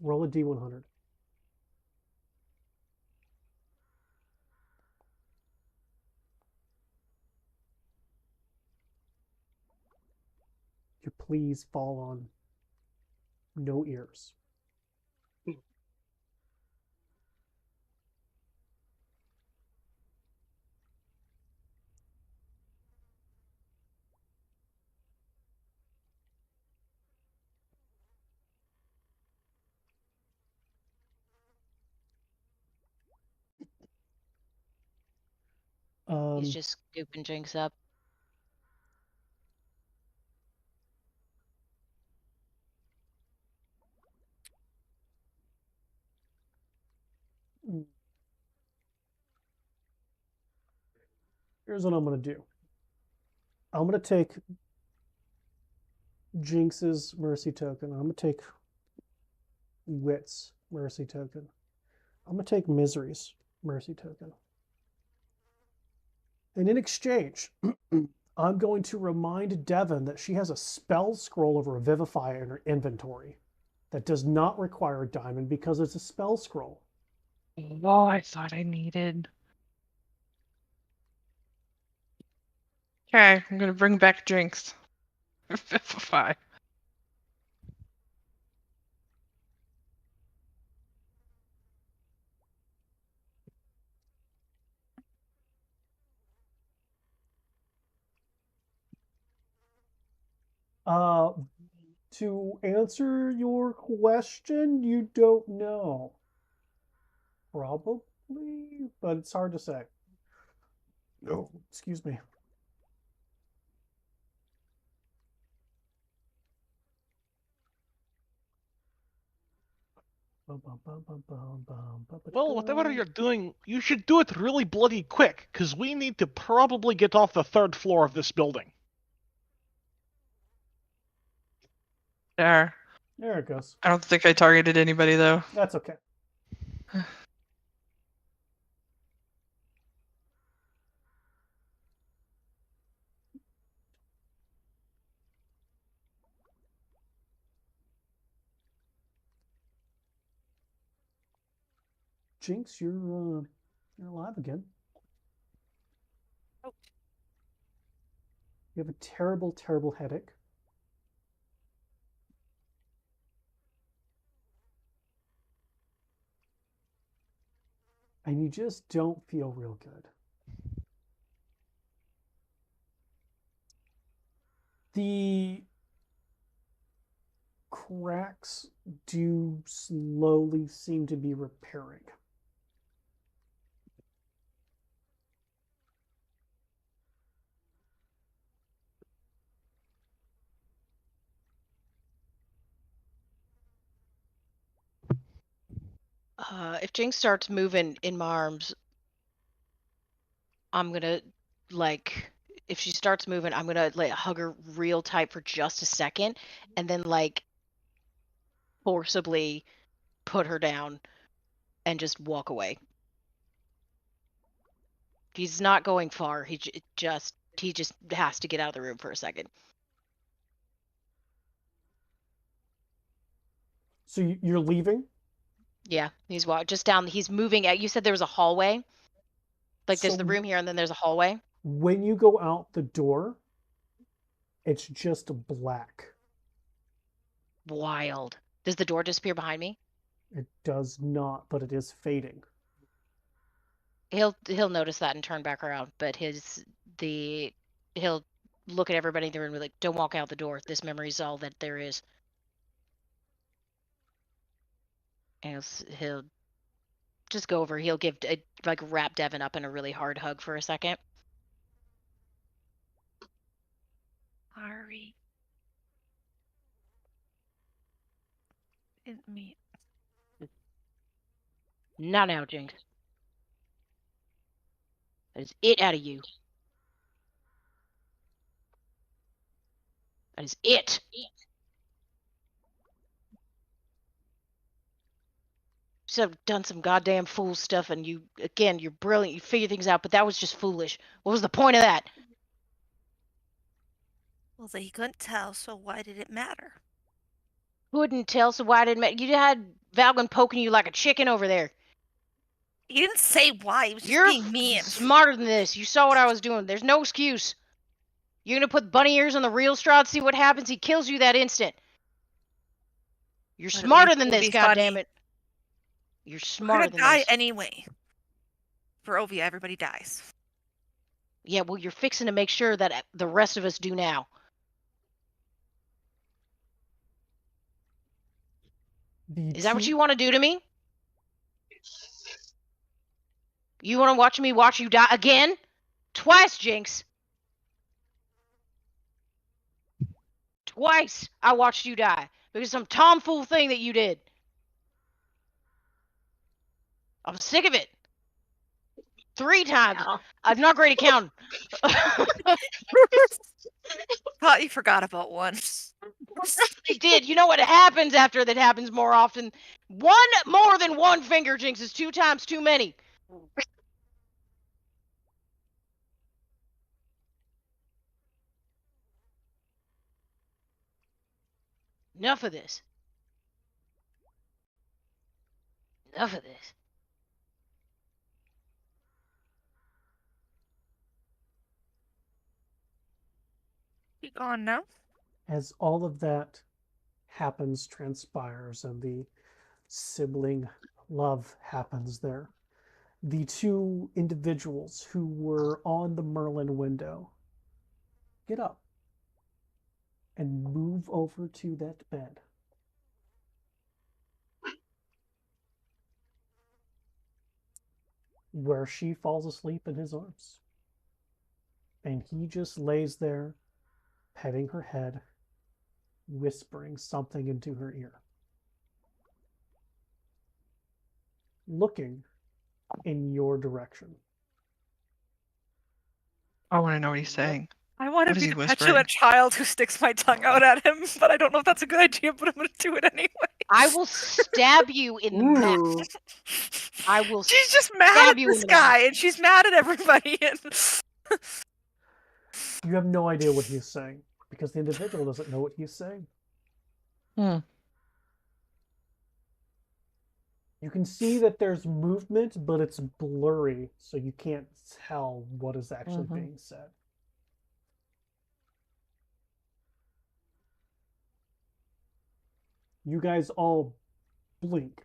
Roll a D100. You please fall on no ears. He's just scooping Jinx up. Here's what I'm going to do. I'm going to take Jinx's mercy token. I'm going to take Wit's mercy token. I'm going to take Misery's mercy token. And in exchange, I'm going to remind Devin that she has a spell scroll of Revivify in her inventory that does not require a diamond because it's a spell scroll. Oh, I thought I needed. Okay, I'm gonna bring back Jinx. Vivify. To answer your question, you don't know. Probably, but it's hard to say. No, excuse me. Well, whatever you're doing, you should do it really bloody quick, because we need to probably get off the 3rd floor of this building. There. There it goes. I don't think I targeted anybody though. That's okay. Jinx, you're alive again. Oh. You have a terrible, terrible headache. And you just don't feel real good. The cracks do slowly seem to be repairing. If Jinx starts moving in my arms, I'm gonna like. If she starts moving, I'm gonna like hug her real tight for just a second, and then like forcibly put her down and just walk away. He's not going far. He just has to get out of the room for a second. So you're leaving? Yeah, he's just down. He's moving. You said there was a hallway. Like there's So the room here, and then there's a hallway. when you go out the door, it's just black. Wild. Does the door disappear behind me? It does not, but it is fading. He'll notice that and turn back around, but he'll look at everybody in the room and be like, "Don't walk out the door. This memory is all that there is." And he'll just go over. He'll wrap Devin up in a really hard hug for a second. Sorry. Didn't mean. Not now, Jinx. That is it out of you. That is it. So I've done some goddamn fool stuff, and you're brilliant. You figure things out, but that was just foolish. What was the point of that? Well, they couldn't tell, so why did it matter? Couldn't tell, so why didn't it matter? You had Valgren poking you like a chicken over there. He didn't say why. He was just You're being mean. smarter than this. You saw what I was doing. There's no excuse. You're gonna put bunny ears on the real Strahd, see what happens. He kills you that instant. You're But at smarter least than it would this, be funny. goddammit. You're We're smarter gonna than die this. anyway. For Ovia, everybody dies. Yeah, well, you're fixing to make sure that the rest of us do now. Is that what you want to do to me? You want to watch me watch you die again? Twice, Jinx. Twice I watched you die because of some tomfool thing that you did. I'm sick of it. 3 times. Ow. I'm not great at counting. Thought you forgot about one. I did. You know what happens after that happens more often? More than one finger, Jinx, is 2 times too many. Enough of this. Enough of this. You gone now? As all of that happens, transpires, and the sibling love happens there, the 2 individuals who were on the Merlin window get up and move over to that bed. Where she falls asleep in his arms. And he just lays there, petting her head, whispering something into her ear. Looking in your direction. I want to know what he's saying. I want to What is be he the whispering? petulant child who sticks my tongue out at him, but I don't know if that's a good idea, but I'm going to do it anyway. I will stab you in the mouth. Ooh. I will She's just mad stab at you in this the mouth. guy, and she's mad at everybody. And You have no idea what he's saying, because the individual doesn't know what he's saying. You can see that there's movement, but it's blurry, so you can't tell what is actually being said. You guys all blink.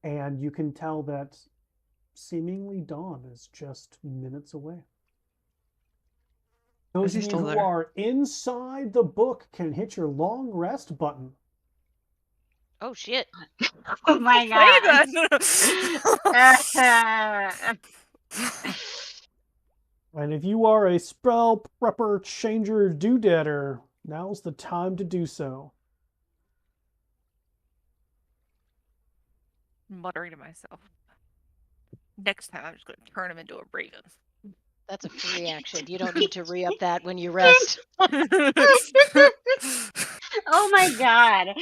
And you can tell that seemingly dawn is just minutes away. Those Is he of you still who there? are inside the book can hit your long rest button. Oh, shit. Oh my say god. that. And if you are a spell prepper, changer, doodader, now's the time to do so. Muttering to myself. Next time, I'm just going to turn him into a raven. That's a free action. You don't need to re-up that when you rest. Oh my god.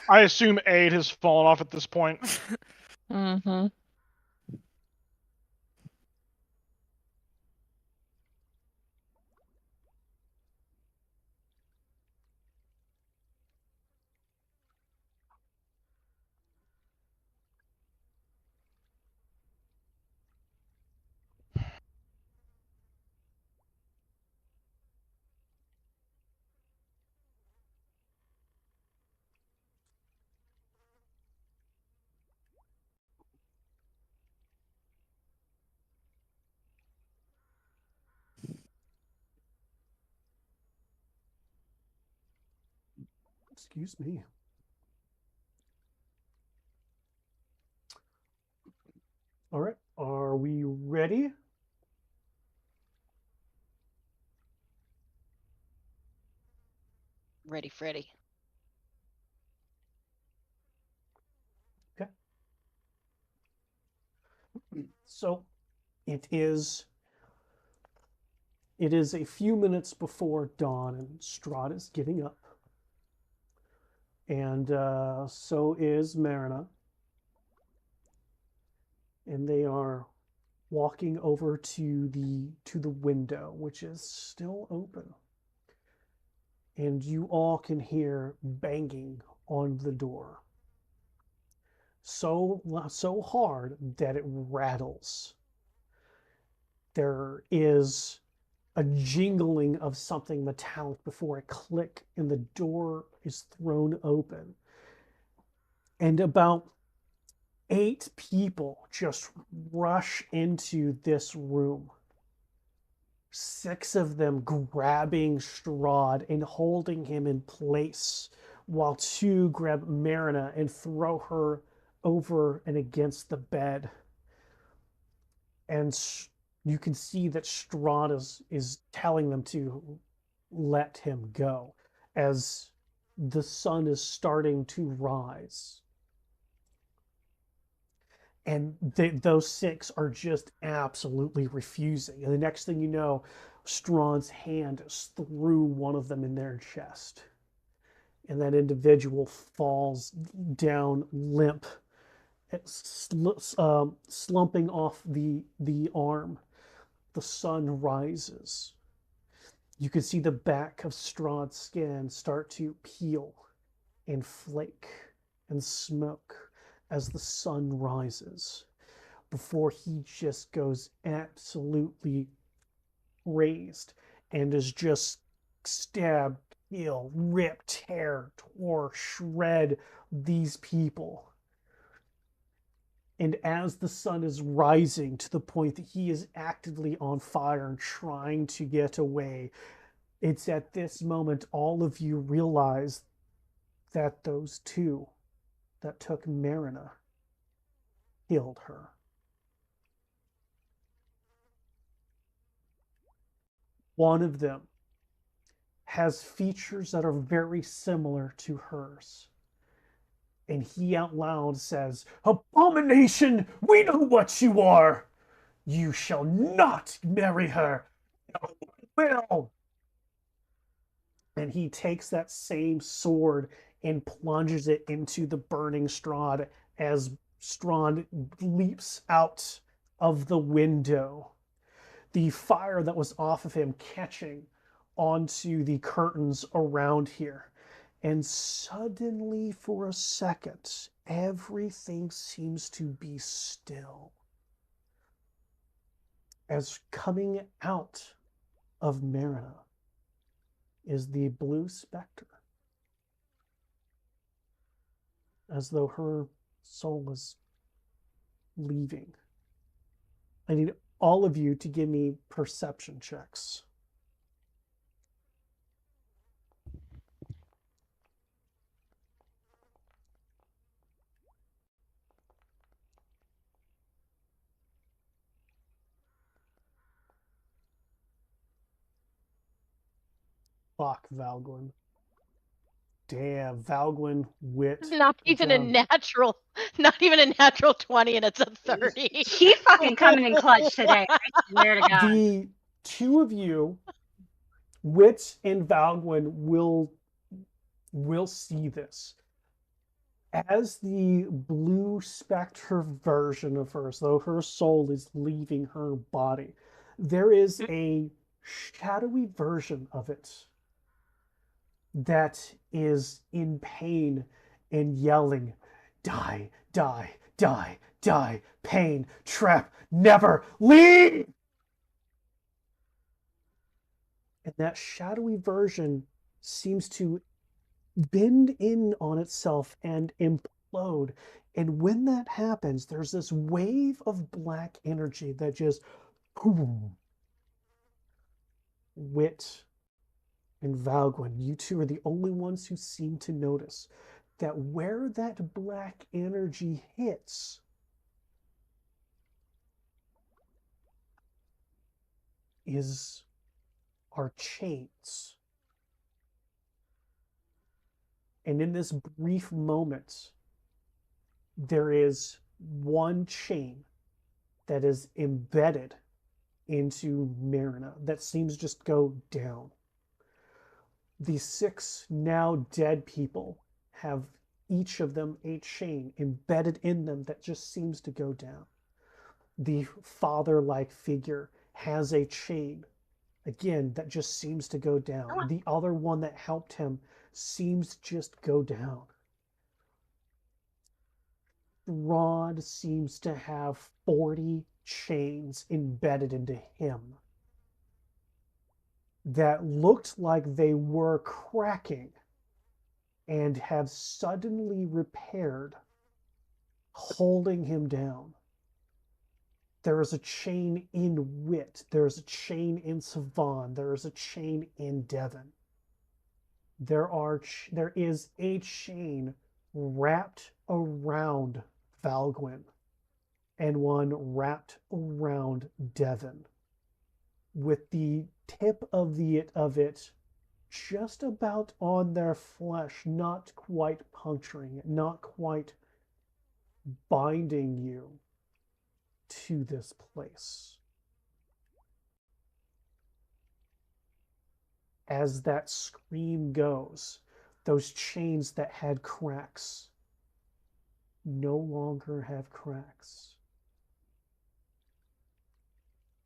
I assume 8 has fallen off at this point. Mm-hmm. Excuse me. All right, are we ready? Ready, Freddy. Okay. So it is a few minutes before dawn, and Strahd is getting up. And so is Marina. And they are walking over to the window, which is still open. and you all can hear banging on the door. So hard that it rattles. There is a jingling of something metallic before a click and the door is thrown open. And about 8 people just rush into this room. 6 of them grabbing Strahd and holding him in place, while 2 grab Marina and throw her over and against the bed. And you can see that Strahd is telling them to let him go as the sun is starting to rise. And those 6 are just absolutely refusing. And the next thing you know, Strahd's hand is through one of them in their chest. And that individual falls down limp, slumping off the arm. The sun rises. You can see the back of Strahd's skin start to peel and flake and smoke as the sun rises, before he just goes absolutely raised and is just stabbed, kill, rip, tear, tore, shred these people. And as the sun is rising to the point that he is actively on fire and trying to get away, it's at this moment all of you realize that those 2 that took Marina killed her. One of them has features that are very similar to hers. And he out loud says, "Abomination, we know what you are. You shall not marry her. No one will." And he takes that same sword and plunges it into the burning Strahd as Strahd leaps out of the window. The fire that was off of him catching onto the curtains around here. And suddenly, for a second, everything seems to be still. As coming out of Marina is the blue specter, as though her soul is leaving. I need all of you to give me perception checks. Fuck, Valgwyn. Damn, Valgwyn, Wit. Not even a natural, not even a natural 20, and it's a 30. She fucking coming in clutch today. I swear to God. The 2 of you, Wit and Valgwyn, will see this. As the blue specter version of her, though her soul is leaving her body, there is a shadowy version of it that is in pain and yelling, "Die, die, die, die, pain, trap, never leave!" And that shadowy version seems to bend in on itself and implode. And when that happens, there's this wave of black energy that just boom. Wit and Valgwyn, you 2 are the only ones who seem to notice that where that black energy hits are chains. And in this brief moment, there is one chain that is embedded into Marina that seems just go down. The 6 now dead people have each of them a chain embedded in them that just seems to go down. The father-like figure has a chain Again, that just seems to go down. The other one that helped him seems to just go down. Strahd seems to have 40 chains embedded into him that looked like they were cracking and have suddenly repaired, holding him down. There is a chain in Wit. There is a chain in Savan. There is a chain in Devon. There is a chain wrapped around Valgwyn and one wrapped around Devon, with the tip of it just about on their flesh, not quite puncturing it, not quite binding you to this place. As that scream goes, those chains that had cracks no longer have cracks.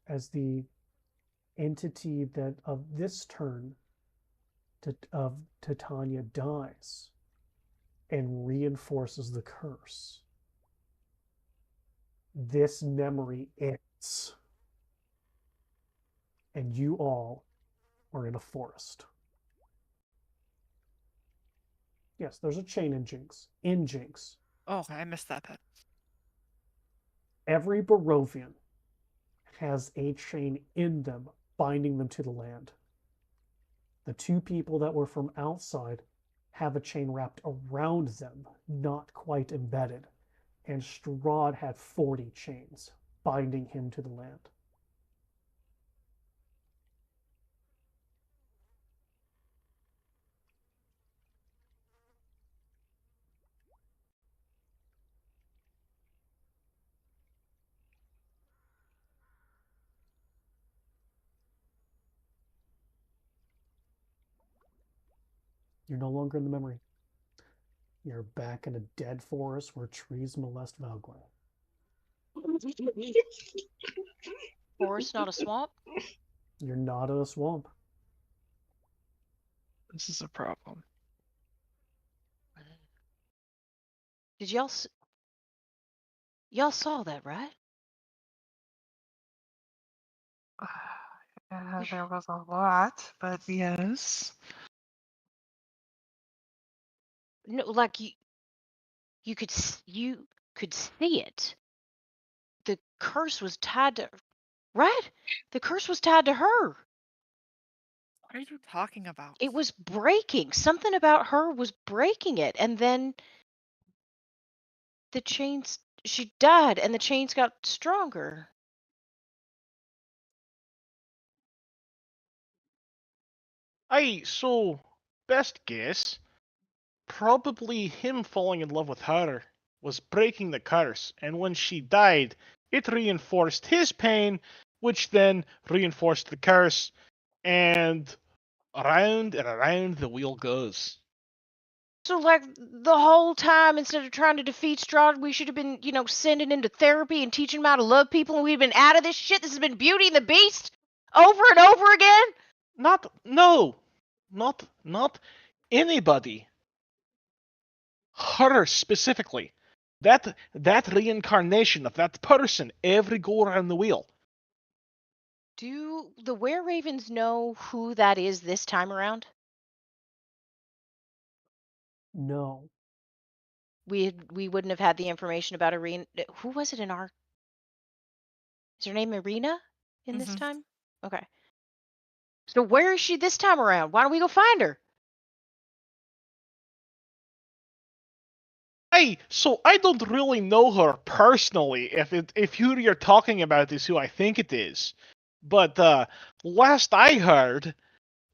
As the entity that of this turn of Titania dies and reinforces the curse, this memory ends. And you all are in a forest. Yes, there's a chain in Jinx. Oh, I missed that bit. Every Barovian has a chain in them, binding them to the land. The two people that were from outside have a chain wrapped around them, not quite embedded. And Strahd had 40 chains binding him to the land. You're no longer in the memory. You're back in a dead forest where trees molest Valgwyn. Forest, not a swamp? You're not in a swamp. This is a problem. Did y'all saw that, right? Yeah, there was a lot, but yes. No, like you could see it. The curse was tied to, right? The curse was tied to her. What are you talking about? It was breaking. Something about her was breaking it, and then the chains. She died, and the chains got stronger. So best guess, probably him falling in love with her was breaking the curse, and when she died, it reinforced his pain, which then reinforced the curse, and around and around the wheel goes. So, like, the whole time, instead of trying to defeat Strahd, we should have been, sending him to therapy and teaching him how to love people, and we've been out of this shit. This has been Beauty and the Beast over and over again. Not anybody. Her specifically. That reincarnation of that person every go around the wheel. Do the Were-Ravens know who that is this time around? No. We wouldn't have had the information about Irina. Who was it in our? Is her name Irina in this time? Okay. So where is she this time around? Why don't we go find her? So I don't really know her personally. If who you're talking about is who I think it is, but last I heard,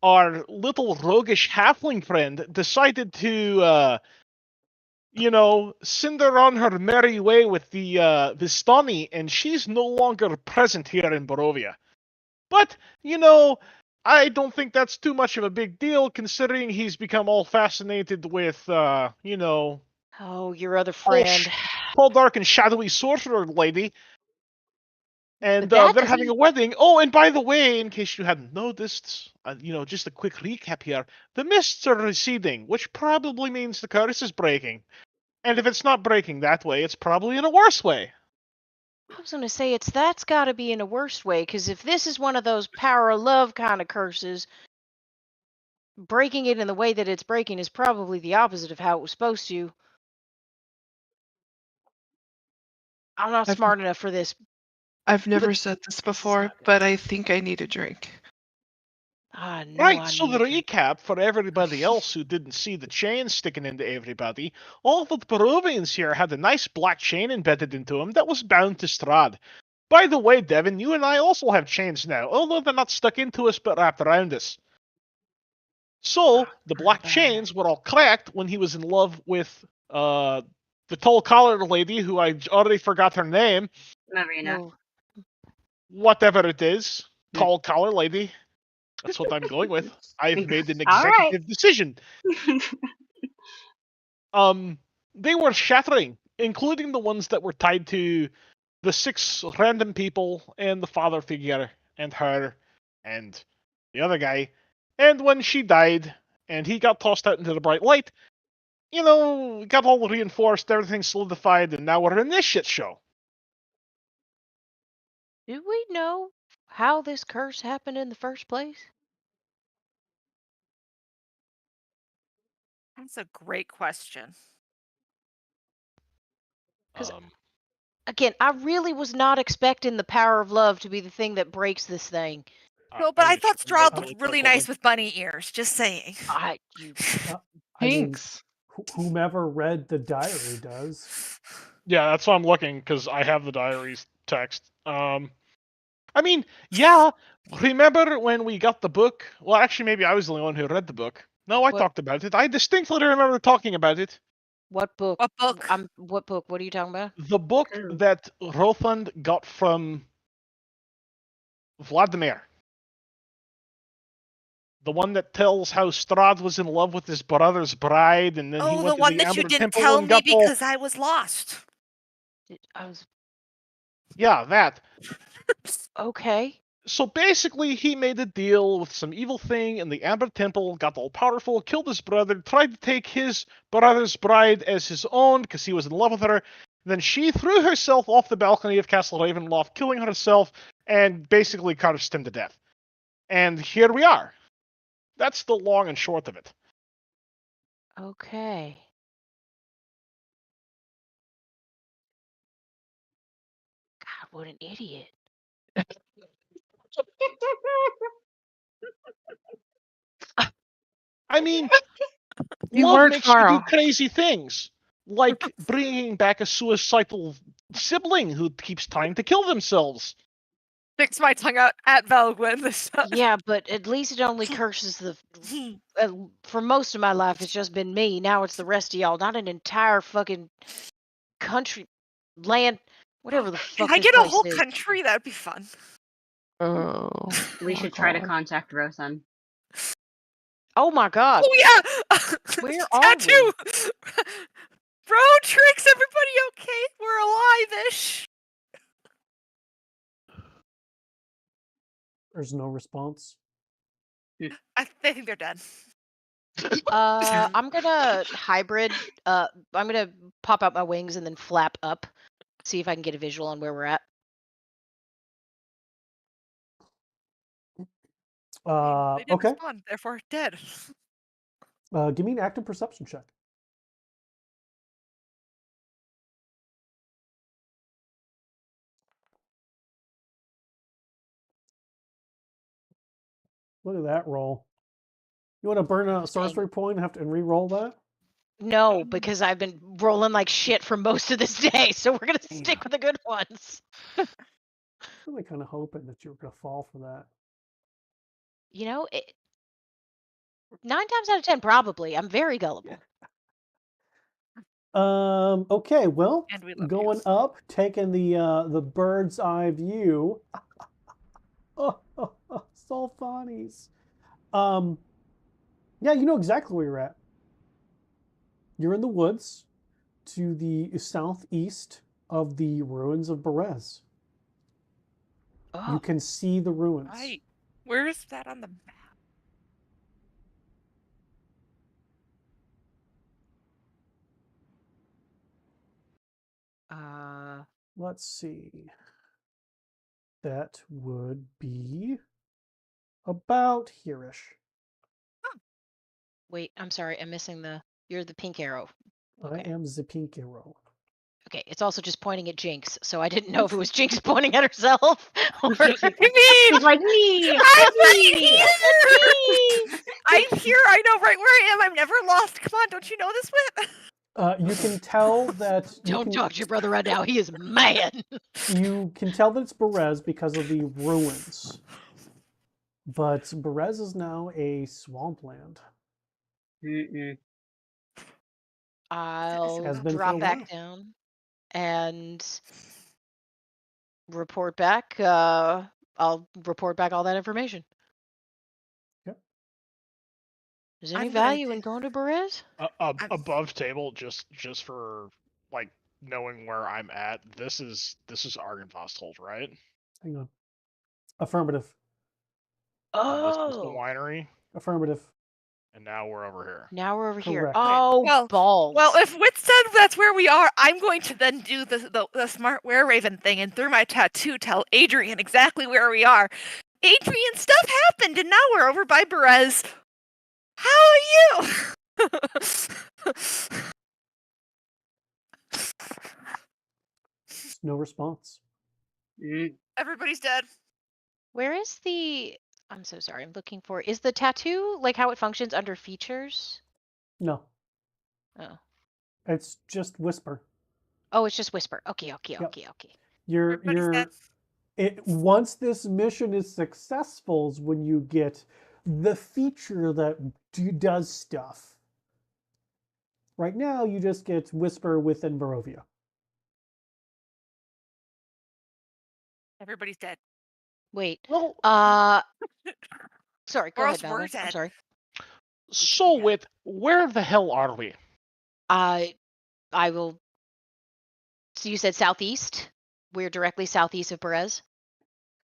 our little roguish halfling friend decided to send her on her merry way with the Vistani, and she's no longer present here in Barovia. But I don't think that's too much of a big deal, considering he's become all fascinated with Oh, your other friend. Tall, dark, and shadowy sorcerer lady. And That they're having a doesn't. wedding. Oh, and by the way, in case you hadn't noticed, just a quick recap here: the mists are receding, which probably means the curse is breaking. And if it's not breaking that way, it's probably in a worse way. I was gonna say that's got to be in a worse way, because if this is one of those power of love kind of curses, breaking it in the way that it's breaking is probably the opposite of how it was supposed to. I'm not I've smart enough for this. I've never said this before, but I think I need a drink. I know Right, I so need the a drink. recap for everybody else who didn't see the chain sticking into everybody, all of the Peruvians here had a nice black chain embedded into them that was bound to Strahd. By the way, Devin, you and I also have chains now, although they're not stuck into us but wrapped around us. So, the black chains were all cracked when he was in love with the tall collar lady who I already forgot her name. Marina. No. Whatever it is. Tall collar lady. That's what I'm going with. I've made an All right. executive decision. They were shattering, including the ones that were tied to the 6 random people and the father figure and her and the other guy. And when she died and he got tossed out into the bright light, got all reinforced, everything solidified, and now we're in this shit show. Do we know how this curse happened in the first place? That's a great question. Because Um, again, I really was not expecting the power of love to be the thing that breaks this thing. No, but I thought Strahd Strahd looked really nice with bunny ears. Just saying. You. I mean, Thanks. whomever read the diary does. Yeah, that's why I'm looking, because I have the diary's text. I mean, yeah, remember when we got the book? Well, actually, maybe I was the only one who read the book. No, I What? talked about it. I distinctly remember talking about it. What book? What book? What book? What are you talking about? The book Ooh. that Rothand got from Vladimir. The one that tells how Strahd was in love with his brother's bride, and then he Oh, went the to one the that you Amber didn't Temple tell and me got all... because I was lost. I was Yeah, that. okay. So basically, he made a deal with some evil thing in the Amber Temple, got all powerful, killed his brother, tried to take his brother's bride as his own because he was in love with her. Then she threw herself off the balcony of Castle Ravenloft, killing herself, and basically cursed him to death. And here we are. That's the long and short of it. Okay. God, what an idiot. I mean, You love weren't makes you far do off. crazy things, like bringing back a suicidal sibling who keeps trying to kill themselves. Sticks my tongue out at Valgwyn this time. Yeah, but at least it only curses the. For most of my life, it's just been me. Now it's the rest of y'all. Not an entire fucking country, land, whatever the Can fuck I this get a place whole is. country? That'd be fun. Oh. We should try to contact Rosen. Oh my god. Oh yeah. Where are Tattoo. Road tricks. Everybody okay? We're alive-ish. There's no response. I think they're dead. I'm gonna hybrid. I'm gonna pop out my wings and then flap up. See if I can get a visual on where we're at. They didn't Okay. respond, therefore dead. Give me an active perception check. Look at that roll. You want to burn a sorcery point and re-roll that? No, because I've been rolling like shit for most of this day, so we're gonna stick with the good ones. I was really kind of hoping that you were going to fall for that. You know, 9 times out of 10, probably. I'm very gullible. Okay, well, And we love going you. up, taking the bird's eye view. So funnies. Yeah, you know exactly where you're at. You're in the woods to the southeast of the ruins of Berez. You Oh, can see the ruins. Right. Where is that on the map? Let's see. That would be about here-ish. wait, I'm sorry, I'm missing the. You're the pink arrow. I Okay. am the pink arrow. Okay, it's also just pointing at Jinx, so I didn't know if it was Jinx pointing at herself or. She's like me. I'm right me. here! I'm here. I know right where I am. I'm never lost. Come on, don't you know this, Whit? You can tell that Don't talk to your brother right now. He is mad. you can tell that it's Berez because of the ruins. But Berez is now a swampland. Mm-mm. I'll Has been for a drop back while. down and report back. I'll report back all that information. Yep. Is there any I'm gonna value in going to Berez? Above table, just for like knowing where I'm at. This is Argynvostholt, right? Hang on. Affirmative. And this is the Oh, winery, Affirmative. and now we're over here. now we're over here. Correct. Oh, Well- balls. Well, if Whit said that's where we are, I'm going to then do the smart were-raven thing and through my tattoo tell Adrian exactly where we are. Adrian, stuff happened and now we're over by Berez. How are you? No response. Mm. Everybody's dead. Where is the? I'm so sorry. I'm looking for. Is the tattoo like how it functions under features? No. Oh. It's just whisper. Oh, it's just whisper. Okay. Yep. Okay. Everybody's dead. Once this mission is successful is when you get the feature that does stuff. Right now, you just get whisper within Barovia. Everybody's dead. Wait. Well, Sorry. Go Or ahead, else we're Malvin. I'm dead. sorry. so with where the hell are we? I will. So you said southeast. We're directly southeast of Perez.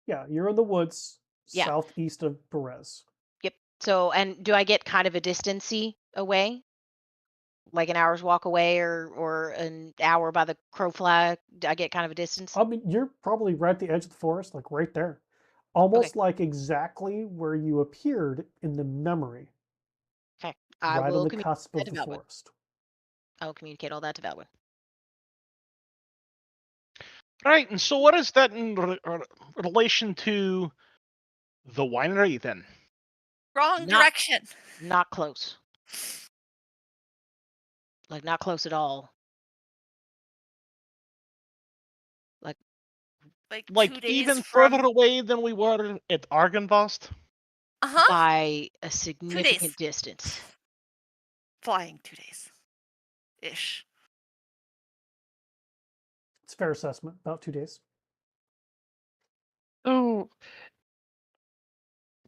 Yeah, you're in the woods Yeah. southeast of Perez. Yep. So, and do I get kind of a distancy away? Like an hour's walk away or an hour by the crow flag? Do I get kind of a distance? I mean, you're probably right at the edge of the forest, like right there. Almost like exactly where you appeared in the memory. Okay. I Right will on the communicate cusp of to the Valwyn. forest. I will communicate all that to Valwyn. Right, and so what is that in relation to the winery then? Wrong Not- direction. Not close. Like not close at all. Like 2 Like days even from... further away than we were at Argynvost? Uh-huh. By a significant distance. Flying 2 days. Ish. It's a fair assessment. About 2 days. Oh,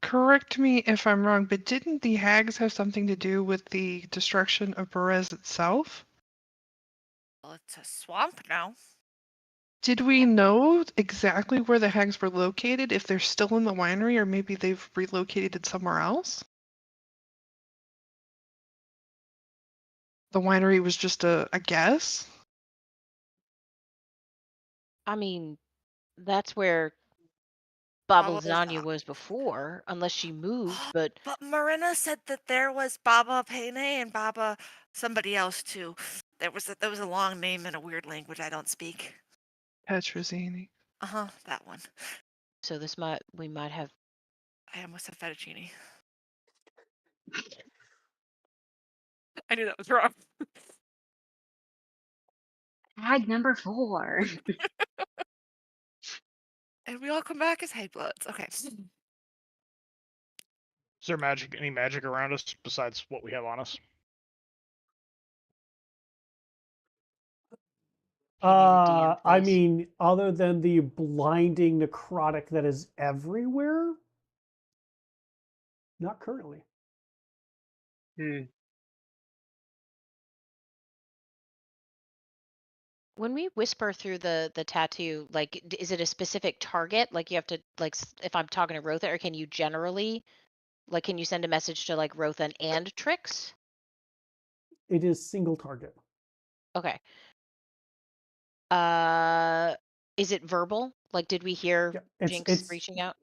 correct me if I'm wrong, but didn't the hags have something to do with the destruction of Perez itself? Well, it's a swamp now. Did we know exactly where the hags were located, if they're still in the winery, or maybe they've relocated somewhere else? The winery was just a guess? I mean, that's where Baba Baba Lasagna was before, unless she moved, but But Marina said that there was Baba Pene and Baba somebody else too. There was a long name in a weird language I don't speak. Petrozzini. Uh-huh, that one. so we might have. I almost said fettuccine. I knew that was wrong. Tag number 4. And we all come back as Haybloods. Okay. Is there any magic around us besides what we have on us? I mean, other than the blinding necrotic that is everywhere, not currently. When we whisper through the tattoo, like, is it a specific target? Like, you have to like, if I'm talking to Rotha, or can you generally, like, can you send a message to like Rothan and Trix? It is single target. Okay. Is it verbal? Like, did we hear Yeah, Jinx reaching out?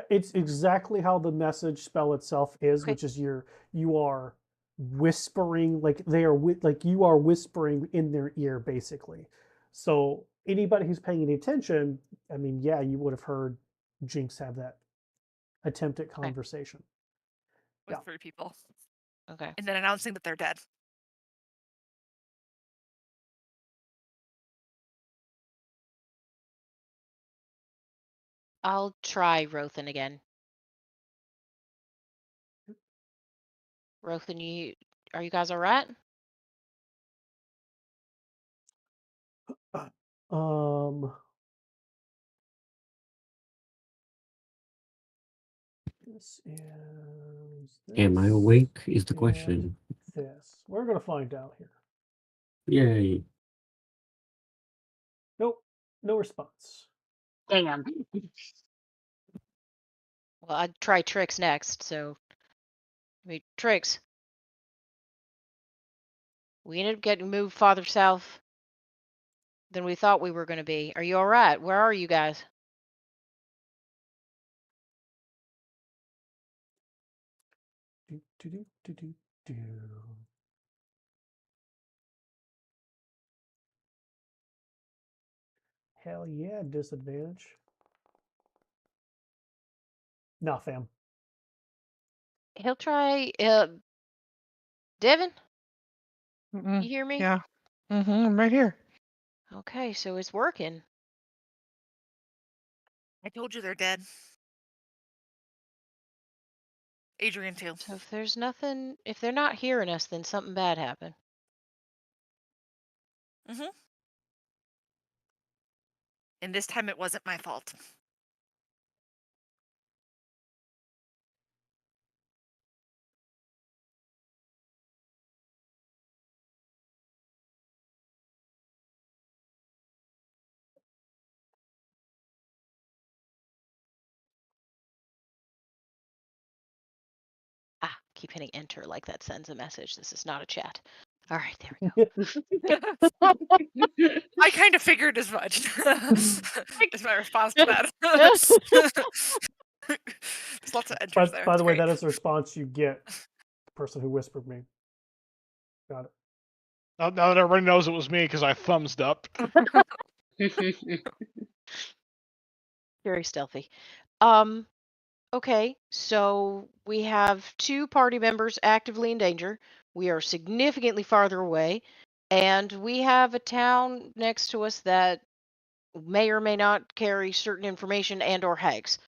it's exactly how the message spell itself is, Okay. which is you are whispering, like they are like you are whispering in their ear basically. So anybody who's paying any attention, I mean, yeah, you would have heard Jinx have that attempt at Okay. conversation. with Yeah. 3 people, Okay. and then announcing that they're dead. I'll try Rothan again. Rothan, are you guys all right? Um, this is Am I this awake is the and question. this. We're gonna find out here. Yay. Nope, no response. Damn. Well, I'd try Trix next. So, Trix, we ended up getting moved farther south than we thought we were going to be. Are you all right? Where are you guys? Do, do, do, do, do, do. Hell yeah, disadvantage. Nah, fam. He'll try. Devin, Mm-mm. you hear me? Yeah. I'm right here. Okay, so it's working. I told you they're dead. Adrian too. So if there's nothing, if they're not hearing us, then something bad happened. And this time it wasn't my fault. Ah, keep hitting enter like that sends a message. This is not a chat. All right, there we go. I kind of figured as much. Is my response to that. There's lots of enters there. By It's the way, great. that is the response you get. The person who whispered me. Got it. Now that everybody knows it was me because I thumbsed up. Very stealthy. Okay, so we have 2 party members actively in danger. We are significantly farther away, and we have a town next to us that may or may not carry certain information and or hags.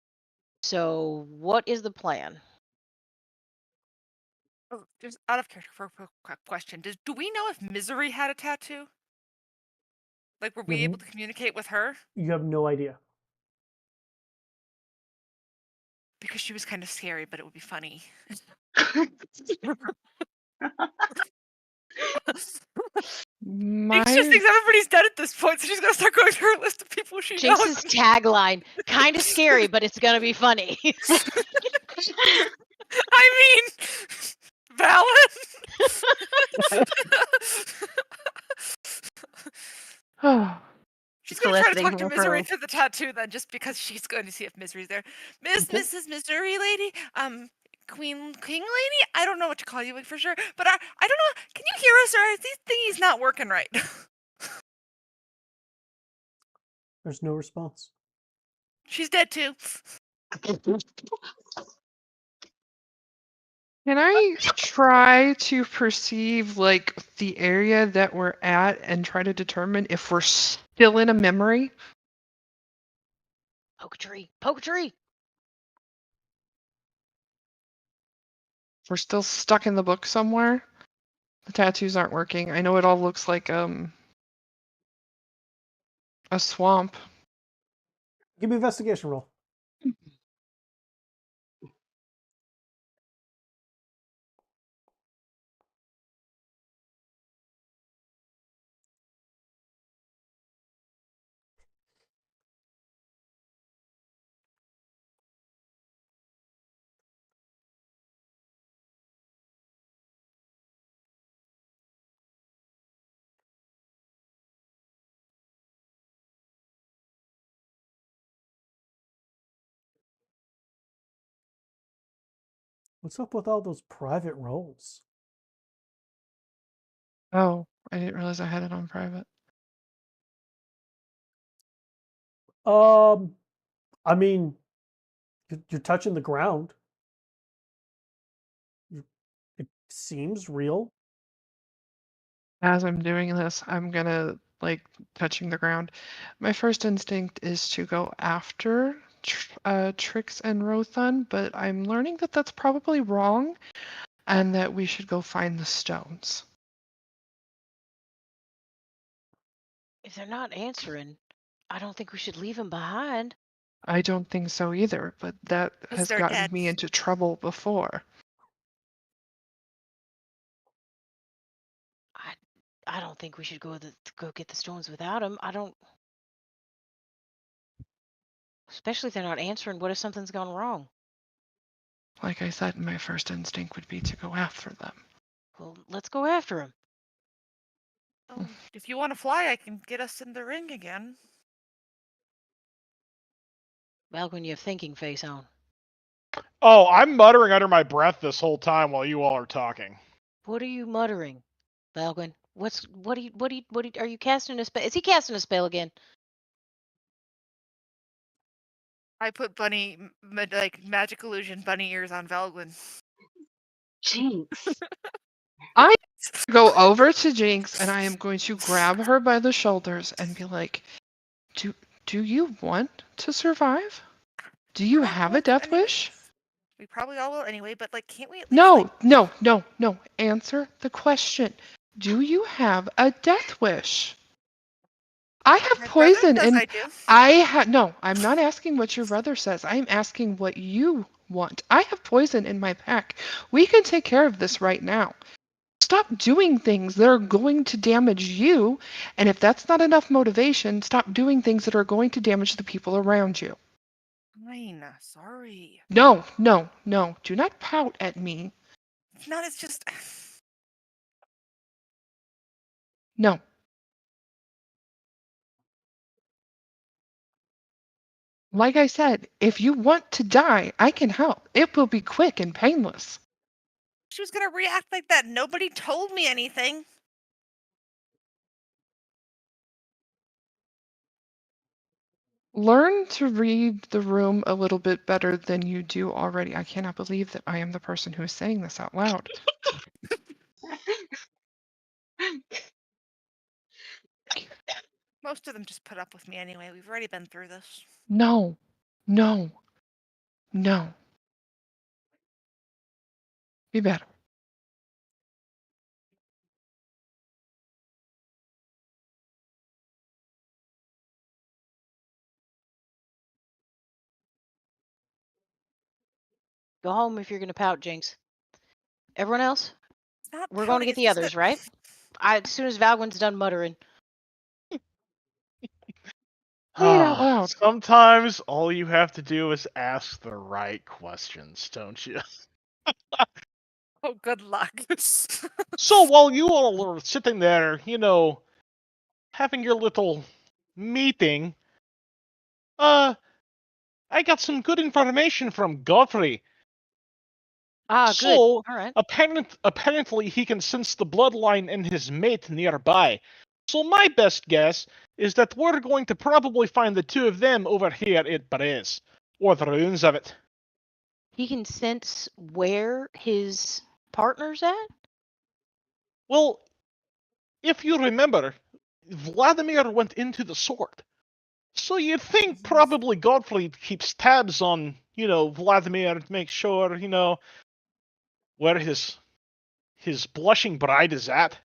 So, what is the plan? Oh, just out of character for a quick question. Do we know if Misery had a tattoo? Like, were You we have, able to communicate with her? you have no idea. Because she was kind of scary, but it would be funny. Jinx just My thinks everybody's dead at this point, so she's gonna start going through her list of people she knows. Jinx's tagline, kind of scary, but it's going to be funny. I mean, valid. She's gonna try to talk to Soliciting Misery referrals. through the tattoo then, just because she's going to see if Misery's there. Okay. Mrs. Misery lady, King lady. I don't know what to call you for sure, but I don't know. Can you hear us, or are these thingies not working right? There's no response. She's dead too. Can I try to perceive like the area that we're at and try to determine if we're still in a memory? Poke a tree. Poke a tree. If we're still stuck in the book somewhere. The tattoos aren't working. I know it all looks like a swamp. Give me an investigation roll. What's up with all those private roles? Oh, I didn't realize I had it on private. I mean, you're touching the ground. It seems real. As I'm doing this, I'm gonna like touching the ground. My first instinct is to go after Trix and Rothan, but I'm learning that that's probably wrong, and that we should go find the stones. If they're not answering, I don't think we should leave them behind. I don't think so either, but that 'Cause has they're gotten dead. me into trouble before. I don't think we should go get the stones without them. I don't. Especially if they're not answering. What if something's gone wrong? Like I said, my first instinct would be to go after them. Well, let's go after them. If you want to fly, I can get us in the ring again. Valgren, you have thinking face on. Oh, I'm muttering under my breath this whole time while you all are talking. What are you muttering, Valgren? Are you casting a spell? Is he casting a spell again? I put bunny, like magic illusion bunny ears on Valgwyn. Jinx. I go over to Jinx and I am going to grab her by the shoulders and be like, do you want to survive? Do you have a death wish? We probably all will anyway, but like, can't we at least? No, no. Answer the question. Do you have a death wish? I have My poison brother says and I do. no, I'm not asking what your brother says. I'm asking what you want. I have poison in my pack. We can take care of this right now. Stop doing things that are going to damage you, and if that's not enough motivation, stop doing things that are going to damage the people around you. Fine, sorry. No. Do not pout at me. It's not. It's just. No. Like I said, if you want to die, I can help. It will be quick and painless. She was gonna react like that. Nobody told me anything. Learn to read the room a little bit better than you do already. I cannot believe that I am the person who is saying this out loud. Most of them just put up with me anyway. We've already been through this. No. Be better. Go home if you're going to pout, Jinx. Everyone else? It's not We're going to pouting, get it's the just others, that- right? As soon as Valgren's done muttering. Say it out loud. Sometimes all you have to do is ask the right questions, don't you? Oh, good luck. So while you all are sitting there, having your little meeting, I got some good information from Godfrey. Ah, good. So, All right. apparently he can sense the bloodline in his mate nearby. So my best guess is that we're going to probably find the two of them over here at Perez, or the ruins of it. He can sense where his partner's at? Well, if you remember, Vladimir went into the sword. So you'd think probably Godfrey keeps tabs on, Vladimir to make sure, where his blushing bride is at.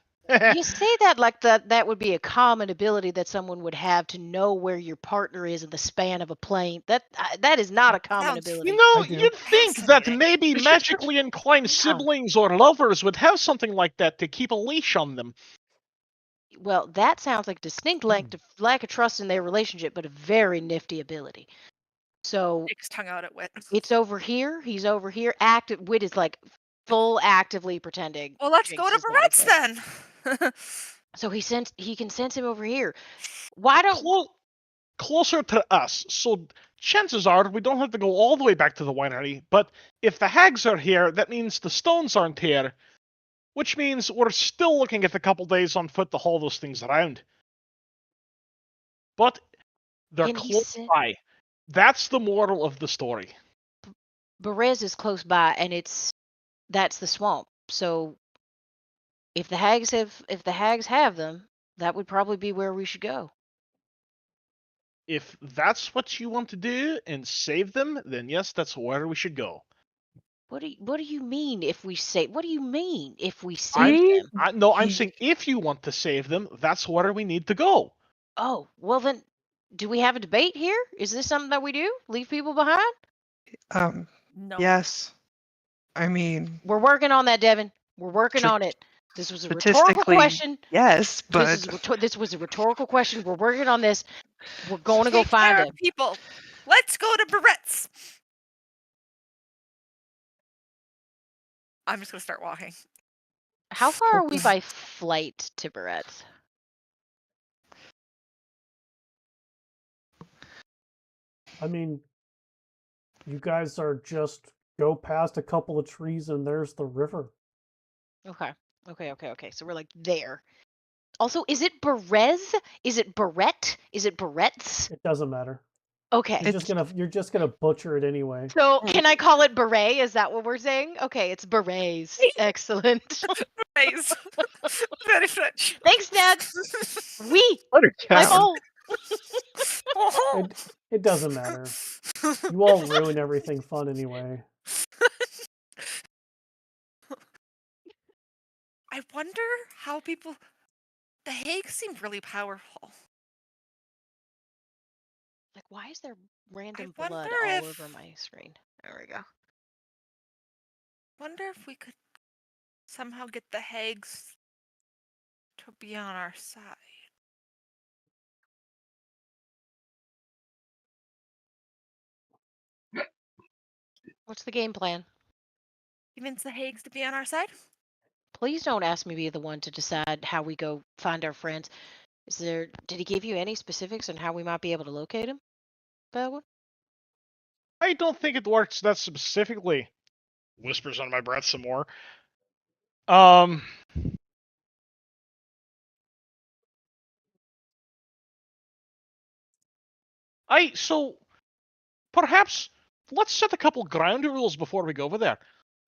You say that like that would be a common ability that someone would have to know where your partner is in the span of a plane. That is not a common ability. You'd think that maybe magically inclined siblings or lovers would have something like that to keep a leash on them. Well, that sounds like a distinct lack of trust in their relationship, but a very nifty ability. So Nick's tongue out at Wit. it's over here. He's over here. Wit is like full actively pretending. Well, let's Jinx go to is not Barrett's then. So he can sense him over here. Why don't closer to us, so chances are we don't have to go all the way back to the winery. But if the hags are here, that means the stones aren't here, which means we're still looking at a couple days on foot to haul those things around. But they're And he close said by. That's the moral of the story. Berez is close by, and that's the swamp. So if the hags have them, that would probably be where we should go. If that's what you want to do and save them, then yes, that's where we should go. What do you mean if we save? What do you mean if we I'm save them? I'm saying if you want to save them, that's where we need to go. Oh, well then, do we have a debate here? Is this something that we do? Leave people behind? No. Yes. I mean, We're working on that, Devin. We're working Sta- on it. This was a rhetorical statistically, question. yes, but This was a rhetorical question. We're working on this. We're going to go Take find care, him. people. Let's go to Barrett's. I'm just gonna start walking. How far are we Okay. by flight to Barrett's? I mean, you guys are just go past a couple of trees and there's the river. Okay. So we're like there. Also, is it Berez? Is it Barrett? Is it Barrett's? It doesn't matter. Okay. You're just gonna butcher it anyway. So can I call it beret? Is that what we're saying? Okay, it's berets. Excellent. Nice. Very French. Thanks, Dad. Oui. Buttercup. Oh. It doesn't matter. You all ruin everything fun anyway. I wonder how people. The Hagues seem really powerful. Like, why is there random I blood wonder all if- over my screen? There we go. Wonder if we could somehow get the Hagues to be on our side. What's the game plan? Convince the Hagues to be on our side? Please don't ask me to be the one to decide how we go find our friends. Did he give you any specifics on how we might be able to locate him, Bella? I don't think it works that specifically. Whispers on my breath some more. So perhaps let's set a couple ground rules before we go over there.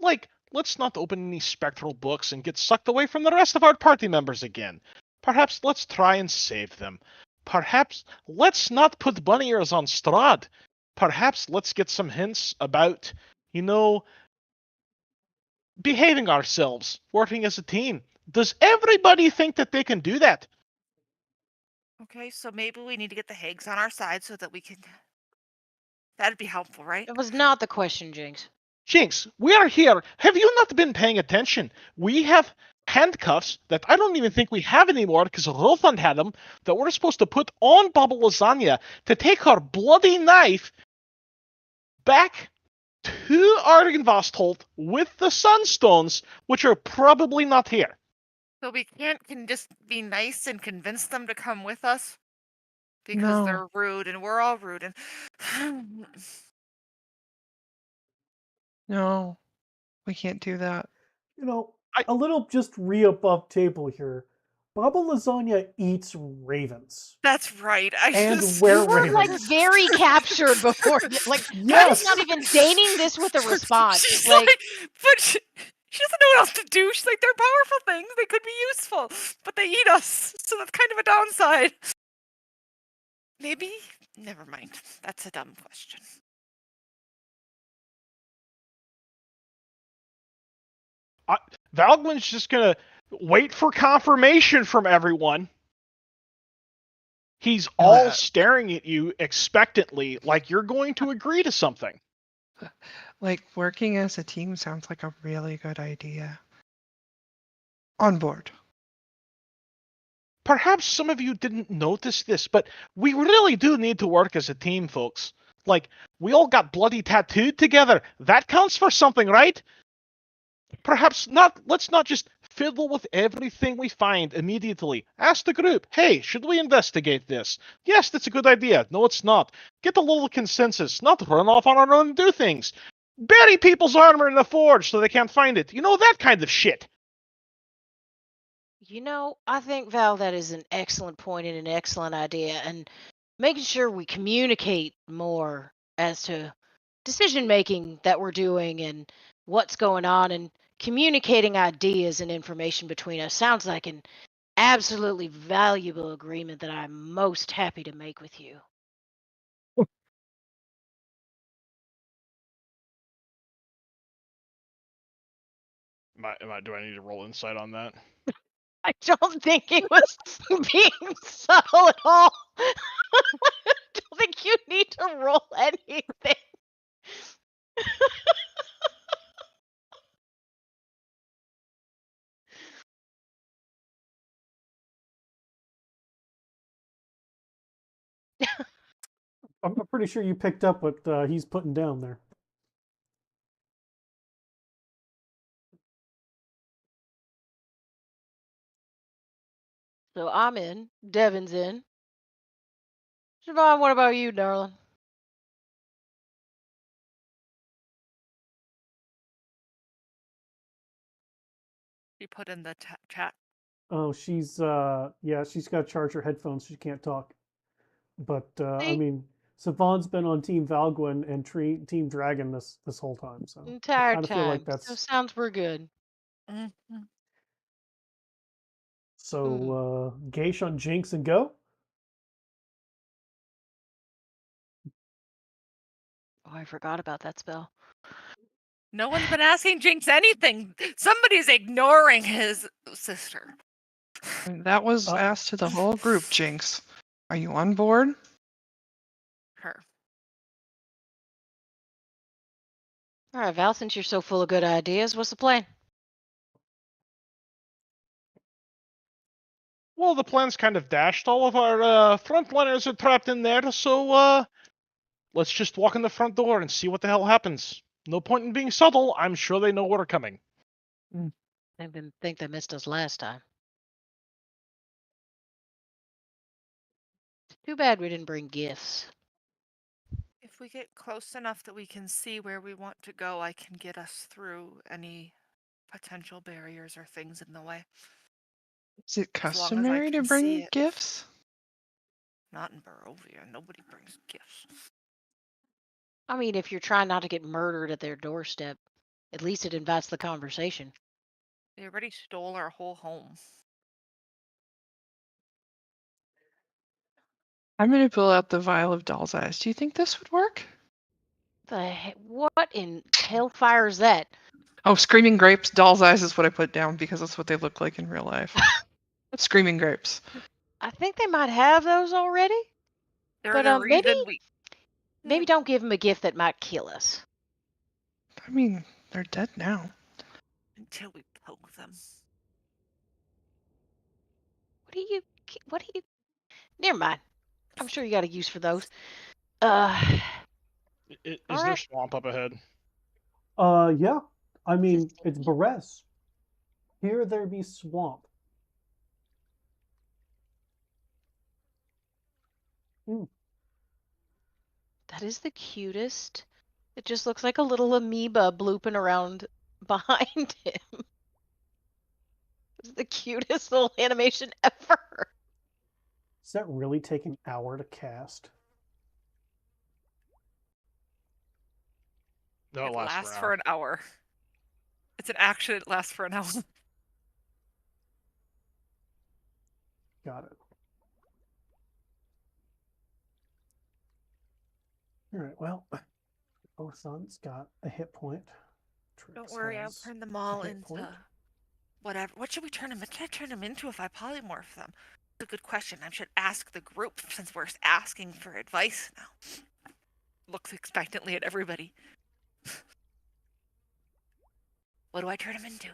Like, let's not open any spectral books and get sucked away from the rest of our party members again. Perhaps let's try and save them. Perhaps let's not put bunny ears on Strahd. Perhaps let's get some hints about, behaving ourselves, working as a team. Does everybody think that they can do that? Okay, so maybe we need to get the Hagues on our side so that we can. That'd be helpful, right? That was not the question, Jinx. Jinx, we are here. Have you not been paying attention? We have handcuffs that I don't even think we have anymore because Rothan had them that we're supposed to put on Baba Lasagna to take her bloody knife back to Argenvostholt with the Sunstones, which are probably not here. So we can just be nice and convince them to come with us? Because No. they're rude and we're all rude and No, we can't do that. A little just re-above table here. Baba Lasagna eats ravens. that's right. And You were were ravens. like very captured before. Like, Yes. Daddy's not even deigning this with a response. She's Like, but she doesn't know what else to do. She's like, they're powerful things. They could be useful, but they eat us. So that's kind of a downside. Maybe? Never mind. That's a dumb question. Valglin's just gonna wait for confirmation from everyone. He's all staring at you expectantly, like you're going to agree to something. Like, working as a team sounds like a really good idea. On board. Perhaps some of you didn't notice this, but we really do need to work as a team, folks. Like, we all got bloody tattooed together. That counts for something, right? Perhaps not. Let's not just Fiddle with everything we find immediately. Ask the group, hey, should we investigate this? Yes, that's a good idea. No, it's not. Get a little consensus, not run off on our own and do things. Bury people's armor in the forge so they can't find it. You know, that kind of shit. You know, I think, Val, that is an excellent point and an excellent idea. And making sure we communicate more as to decision making that we're doing and what's going on, and communicating ideas and information between us sounds like an absolutely valuable agreement that I'm most happy to make with you. Do I need to roll insight on that? I don't think he was being subtle at all. I don't think you need to roll anything. I'm pretty sure you picked up what he's putting down there. So I'm in. Devin's in. Siobhan, what about you, darling? You put in the chat. Oh, she's she's got to charge her headphones. She can't talk. But I See? mean, Savon's been on Team Valgwin and Team Dragon this whole time, so I Entire kind of feel like time. So that's sounds we're good. Mhm. so. Geish on Jinx and go. Oh, I forgot about that spell. No one's been asking Jinx anything. Somebody's ignoring his sister. That was asked to the whole group, Jinx. Are you on board? Her. All right, Val, since you're so full of good ideas, what's the plan? Well, the plan's kind of dashed. All of our frontliners are trapped in there, so let's just walk in the front door and see what the hell happens. No point in being subtle. I'm sure they know we're coming. I didn't think they missed us last time. Too bad we didn't bring gifts. If we get close enough that we can see where we want to go, I can get us through any potential barriers or things in the way. Is it As long as I customary to can see bring it. gifts? Not in Barovia. Nobody brings gifts. I mean, if you're trying not to get murdered at their doorstep, at least it invites the conversation. They already stole our whole home. I'm going to pull out the vial of doll's eyes. Do you think this would work? What in hellfire is that? Oh, screaming grapes, doll's eyes is what I put down because that's what they look like in real life. Screaming grapes. I think they might have those already. They're But the maybe reason we. don't give them a gift that might kill us. I mean, they're dead now. Until we poke them. What do you? Never mind. I'm sure you got a use for those. Is All there right. swamp up ahead? Yeah. I mean, it's Beres. Here there be swamp. That is the cutest. It just looks like a little amoeba blooping around behind him. It's the cutest little animation ever. Does that really take an hour to cast? No, It lasts for for an hour. It's an action. It lasts for an hour. Got it. All right. Well, Othon's got a hit point. Don't worry, I'll turn them all into whatever. What should we turn them? What can I turn them into if I polymorph them? That's a good question. I should ask the group since we're asking for advice now. Looks expectantly at everybody. What do I turn them into?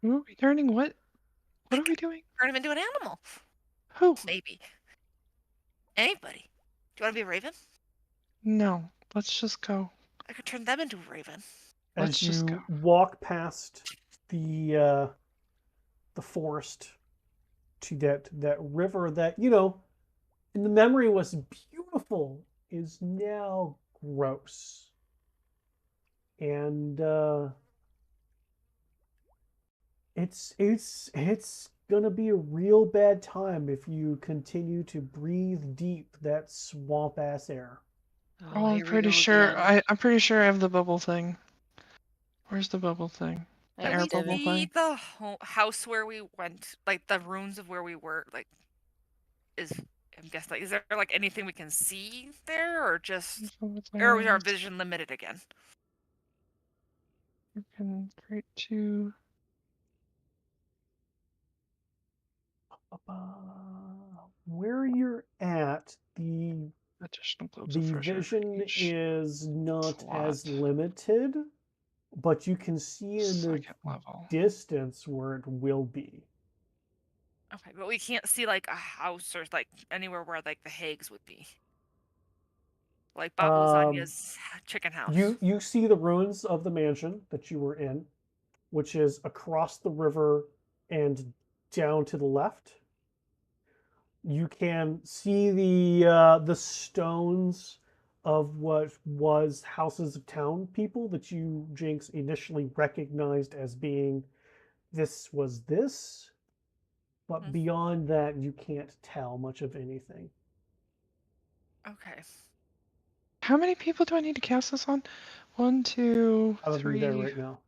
Who are we turning what? What are we doing? Turn them into an animal. Who? Maybe. Anybody. Do you want to be a raven? No. Let's just go. I could turn them into a raven. Let's as just go. you walk past the forest to that river that in the memory was beautiful is now gross, and it's gonna be a real bad time if you continue to breathe deep that swamp ass air. Oh, I'm here we pretty go sure. again. I'm pretty sure I have the bubble thing. Where's the bubble thing? The Can Can air we bubble see thing. the house where we went? Like the ruins of where we were? Like, I'm guessing, like, is there like anything we can see there, or just, or is our vision limited again? You can create 2. Where you're at, the Additional globes of the fresh air for vision each is not as slot. limited, but you can see in the Second level. distance where it will be. Okay, but we can't see like a house or like anywhere where like the Hagues would be. Like Bob Lasagna's chicken house. You see the ruins of the mansion that you were in, which is across the river and down to the left. You can see the stones of what was houses of town people that you, Jinx, initially recognized as being this was this, but beyond that, you can't tell much of anything. Okay. How many people do I need to cast this on? 1, 2, Out of you there 3, right now.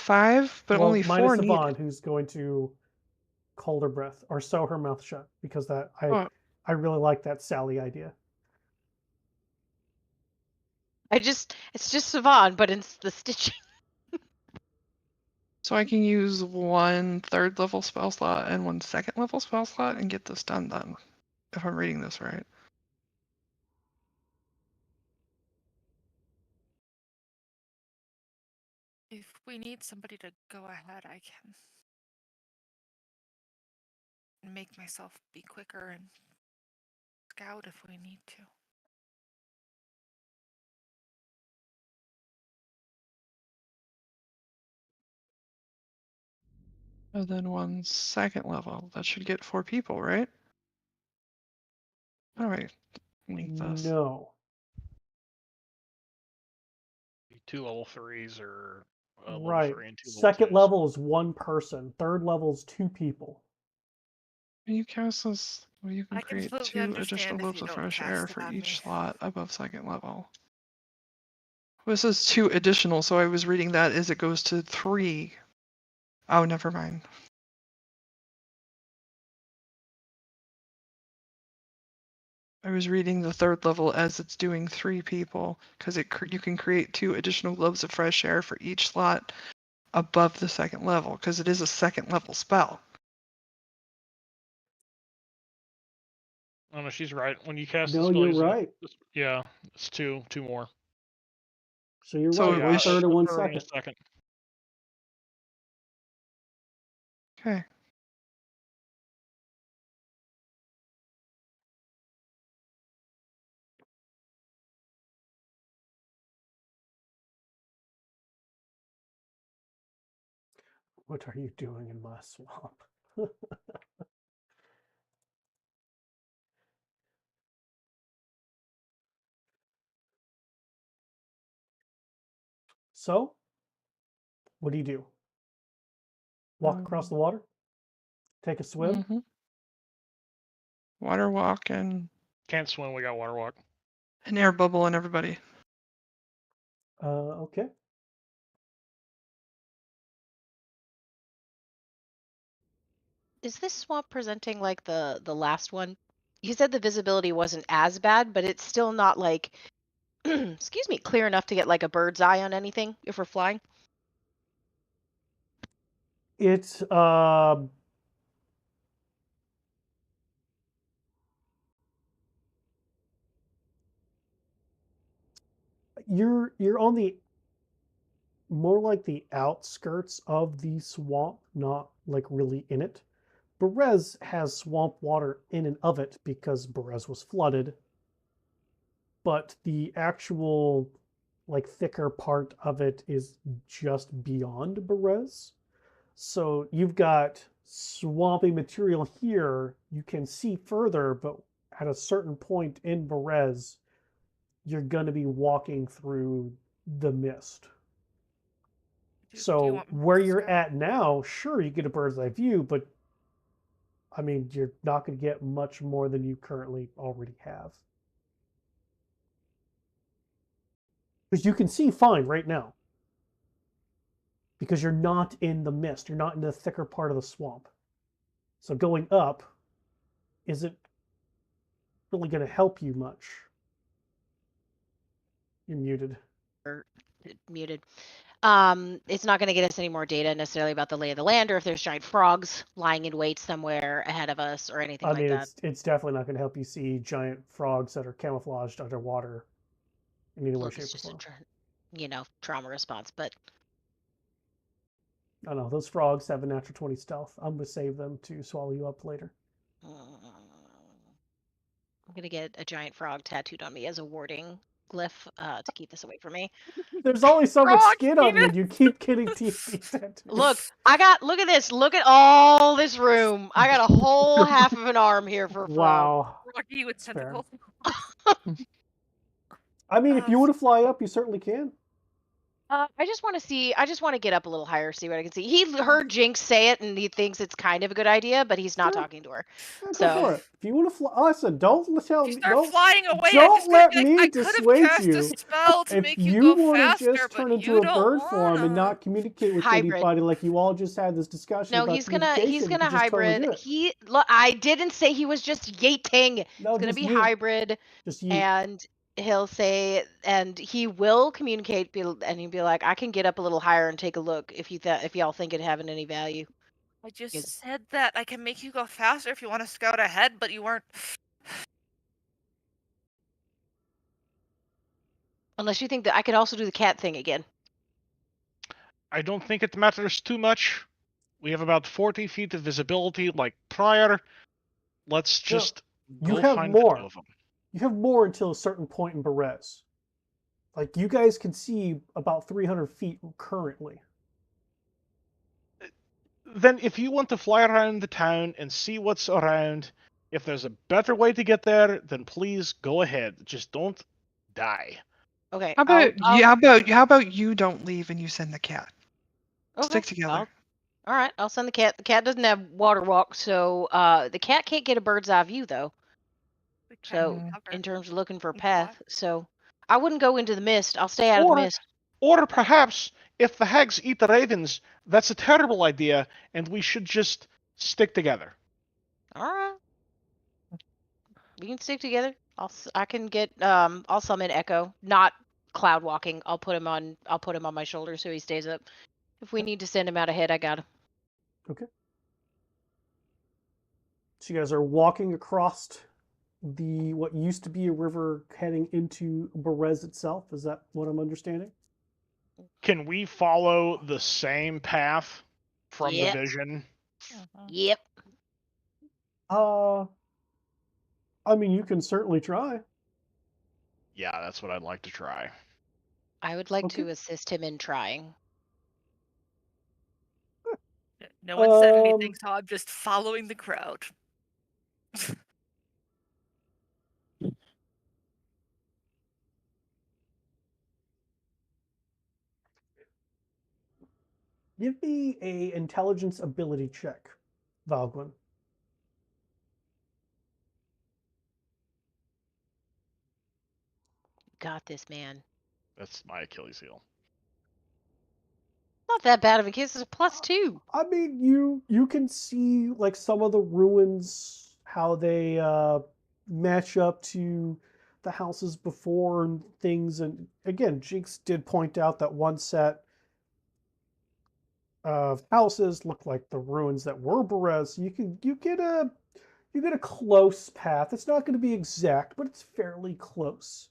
5, but Well, only 4 minus needed. Yvonne, who's going to hold her breath or sew her mouth shut because that Oh, I really like that Sally idea. It's just Savon, but it's the stitching. so I can use 1 third level spell slot and 1 second level spell slot and get this done then, if I'm reading this right. If we need somebody to go ahead, I can make myself be quicker and scout if we need to. And then 1 second level. That should get 4 people, right? All right, link this. No. 2 level 3s or level Right. 3 and 2 level Second 2s. level is 1 person. Third level is 2 people. When you cast this, well, you can I can create completely 2 additional understand if globes you of don't fresh cast air it for on each me. slot above second level. Well, this is 2 additional, so I was reading that as it goes to 3. Oh, never mind. I was reading the third level as it's doing 3 people, because you can create 2 additional globes of fresh air for each slot above the second level, because it is a second level spell. Oh no, she's right. When you cast the No, spell, you're using right. yeah, it's two more. So you're So right. it One was third and a 1 third and a second. second. okay. What are you doing in my swamp? So, what do? Walk across the water? Take a swim? Mm-hmm. Water walk and Can't swim. We got water walk. an air bubble on everybody. Okay. Is this swamp presenting like the last one? You said the visibility wasn't as bad, but it's still not like excuse me, clear enough to get like a bird's eye on anything if we're flying. It's you're on the more like the outskirts of the swamp, not like really in it. Berez has swamp water in and of it because Berez was flooded. But the actual like thicker part of it is just beyond Berez. So you've got swampy material here. You can see further, but at a certain point in Berez, you're going to be walking through the mist. Do you So want me where to you're scout? at now, sure, you get a bird's eye view, but I mean, you're not going to get much more than you currently already have. Because you can see fine right now. Because you're not in the mist. You're not in the thicker part of the swamp. So going up isn't really going to help you much. You're muted. Or muted. It's not going to get us any more data necessarily about the lay of the land, or if there's giant frogs lying in wait somewhere ahead of us, or anything I like mean, that. it's definitely not going to help you see giant frogs that are camouflaged underwater in any way, Look, shape, it's or just form. trauma response. But I don't know. Those frogs have a natural 20 stealth. I'm going to save them to swallow you up later. I'm gonna get a giant frog tattooed on me as a warding glyph to keep this away from me. There's only so much Frog skin on you, penis! and you keep getting these tattoos. Look at this. Look at all this room. I got a whole half of an arm here for a frog. Wow. Rocky with That's fair. tentacles. I mean, if you want to fly up, you certainly can. I just want to get up a little higher, see what I can see. He heard Jinx say it, and he thinks it's kind of a good idea, but he's not Sure. talking to her. Yeah, go So for it. If you want to fly, listen, don't tell If you me. start Don't, flying away, I'm don't just gonna let be like, me I could have dissuade cast you. a spell to If make you you go want to faster, just but turn into you a don't bird form and wanna. not communicate with Hybrid. anybody like you all just had this discussion no, about he's gonna communication, you could just totally hybrid. do it. I didn't say he was just yeeting. No, He's gonna just be you. hybrid, Just you. and he'll say, and he will communicate, and he'll be like, I can get up a little higher and take a look if y'all think it having any value. I just Yes. said that I can make you go faster if you want to scout ahead, but you weren't. Unless you think that I could also do the cat thing again. I don't think it matters too much. We have about 40 feet of visibility like prior. Let's just you go have find more. the two of them. You have more until a certain point in Berez. Like, you guys can see about 300 feet currently. Then if you want to fly around the town and see what's around, if there's a better way to get there, then please go ahead. Just don't die. Okay. How about you don't leave and you send the cat? Okay, Stick together. All right, I'll send the cat. The cat doesn't have water walk, so the cat can't get a bird's eye view though. The cat So can cover in terms of looking for a and fly. path, so I wouldn't go into the mist. I'll stay out of the mist. Or perhaps, if the hags eat the ravens, that's a terrible idea, and we should just stick together. All right, we can stick together. I can get I'll summon Echo, not cloud walking. I'll put him on my shoulder so he stays up. If we need to send him out ahead, I got him. Okay. So you guys are walking across the what used to be a river heading into Berez itself. Is that what I'm understanding? Can we follow the same path from Yep. the vision? Yep. I mean, you can certainly try. Yeah, that's what I'd like to try. I would like Okay. to assist him in trying. No one said anything, so I'm just following the crowd. Give me a intelligence ability check, Valgwin. Got this, man. That's my Achilles heel. Not that bad of a case. It's a +2. I mean, you can see like some of the ruins, how they match up to the houses before and things. And again, Jinx did point out that one set of houses look like the ruins that were Berez. You get a close path. It's not going to be exact, but it's fairly close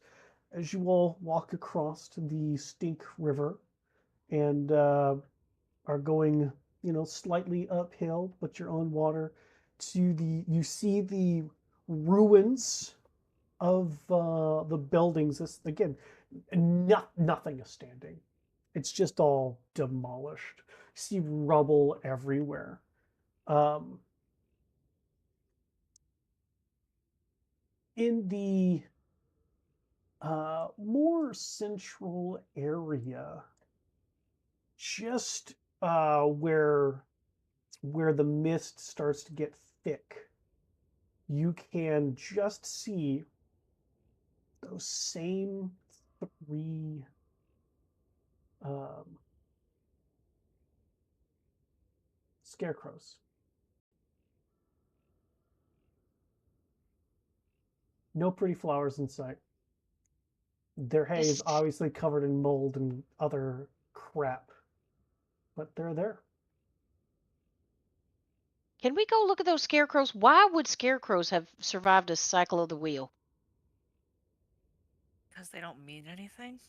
as you all walk across to the Stink River and are going, slightly uphill, but you're on water. You see the ruins of the buildings. This again, nothing is standing. It's just all demolished. You see rubble everywhere. In the more central area, just where the mist starts to get thick, you can just see those same three scarecrows. No pretty flowers in sight. Their hay is obviously covered in mold and other crap, but they're there. Can we go look at those scarecrows? Why would scarecrows have survived a cycle of the wheel? Because they don't mean anything.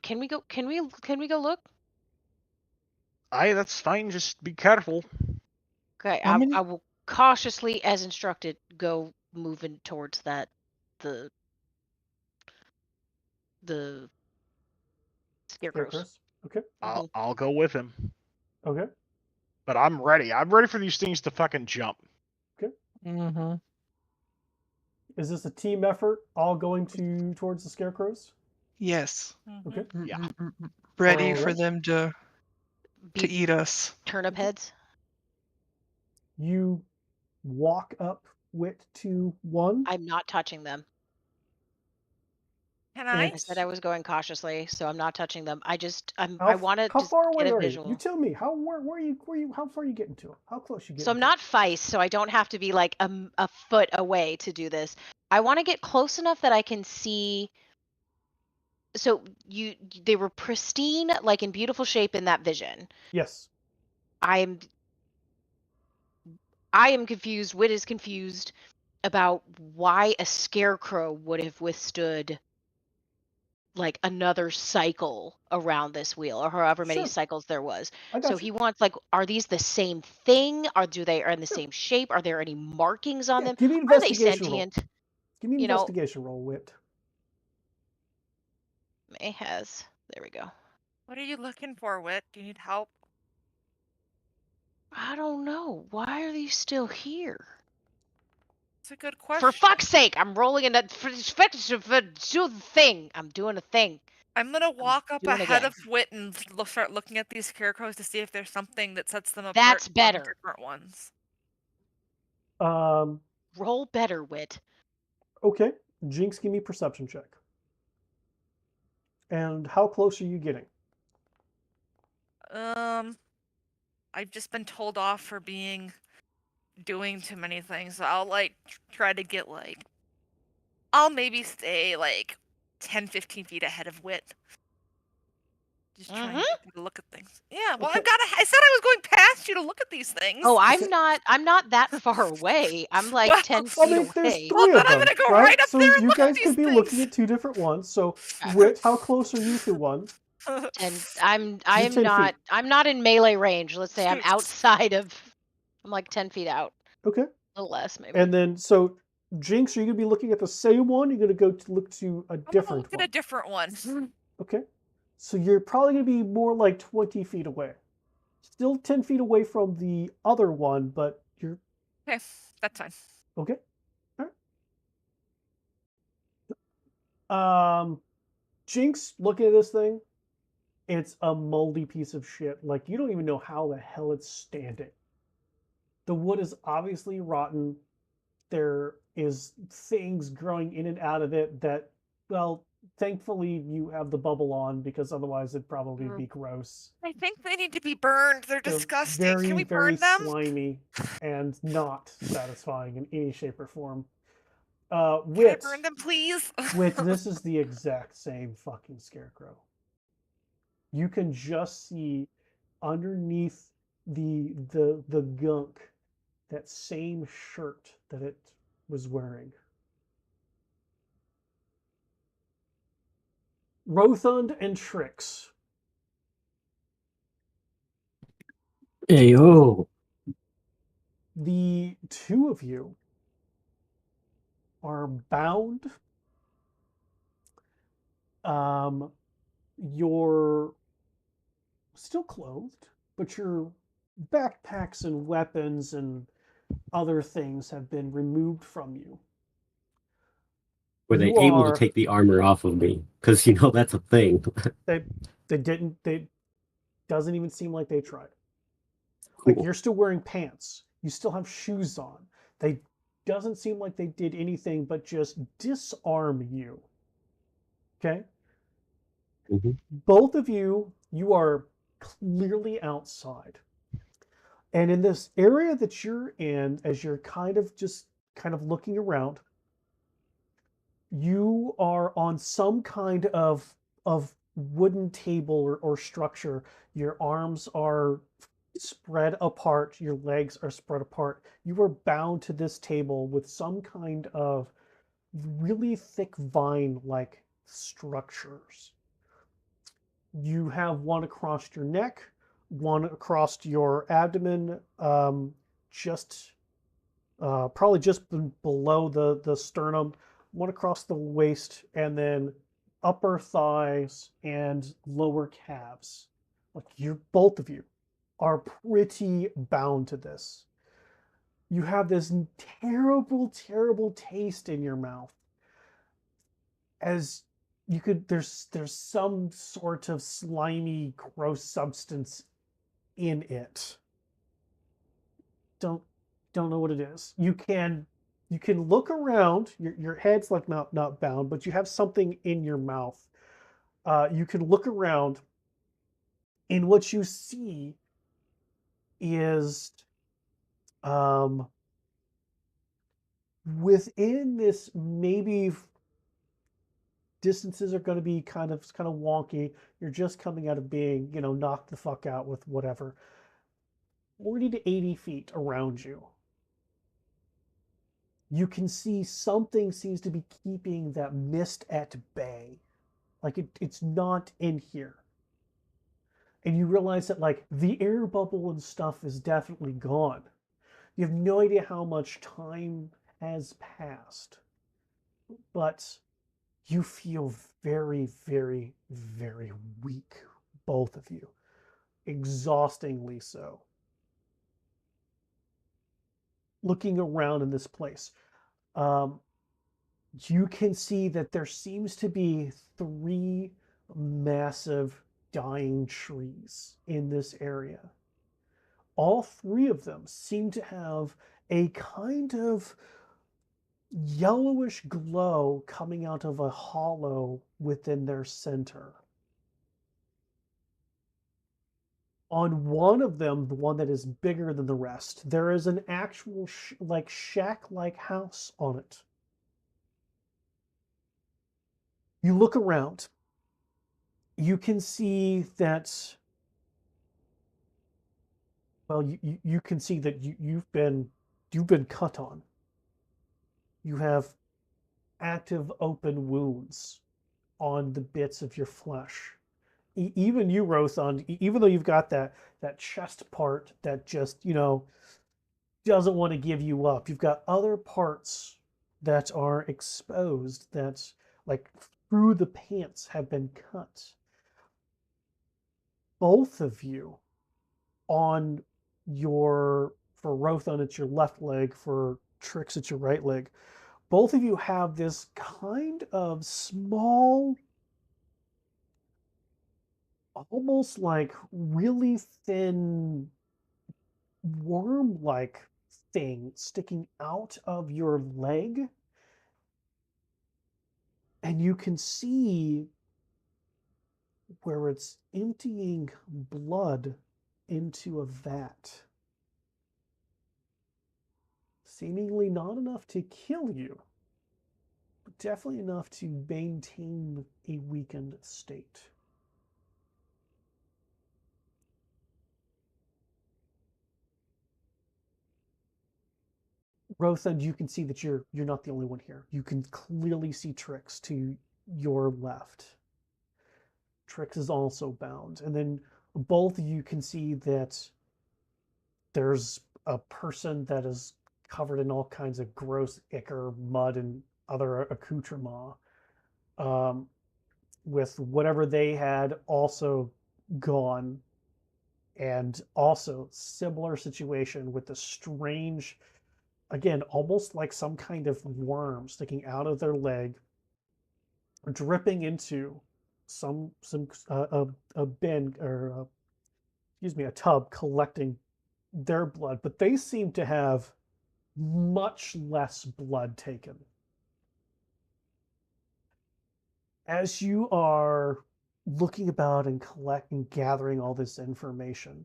Can we go? Can we go look? That's fine. Just be careful. Okay, How many- I will cautiously, as instructed, go moving towards the scarecrows. Okay. I'll go with him. Okay. But I'm ready. I'm ready for these things to fucking jump. Okay. Mm-hmm. Is this a team effort, all going towards the scarecrows? Yes. Okay. Yeah. Ready All for right. them to eat us. Turnip heads. You walk up wit to one. I'm not touching them. Can I? I said I was going cautiously, so I'm not touching them. I How want to how just far get away a are you? visual. You tell me. Where are you? How far are you getting to him? How close you getting? So I'm to not Feist, so I don't have to be like a foot away to do this. I want to get close enough that I can see. So they were pristine, like in beautiful shape in that vision. Yes. I am confused. Wit is confused about why a scarecrow would have withstood like another cycle around this wheel, or however many Sure. cycles there was. I got So you. he wants like, are these the same thing? Are in the same shape? Are there any markings on Yeah, them? give me an Are they investigation roll. sentient? Give me an You know, investigation roll, Wit. May has. There we go. What are you looking for, Wit? Do you need help? I don't know. Why are these still here? It's a good question. For fuck's sake, I'm rolling in that do the thing. I'm doing a thing. I'm gonna walk up doing ahead again. of Wit and start looking at these scarecrows to see if there's something that sets them apart That's from better. different ones. Roll better, Wit. Okay. Jinx, give me a perception check. And how close are you getting? I've just been told off for doing too many things. So I'll like try to get like, I'll maybe stay like 10, 15 feet ahead of Wit. Just trying to get you to look at things. Yeah, well, Okay. I said I was going past you to look at these things. Oh, I'm not that far away. I'm like Well, 10 I feet mean, away. there's Well, three then of I'm them, gonna go right? right up So there and you look at guys could these be looking things. at two different ones. So, Wit, how close are you to one? And I am 10 not feet. I'm not in melee range. Let's say I'm Shoot. outside of I'm like 10 feet out. Okay. A little less maybe. And then, so Jinx, are you gonna be looking at the same one? You're gonna go to look to a I'm gonna different look at one. a different one. Okay. So you're probably gonna be more like 20 feet away. Still 10 feet away from the other one, but you're Okay, that's fine. okay. All right. Jinx, looking at this thing, it's a moldy piece of shit. Like, you don't even know how the hell it's standing. The wood is obviously rotten. There is things growing in and out of it that, well, thankfully you have the bubble on, because otherwise it'd probably be gross. I think they need to be burned. They're They're disgusting. very, Can we very burn them? slimy and not satisfying in any shape or form. Can I Wit, burn them, please? this is the exact same fucking scarecrow. You can just see underneath the gunk that same shirt that it was wearing. Rothund and Trix. Hey, yo. The two of you are bound. You're still clothed, but your backpacks and weapons and other things have been removed from you. Were they You able to are take the armor off of me? Because that's a thing. they didn't they doesn't even seem like they tried. Like Cool. you're still wearing pants. You still have shoes on. They doesn't seem like they did anything but just disarm you. Okay? hmm Both of you are clearly outside. And in this area that you're in, as you're kind of looking around, you are on some kind of wooden table or structure. Your arms are spread apart, your legs are spread apart. You are bound to this table with some kind of really thick vine-like structures. You have one across your neck, one across your abdomen, just probably just below the sternum, one across the waist, and then upper thighs and lower calves. Like you're both of you are pretty bound to this. You have this terrible, terrible taste in your mouth as you could there's some sort of slimy, gross substance in it. Don't know what it is. You can look around. Your head's like not bound, but you have something in your mouth. You can look around, and what you see is um, within this maybe distances are going to be kind of wonky. You're just coming out of being knocked the fuck out with whatever. 40 to 80 feet around you, you can see something seems to be keeping that mist at bay. Like it's not in here. And you realize that like the air bubble and stuff is definitely gone. You have no idea how much time has passed, but you feel very, very, very weak, both of you. Exhaustingly so. Looking around in this place, um, you can see that there seems to be 3 massive dying trees in this area. All 3 of them seem to have a kind of yellowish glow coming out of a hollow within their center. On one of them, the one that is bigger than the rest, there is an actual like shack-like house on it. You look around. You can see that, well, you can see that you've been cut on. You have active open wounds on the bits of your flesh. Even you, Rothan, even though you've got that chest part that just doesn't want to give you up, you've got other parts that are exposed that, like, through the pants have been cut. Both of you, on for Rothan, it's your left leg, for Trix, it's your right leg. Both of you have this kind of small, almost like really thin worm-like thing sticking out of your leg, and you can see where it's emptying blood into a vat. Seemingly not enough to kill you, but definitely enough to maintain a weakened state. Rothan, you can see that you're not the only one here. You can clearly see Trix to your left. Trix is also bound. And then both of you can see that there's a person that is covered in all kinds of gross ichor, mud, and other accoutrement, with whatever they had also gone, and also similar situation with the strange, again, almost like some kind of worm sticking out of their leg, dripping into some a bin, or excuse me, a tub, collecting their blood, but they seem to have much less blood taken. As you are looking about and collecting, gathering all this information,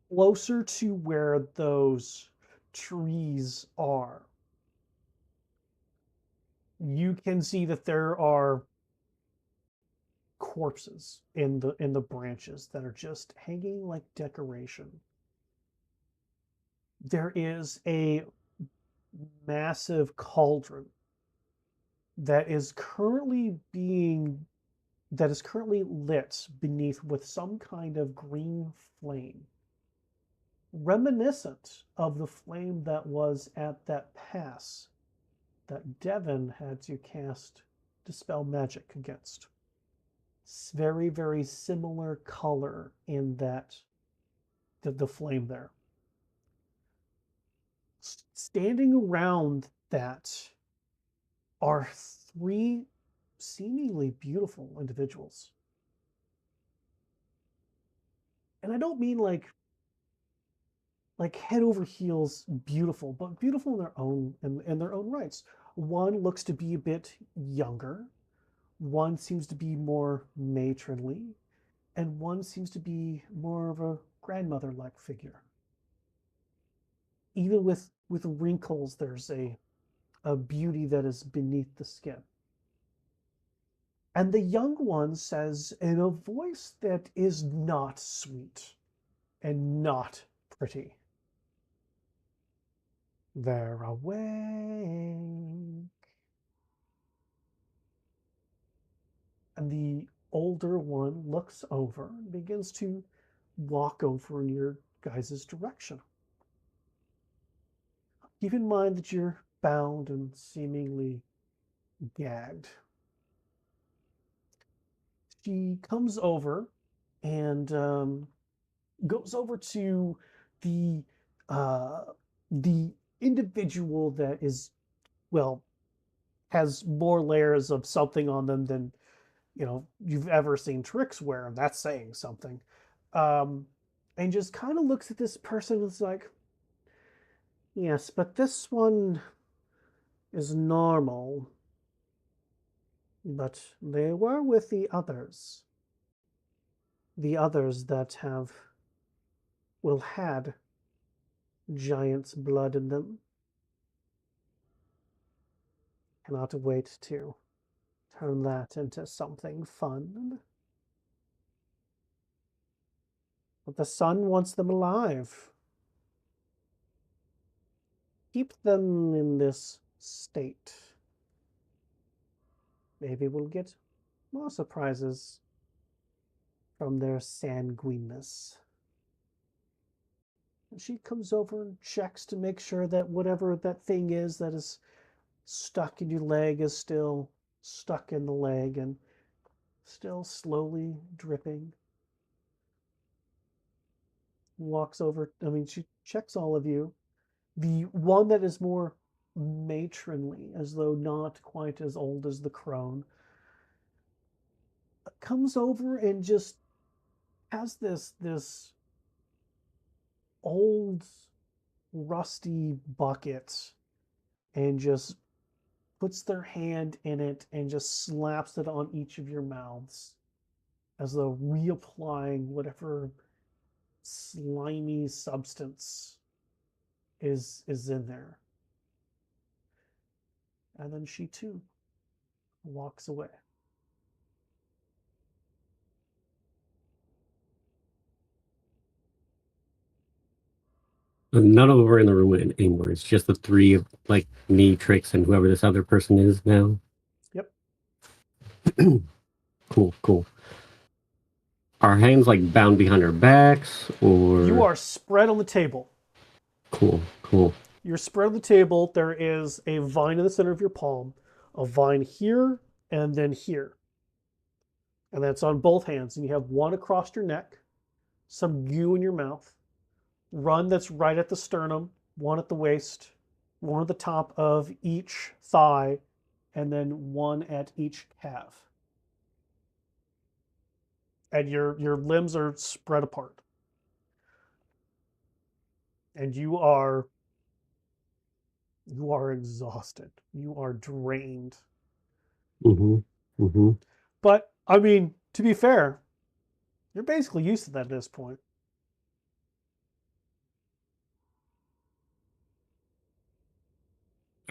closer to where those trees are, you can see that there are corpses in the branches that are just hanging like decoration. There is a massive cauldron that is currently lit beneath with some kind of green flame, reminiscent of the flame that was at that pass that Devin had to cast Dispel Magic against. It's very, very similar color in that, the flame there. Standing around that are three seemingly beautiful individuals. And I don't mean like head over heels beautiful, but beautiful in their own rights. One looks to be a bit younger, one seems to be more matronly, and one seems to be more of a grandmother-like figure. Even with wrinkles, there's a beauty that is beneath the skin. And the young one says in a voice that is not sweet and not pretty, "They're awake." And the older one looks over and begins to walk over in your guys' direction. Keep in mind that you're bound and seemingly gagged. She comes over and goes over to the individual that is, well, has more layers of something on them than you've ever seen Trix wear, and that's saying something. And just kind of looks at this person and is like, "Yes, but this one is normal. But they were with the others. The others that have, well, had giant's blood in them. Cannot wait to turn that into something fun. But the sun wants them alive. Keep them in this state. Maybe we'll get more surprises from their sanguineness." And she comes over and checks to make sure that whatever that thing is that is stuck in your leg is still stuck in the leg and still slowly dripping. Walks over, she checks all of you. The one that is more matronly, as though not quite as old as the crone, comes over and just has this old rusty bucket and just puts their hand in it and just slaps it on each of your mouths, as though reapplying whatever slimy substance is in there. And then she too walks away. None of them are in the room anymore. It's just the three of me, Trix, and whoever this other person is now. Yep. Cool. Our hands bound behind our backs, or you are spread on the table. Cool. You're spread on the table. There is a vine in the center of your palm, a vine here, and then here. And that's on both hands. And you have one across your neck, some goo in your mouth, one that's right at the sternum, one at the waist, one at the top of each thigh, and then one at each calf. And your limbs are spread apart. And you are exhausted. You are drained. Mm-hmm. Mm-hmm. But I mean, to be fair, you're basically used to that at this point.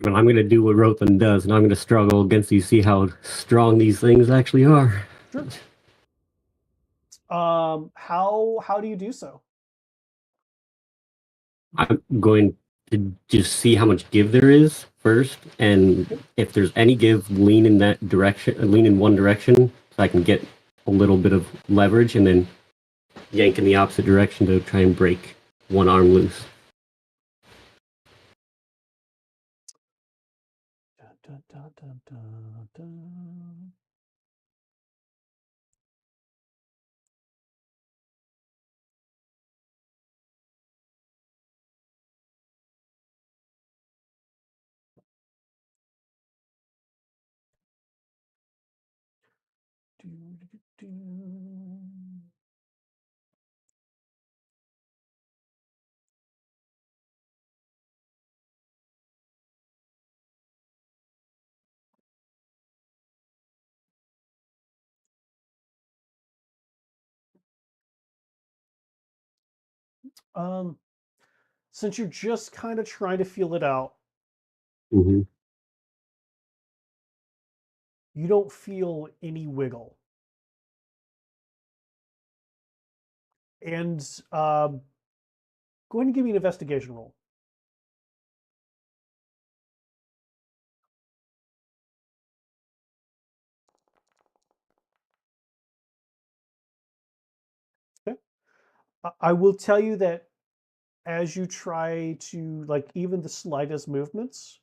I mean, I'm gonna do what Rothan does, and I'm gonna struggle against these, see how strong these things actually are. Sure. How do you do so? I'm going to just see how much give there is first, and if there's any give, lean in that direction, lean in one direction, so I can get a little bit of leverage, and then yank in the opposite direction to try and break one arm loose. Dun, dun, dun, dun, dun. Do, do, do, do. Since you're just kind of trying to feel it out, Mm-hmm. you don't feel any wiggle. And go ahead and give me an investigation roll. Okay. I will tell you that as you try to, like, even the slightest movements,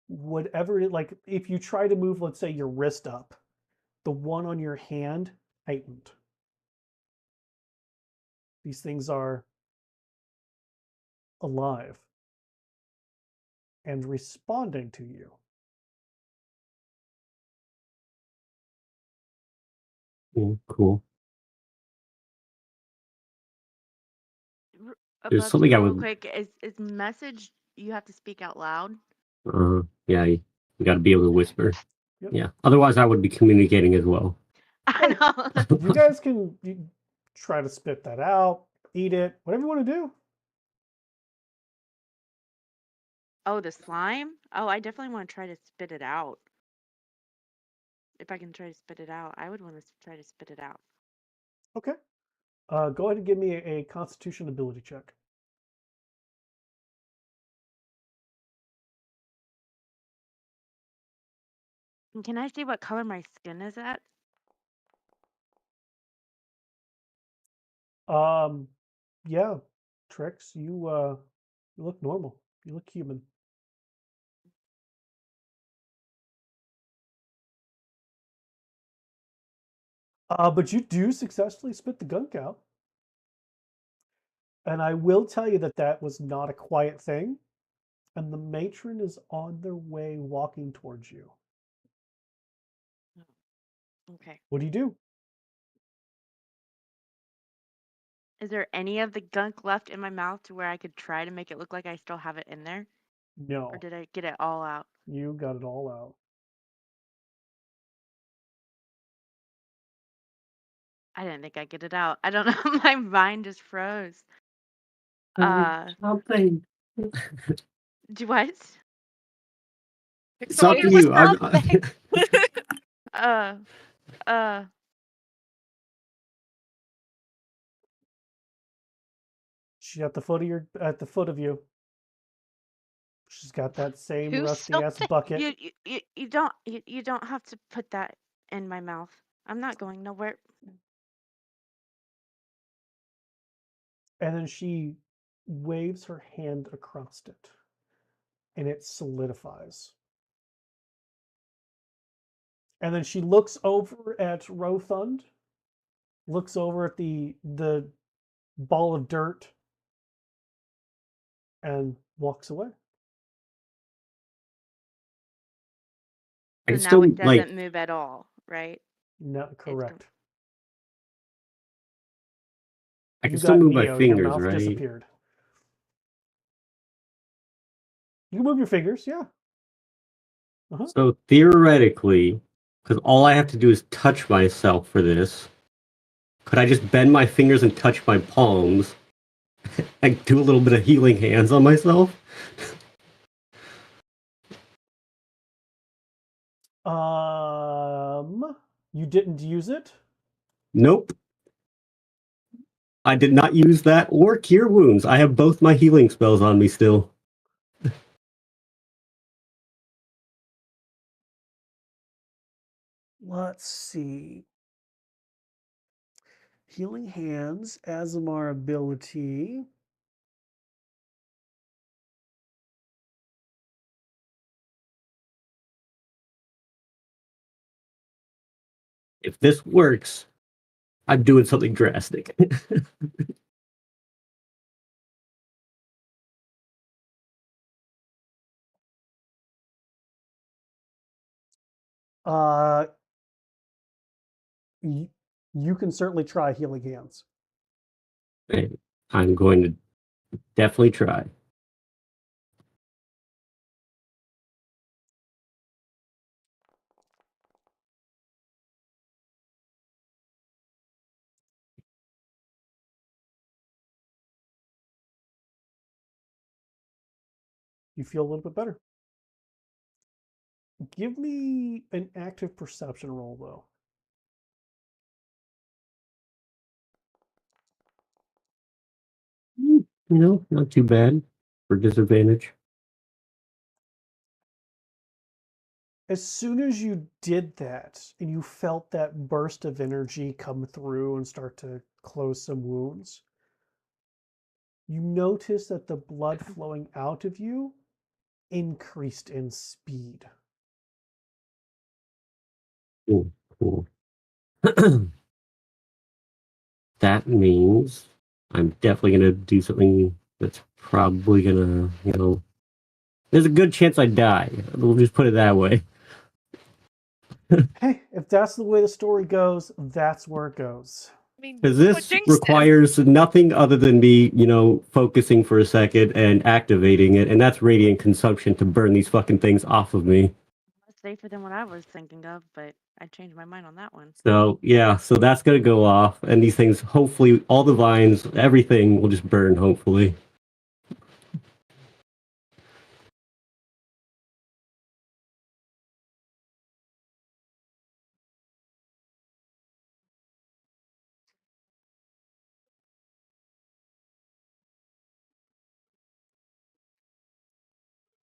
whatever it, like, if you try to move, let's say, your wrist up, the one on your hand heightened. These things are alive and responding to you. Cool. There's Above something I real would. quick, is message you have to speak out loud? Yeah, you got to be able to whisper. Yep. Yeah. Otherwise, I would be communicating as well. I know. You guys can try to spit that out, eat it, whatever you want to do. Oh, the slime? Oh, I definitely want to try to spit it out. If I can try to spit it out, I would want to try to spit it out. Okay. Go ahead and give me a Constitution ability check. And can I see what color my skin is at? Yeah, Trix, you look normal. You look human. But you do successfully spit the gunk out. And I will tell you that that was not a quiet thing. And the matron is on their way walking towards you. Okay. What do you do? Is there any of the gunk left in my mouth to where I could try to make it look like I still have it in there? Or No, did I get it all out? you got it all out. I didn't think I'd get it out. I don't know. My mind just froze. Something. Do what? It's up to you. Uh, uh, She's at the foot of you. She's got that same Who's rusty ass something? bucket. you don't have to put that in my mouth. I'm not going nowhere. And then she waves her hand across it, and it solidifies. And then she looks over at Rothund, looks over at the ball of dirt, and walks away. I So can now still it like doesn't move at all, right? Not correct. I can You still got move my Neo. Your fingers, mouth right? disappeared. You can move your fingers, yeah. So theoretically, because all I have to do is touch myself for this, could I just bend my fingers and touch my palms and do a little bit of healing hands on myself? You didn't use it? Nope. I did not use that or cure wounds. I have both my healing spells on me still. Let's see. Healing Hands, Azamar ability. If this works, I'm doing something drastic. Uh, you can certainly try Healing Hands. I'm going to definitely try. You feel a little bit better. Give me an active perception roll, though. Not too bad for disadvantage. As soon as you did that and you felt that burst of energy come through and start to close some wounds, you notice that the blood flowing out of you increased in speed. Cool. That means I'm definitely going to do something that's probably going to, there's a good chance I die. We'll just put it that way. Hey, if that's the way the story goes, that's where it goes. I mean, Because what this Jinx did. requires nothing other than me, focusing for a second and activating it, and that's radiant consumption to burn these fucking things off of me. That's safer than what I was thinking of, but I changed my mind on that one. So, yeah, so that's going to go off, and these things, hopefully, all the vines, everything will just burn, hopefully.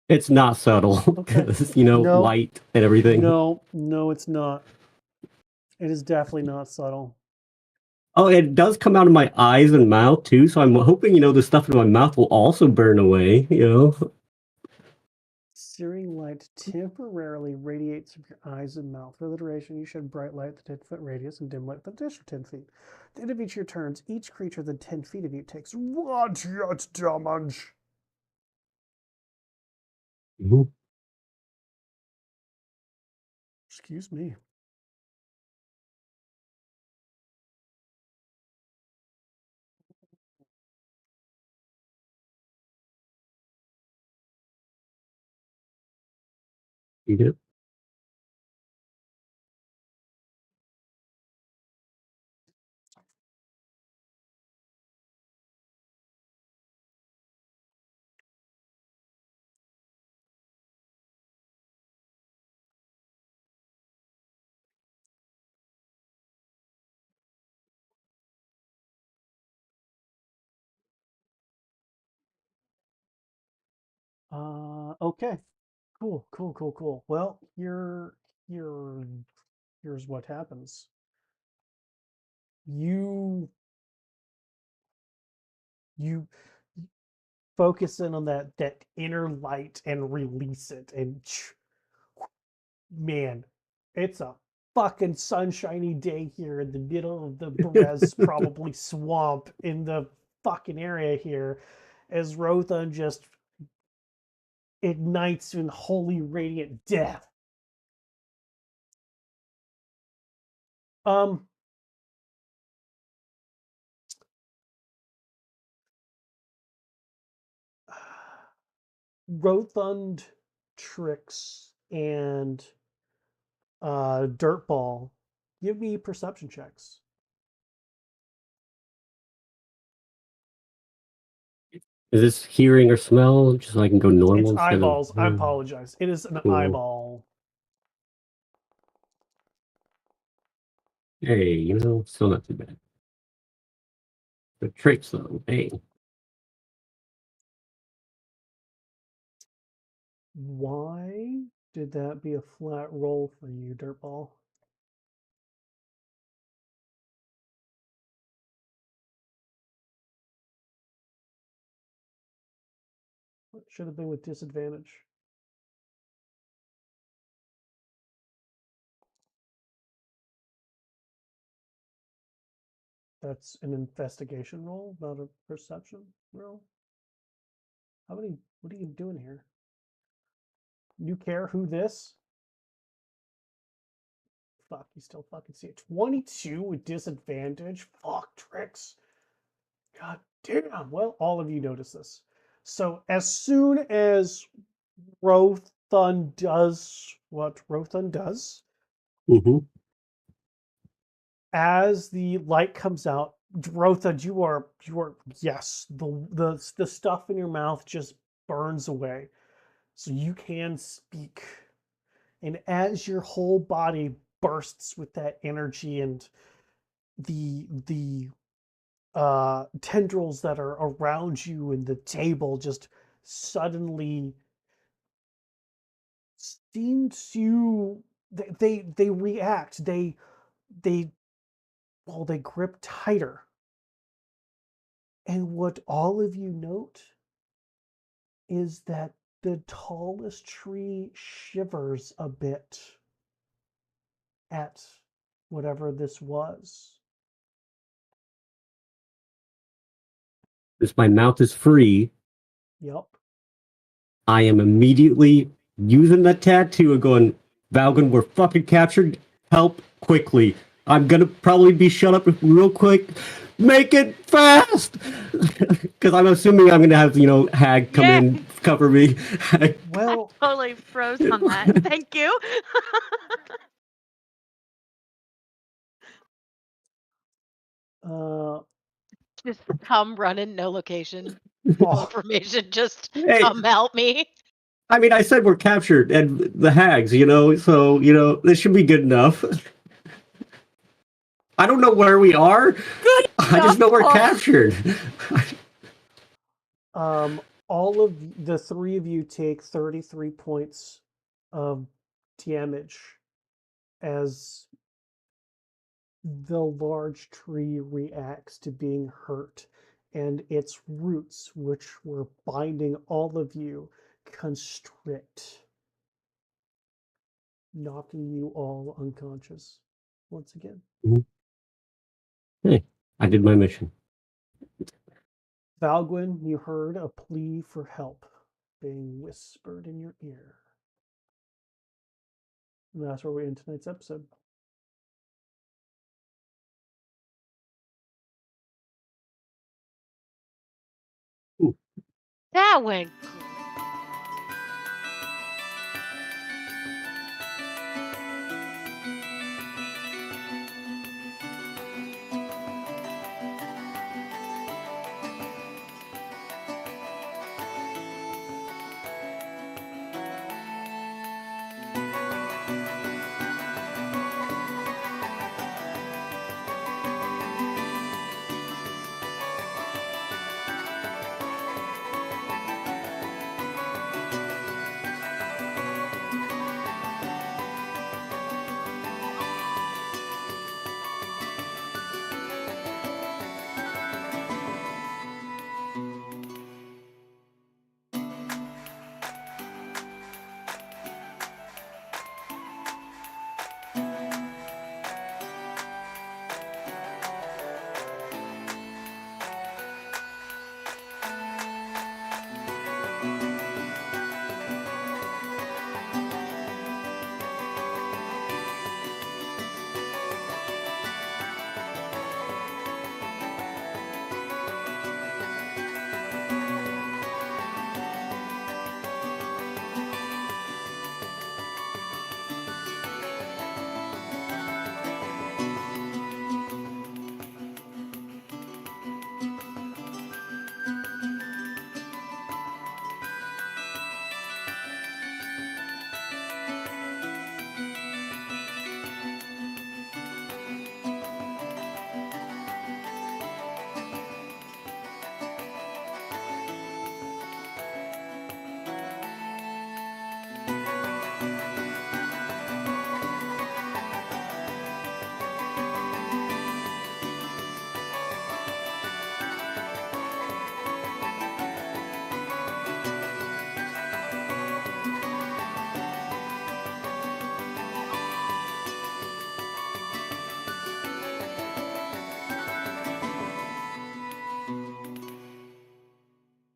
It's not subtle, because, No. light and everything. No, it's not. It is definitely not subtle. Oh, it does come out of my eyes and mouth, too, so I'm hoping, the stuff in my mouth will also burn away, Searing light temporarily radiates from your eyes and mouth. For the duration, you shed bright light at the 10-foot radius and dim light for the additional 10 feet. At the end of each of your turns, each creature within 10 feet of you takes radiant damage. Mhm. Excuse me. You do? Okay. Cool. Well, here's what happens. You focus in on that inner light and release it. And man, it's a fucking sunshiny day here in the middle of the Perez probably swamp in the fucking area here, as Rothan just ignites in holy radiant death. Rothund, Trix, and Dirtball, give me perception checks. Is this hearing or smell? Just so I can go normal It's instead eyeballs. of. I apologize. It is an Cool. eyeball. Hey, still not too bad. The tricks though, hey. Why did that be a flat roll for you, Dirtball? It should have been with disadvantage. That's an investigation roll, not a perception roll. What are you doing here? You care who this? Fuck, you still fucking see it. 22 with disadvantage? Fuck, Tricks. God damn. Well, all of you notice this. So as soon as Rothun does what Rothun does, Mm-hmm. as the light comes out, Rothun, you are yes, the stuff in your mouth just burns away. So you can speak. And as your whole body bursts with that energy and the tendrils that are around you and the table just suddenly seem to they react, they they grip tighter. And what all of you note is that the tallest tree shivers a bit at whatever this was. Since my mouth is free, Yep. I am immediately using the tattoo and going, Valgan, we're fucking captured. Help quickly. I'm gonna probably be shut up real quick. Make it fast! Because I'm assuming I'm gonna have, Hag come Yeah. in, cover me. Well, Totally froze on that. Thank you. Just come running, no location, no oh, information. Just Hey, come help me. I mean, I said we're captured, and the Hags, so, this should be good enough. I don't know where we are. Good I just know we're enough. captured. all of the three of you take 33 points of damage as the large tree reacts to being hurt, and its roots, which were binding all of you, constrict, knocking you all unconscious once again. Hey, I did my mission. Valgwyn, you heard a plea for help being whispered in your ear. And that's where we end tonight's episode. That went